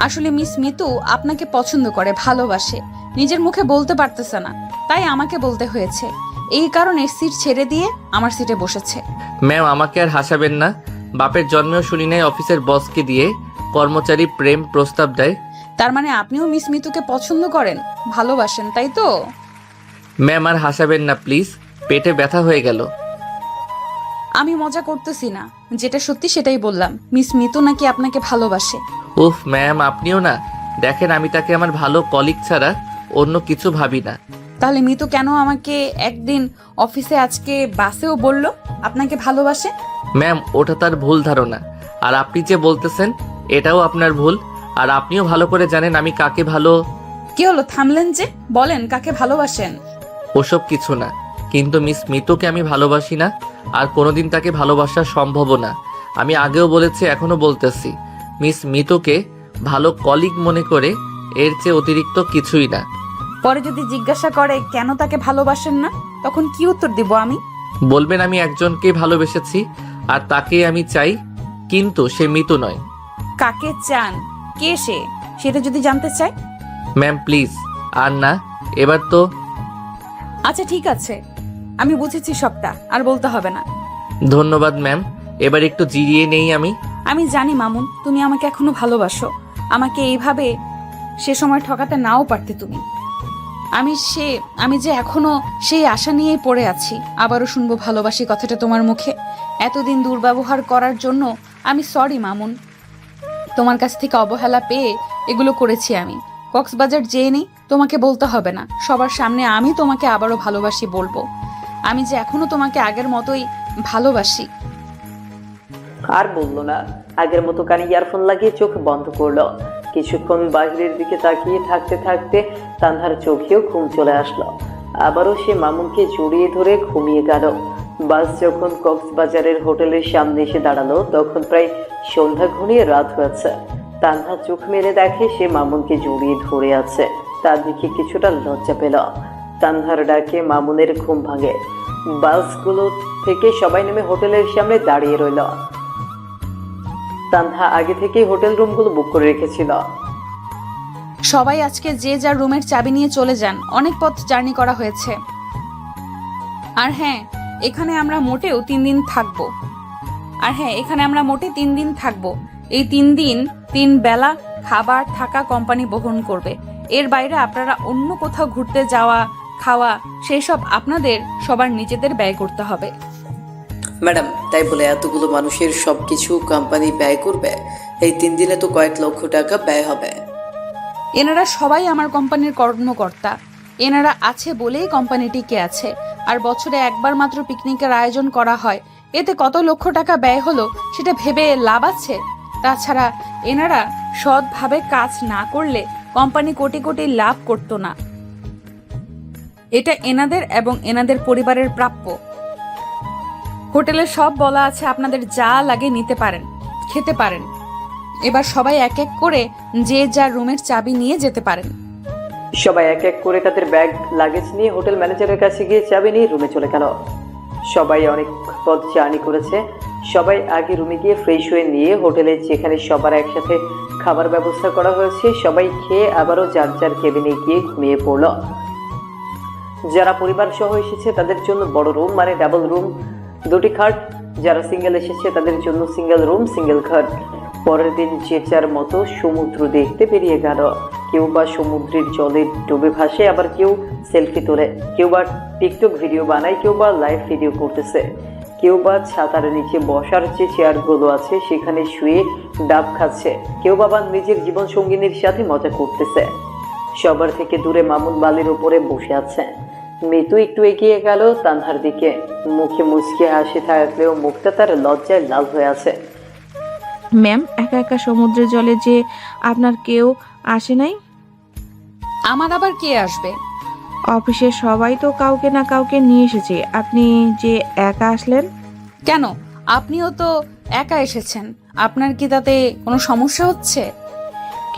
B: আসলে মিস মিতু আপনাকে পছন্দ করে, ভালোবাসে, নিজের মুখে বলতে পারতেছে না, তাই আমাকে বলতে হয়েছে। এই কারণে সিট ছেড়ে দিয়ে আমার সিটে বসেছে।
C: ম্যাম, আমাকে আর হাসাবেন না। বাপের জন্মেও শুনি নাই অফিসের বসকে দিয়ে কর্মচারী প্রেম প্রস্তাব দেয়।
B: তার মানে আপনিও মিস মিতুকে পছন্দ করেন, ভালোবাসেন, তাই তো?
C: ম্যাম, আর হাসাবেন না প্লিজ, পেটে ব্যথা হয়ে গেল।
B: আমি মজা করতেছি না, যেটা সত্যি সেটাই বললাম। মিস মিতু নাকি আপনাকে ভালোবাসে।
C: উফ ম্যাম, আপনিও না। দেখেন, আমি তাকে আমার ভালো কলিগ ছাড়া অন্য কিছু ভাবি না।
B: তাহলে মিতু কেন আমাকে একদিন অফিসে আজকে বাসেও বলল আপনাকে ভালোবাসে?
C: ম্যাম, ওটা তার ভুল ধারণা, আর আপনি যে বলতেছেন এটাও আপনার ভুল। আর আপনিও ভালো করে জানেন আমি কাকে ভালো।
B: কি হলো, থামলেন যে? বলেন কাকে ভালোবাসেন।
C: ওসব কিছু না, কিন্তু মিস মিতুকে আমি ভালোবাসি না, আর কোনোদিন তাকে ভালোবাসা সম্ভবও না। আমি আগেও বলেছি, এখনো বলতেছি, মিস মিতুকে ভালো কলিগ মনে করে, এর চেয়ে অতিরিক্ত কিছুই না।
B: পরে যদি জিজ্ঞাসা করে কেন তাকে ভালোবাসেন না, তখন কি উত্তর দিব আমি?
C: বলবেন আমি একজনকে ভালোবেসেছি আর তাকেই আমি চাই, কিন্তু সে মিতু নয়।
B: কাকে চান, কে সে, সেটা যদি জানতে চাই?
C: ম্যাম প্লিজ, আর না, এবার তো।
B: আচ্ছা ঠিক আছে, আমি বুঝেছি সবটা, আর বলতে হবে না।
C: ধন্যবাদ ম্যাম, এবার একটু জিরিয়ে নেই আমি।
B: আমি জানি মামুন, তুমি আমাকে এখনো ভালোবাসো। আমাকে এইভাবে সে সময় ঠকাতে নাও পারতে তুমি। আমি যে এখনো সেই আশা নিয়েই পড়ে আছি, আবারও শুনবো ভালোবাসি কথাটা তোমার মুখে। এতদিন দুর্ব্যবহার করার জন্য আমি সরি মামুন। তোমার কাছ থেকে অবহেলা পেয়ে এগুলো করেছি আমি। কক্সবাজার যেয়ে নেই, তোমাকে বলতে হবে না, সবার সামনে আমি তোমাকে আবারও ভালোবাসি বলবো। আমি যে এখনো তোমাকে আগের মতোই ভালোবাসি।
A: আর বললো না। আগের মতো কানে ইয়ারফোন লাগিয়ে চোখ বন্ধ করলো। কিছুক্ষণ বাইরের দিকে তাকিয়ে থাকতে থাকতে তানহার চোখেও ঘুম চলে আসলো। আবারও সে মামুনকে জড়িয়ে ধরে ঘুমিয়ে গেল। বাস যখন কক্সবাজারের হোটেলের সামনে এসে দাঁড়ালো, তখন প্রায় সন্ধ্যা ঘনিয়ে রাত হয়েছে। তানহা চোখ মেলে দেখে সে মামুনকে জড়িয়ে ধরে আছে। তার দিকে কিছুটা লজ্জা পেল। তানহার ডাকে মামুনের ঘুম ভাঙে। বাসগুলো থেকে সবাই নেমে হোটেলের সামনে দাঁড়িয়ে রইল। তানহা আগে থেকেই হোটেল রুমগুলো বুক করে রেখেছিল।
B: সবাই আজকে যে যার রুমের চাবি নিয়ে চলে যান, অনেক পথ জার্নি করা হয়েছে। আর হ্যাঁ, এখানে আমরা মোটে 3 দিন থাকবো। এই 3 দিন 3 বেলা খাবার থাকা কোম্পানি বহন করবে। এর বাইরে আপনারা অন্য কোথাও ঘুরতে যাওয়া, খাওয়া, সেই সব আপনাদের সবার নিজেদের ব্যয় করতে হবে।
A: ম্যাডাম, তাই বলে এতগুলো মানুষের সবকিছু কোম্পানি ব্যয় করবে? এই 3 দিনে তো কয়েক লক্ষ টাকা ব্যয় হবে।
B: এনারা সবাই আমার কোম্পানির কর্মকর্তা। এনারা আছে বলেই কোম্পানি টিকে আছে। আর বছরে একবার মাত্র পিকনিকের আয়োজন করা হয়, এতে কত লক্ষ টাকা ব্যয় হলো সেটা ভেবে লাভ আছে? তাছাড়া এনারা সৎভাবে কাজ না করলে কোম্পানি কোটি কোটি লাভ করতো না। এটা এনাদের এবং এনাদের পরিবারের প্রাপ্য। হোটেলে সব বলা আছে, আপনাদের যা লাগে নিতে পারেন, খেতে পারেন। এবার সবাই এক এক করে যে যার রুমের চাবি নিয়ে যেতে পারেন।
A: সবাই এক এক করে তাদের ব্যাগ লাগেজ নিয়ে হোটেল ম্যানেজারের কাছে গিয়ে চাবি নিয়ে রুমে চলে গেল। সবাই অনেক পথ জার্নি করেছে। সবাই আগে রুমে গিয়ে ফ্রেশ হয়ে নিয়ে হোটেলে, যেখানে সবার একসাথে খাবার ব্যবস্থা করা হয়েছে, সবাই খেয়ে আবারও যার যার কেবিনে গিয়ে ঘুমিয়ে পড়ল। যারা পরিবার সহ এসেছে তাদের জন্য বড় রুম, মানে ডাবল রুম, 2টি খাট। যারা সিঙ্গেল এসেছে তাদের জন্য সিঙ্গেল রুম, সিঙ্গেল খাট। পরের দিন যে যার মতো সমুদ্র দেখতে বেরিয়ে গেল। কেউ বা সমুদ্রের জলে ডুবে ভাসে, আবার কেউ সেলফি তোলে, কেউ বা টিকটক ভিডিও বানায়, কেউ বা লাইভ ভিডিও করতেছে, কেউ বা ছাতার নিচে বসার যে চেয়ারগুলো আছে সেখানে শুয়ে ডাব খাচ্ছে, কেউ বা নিজের জীবন সঙ্গিনীর সাথে মজা করতেছে। সবার থেকে দূরে মামুন বালির উপরে বসে আছে। মিতু একটু এগিয়ে গেল তানহার দিকে। মুখে মুচকি হাসি থাকলেও মুখটা তার লজ্জায় লাল হয়ে আছে।
E: ম্যাম, একা একা সমুদ্রের জলে যে আপনার কেউ আসে নাই?
B: আমার আবার কে আসবে?
E: অফিসের সবাই তো কাউকে না কাউকে নিয়ে এসেছে, আপনি যে একা আসলেন?
B: কেন, আপনিও তো একা এসেছেন, আপনার কি তাতে কোনো সমস্যা হচ্ছে?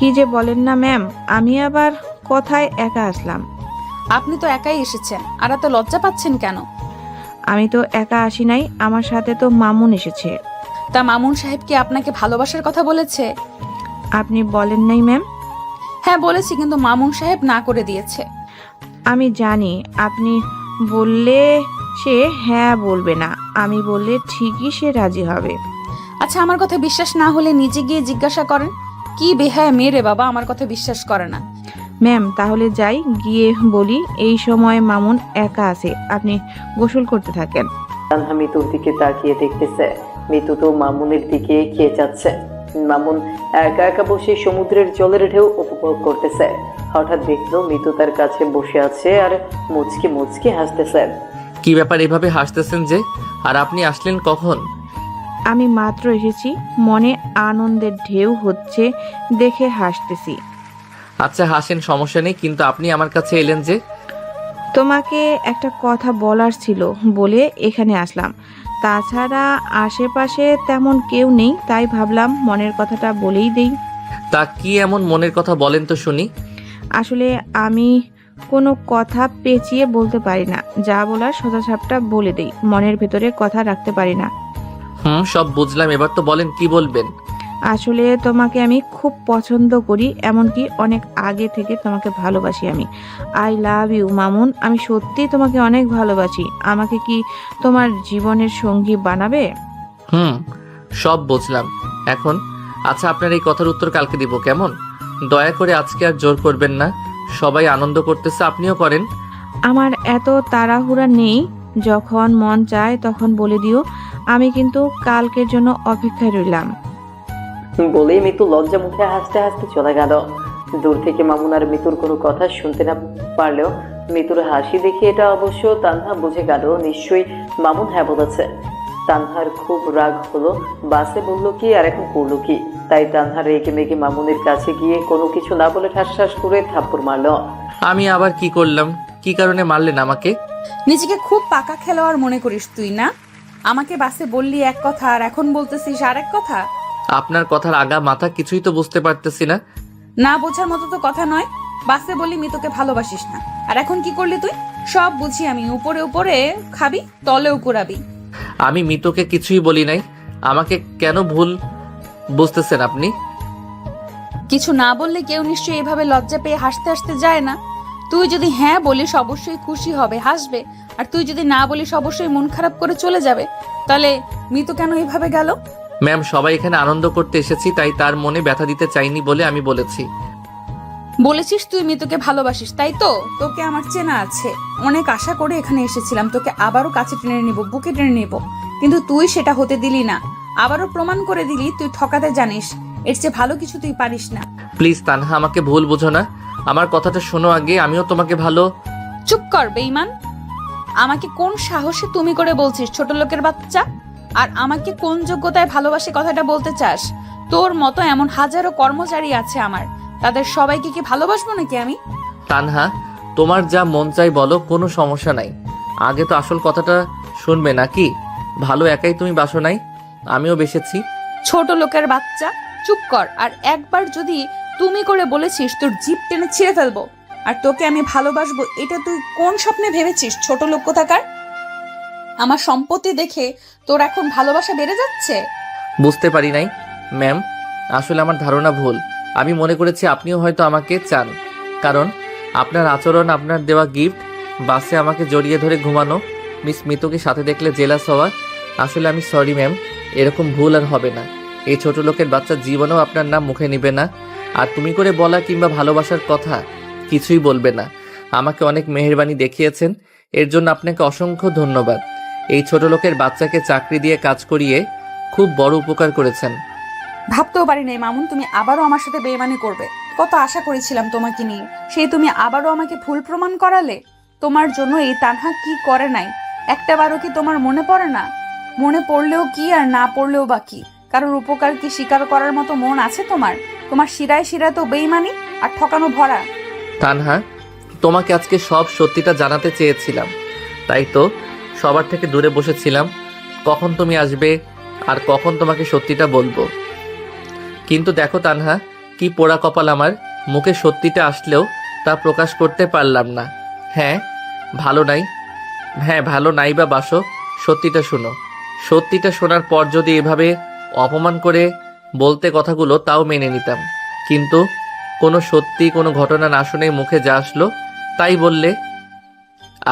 E: কি যে বলেন না ম্যাম, আমি আবার কথায় একা আসলাম।
B: আপনি তো একাই এসেছেন, আর এত লজ্জা পাচ্ছেন কেন?
E: আমি তো একা আসি নাই, আমার সাথে তো মামুন এসেছে।
B: তা মামুন সাহেব কি আপনাকে ভালোবাসার কথা বলেছে?
E: আপনি বলেন নাই ম্যাম?
B: হ্যাঁ বলেছি, কিন্তু মামুন সাহেব না করে দিয়েছে।
E: আমি জানি আপনি বললে সে হ্যাঁ বলবে না, আমি বললে ঠিকই সে রাজি হবে।
B: আচ্ছা, আমার কথা বিশ্বাস না হলে নিজে গিয়ে জিজ্ঞাসা করেন। কি বেহায়া মেয়ে রে বাবা, আমার কথা বিশ্বাস করে না।
E: ম্যাম তাহলে যাই, গিয়ে বলি এই সময় মামুন একা আছে, আপনি গোসল করতে থাকেন।
A: তানহা মিতুর দিকে তাকিয়ে দেখতেছে। মিতু তো মামুনের দিকে খেয়ে যাচ্ছে। মামুন একা একা বসে সমুদ্রের জলের ঢেউ উপভোগ করতেছে। হঠাৎ দেখলো মিতু তার কাছে বসে আছে আর মুচকি মুচকি হাসতেছে।
C: কি ব্যাপার এভাবে হাসতেছেন যে? আর আপনি আসলেন কখন?
E: আমি মাত্র এসেছি, মনে আনন্দের ঢেউ হচ্ছে দেখে হাসতেছি।
C: আচ্ছা হাসেন, সমস্যা নেই, কিন্তু আপনি আমার কাছে এলেন যে?
E: তোমাকে একটা কথা বলার ছিল বলে এখানে আসলাম। তাছাড়া আশেপাশে তেমন কেউ নেই, তাই ভাবলাম মনের কথাটা বলেই দেই।
C: তা কি এমন মনের কথা বলেন তো শুনি।
E: আসলে আমি কোনো কথা পেঁচিয়ে বলতে পারি না, যা বলার সোজাসাপটা বলে দেই, মনের ভেতরে কথা রাখতে পারি না।
C: সব বুঝলাম, এবার তো বলেন কি বলবেন।
E: আসলে তোমাকে আমি খুব পছন্দ করি, এমনকি অনেক আগে থেকে তোমাকে ভালোবাসি আমি। আই লাভ ইউ মামুন, আমি সত্যি তোমাকে অনেক ভালোবাসি। আমাকে কি তোমার জীবনের সঙ্গী বানাবে?
C: সব বুঝলাম এখন। আচ্ছা আপনার এই কথার উত্তর কালকে দিব, কেমন? দয়া করে আজকে আর জোর করবেন না, সবাই আনন্দ করতেছে, আপনিও করেন।
E: আমার এত তাড়াহুড়া নেই, যখন মন চায় তখন বলে দিও, আমি কিন্তু কালকের জন্য অপেক্ষায় রইলাম।
A: বলেই মিতু লজ্জা মুখে হাসতে হাসতে চলে গেল। দূর থেকে মামুন আর মিতুর কোনো কথা শুনতে না পারলেও মিতুর হাসি দেখে এটা অবশ্য তানহা বুঝে গেল, নিশ্চয়ই মামুন হ্যাঁ বলেছে। তানহার খুব রাগ হলো, বাসে বললো কি আর এখন করলো কি। তাই তানহা রেগে মেগে মামুনের কাছে গিয়ে কোনো কিছু না বলে ঠাস ঠাস করে থাপ্পড় মারলো।
C: আমি আবার কি করলাম? কি কারণে মারলেন আমাকে?
B: নিজেকে খুব পাকা খেলোয়াড় মনে করিস তুই না? আমাকে বাসে বললি এক কথা আর এখন বলতেছিস আর এক কথা।
C: আপনার কথার আগা মাথা কিছুই তো বুঝতে পারতেছি না।
B: না বোঝার মতো তো কথা নয়। বাসে বললি মিতুকে ভালোবাসিস না, আর এখন কি করলি তুই? সব বুঝি আমি, উপরে উপরে খাবি তলেও কুড়াবি।
C: আমি মিতুকে কিছুই বলি নাই, আমাকে কেন ভুল বুঝতেছেন আপনি?
B: কিছু না বললে কেউ নিশ্চয়ই এভাবে লজ্জা পেয়ে হাসতে হাসতে যায় না। তুই যদি হ্যাঁ বলিস অবশ্যই খুশি হবে, হাসবে। আর তুই যদি না বলিস অবশ্যই মন খারাপ করে চলে যাবে। তাহলে মিতু কেন এভাবে গেল?
C: ম্যাম সবাই এখানে আনন্দ করতে এসেছি, তাই তার মনে ব্যথা দিতে চাইনি বলে আমি বলেছি।
B: বলেছিস তুই মিতুকে ভালোবাসিস, তাই তো? তোকে আমার চেনা আছে, অনেক আশা করে এখানে এসেছিলাম, তোকে আবারও কাছে টেনে নিব, বুকে টেনে নিব, কিন্তু তুই সেটা হতে দিলি না। আবারও প্রমাণ করে দিলি তুই ঠকাতে জানিস, এর চেয়ে ভালো কিছু তুই পারিস না।
C: প্লিজ তানহা, আমাকে ভুল বোঝো না, আমার কথাটা শোনো আগে। আমিও তোমাকে ভালো।
B: চুপ কর বেঈমান। আমাকে কোন সাহসে তুমি করে বলছিস, ছোট লোকের বাচ্চা? আর আমাকে কোন যোগ্যতায় ভালোবাসে কথাটা বলতে চাস? তোর মতো এমন হাজারো কর্মচারী আছে আমার, তাদের সবাইকে কি ভালোবাসবো নাকি আমি?
C: তানহা তোমার যা মন চাই বলো, কোনো সমস্যা নাই। আগে তো আসল কথাটা শুনবে নাকি? ভালো একাই তুমি বাসো নাই, আমিও বেসেছি।
B: ছোট লোকের বাচ্চা, চুপ কর। আর একবার যদি তুমি করে বলেছিস তোর জিভ টেনে ছিঁড়ে ফেলবো। আর তোকে আমি ভালোবাসবো এটা তুই কোন স্বপ্নে ভেবেছিস, ছোট লোক কোথাকার? আমার সম্পত্তি দেখে তোর এখন ভালোবাসা বেড়ে যাচ্ছে?
C: বুঝতে পারি নাই ম্যাম, আসলে আমার ধারণা ভুল। আমি মনে করেছি আপনিও হয়তো আমাকে চান, কারণ আপনার আচরণ, আপনার দেওয়া গিফট, বাসে আমাকে জড়িয়ে ধরে ঘুমানো, মিস মিতুকে সাথে দেখলে জেলাস হওয়া। আসলে আমি সরি ম্যাম, এরকম ভুল আর হবে না। এই ছোট লোকের বাচ্চা জীবনেও আপনার নাম মুখে নিবে না। আর তুমি করে বলা কিংবা ভালোবাসার কথা কিছুই বলবে না। আমাকে অনেক মেহেরবানি দেখিয়েছেন, এর জন্য আপনাকে অসংখ্য ধন্যবাদ। এই ছোট লোকের বাচ্চাকে চাকরি দিয়ে কাজ করিয়ে খুব বড় উপকার করেছেন।
B: ভাবতেও পারি নাই মামুন তুমি আবারও আমার সাথে বেইমানি করবে। কত আশা করেছিলাম তোমাকে নিয়ে, সেই তুমি আবারও আমাকে ভুল প্রমাণ করালে। তোমার জন্য এই তানহা কি করে নাই একটা বারও কি তোমার মনে পড়ে না? মনে পড়লেও কি আর না পড়লেও বা কি, কারোর উপকার কি স্বীকার করার মতো মন আছে তোমার? তোমার শিরায় শিরায় তো বেইমানি আর ঠকানো ভরা।
C: তানহা তোমাকে আজকে সব সত্যিটা জানাতে চেয়েছিলাম, তাই তো সবার থেকে দূরে বসেছিলাম। কখন তুমি আসবে আর কখন তোমাকে সত্যিটা বলবো। কিন্তু দেখো তানহা, কি পোড়া কপাল আমার, মুখে সত্যিটা আসলেও তা প্রকাশ করতে পারলাম না। হ্যাঁ ভালো নাই, হ্যাঁ ভালো নাই বা বাসো, সত্যিটা শোনো। সত্যিটা শোনার পর যদি এভাবে অপমান করে বলতে কথাগুলো, তাও মেনে নিতাম। কিন্তু কোনো সত্যি কোনো ঘটনা না শুনে মুখে যা আসলো তাই বললে।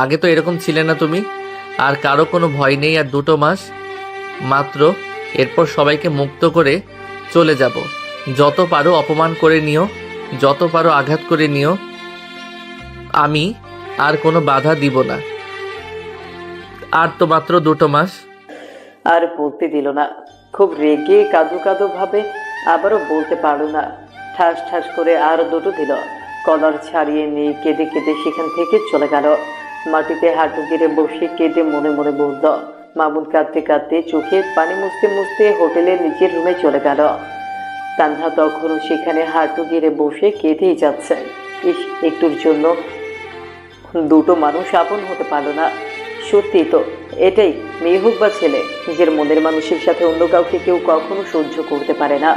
C: আগে তো এরকম ছিলে না তুমি। আর কারো কোনো ভয় নেই, আর 2 মাস মাত্র, এরপর সবাইকে মুক্ত করে চলে যাব। যত পারো অপমান করে নিও, যত পারো আঘাত করে নিও, আমি আর কোনো বাধা দিব না। আর তো মাত্র 2 মাস।
A: আর বলতে দিল না। খুব রেগে কাঁদো কাঁদো ভাবে আবারও বলতে পারল না। ঠাস ঠাস করে আর দুটো দিল। কলার ছাড়িয়ে নিয়ে কেঁদে কেঁদে সেখান থেকে চলে গেল। মাটিতে হাঁটু গেড়ে বসে কেঁদে মনে মনে বলল। মামুন কাঁদতে কাঁদতে চোখে পানি মুছতে মুছতে হোটেলের নিজের রুমে চলে গেল। তানহা তখনও সেখানে হাঁটু গেড়ে বসে কেঁদেই যাচ্ছে। ইস, একটুর জন্য 2 মানুষ আপন হতে পারলো না। সত্যি তো, এটাই মেয়ে হোক বা ছেলে, নিজের মনের মানুষের সাথে অন্য কাউকে কেউ কখনো সহ্য করতে পারে না।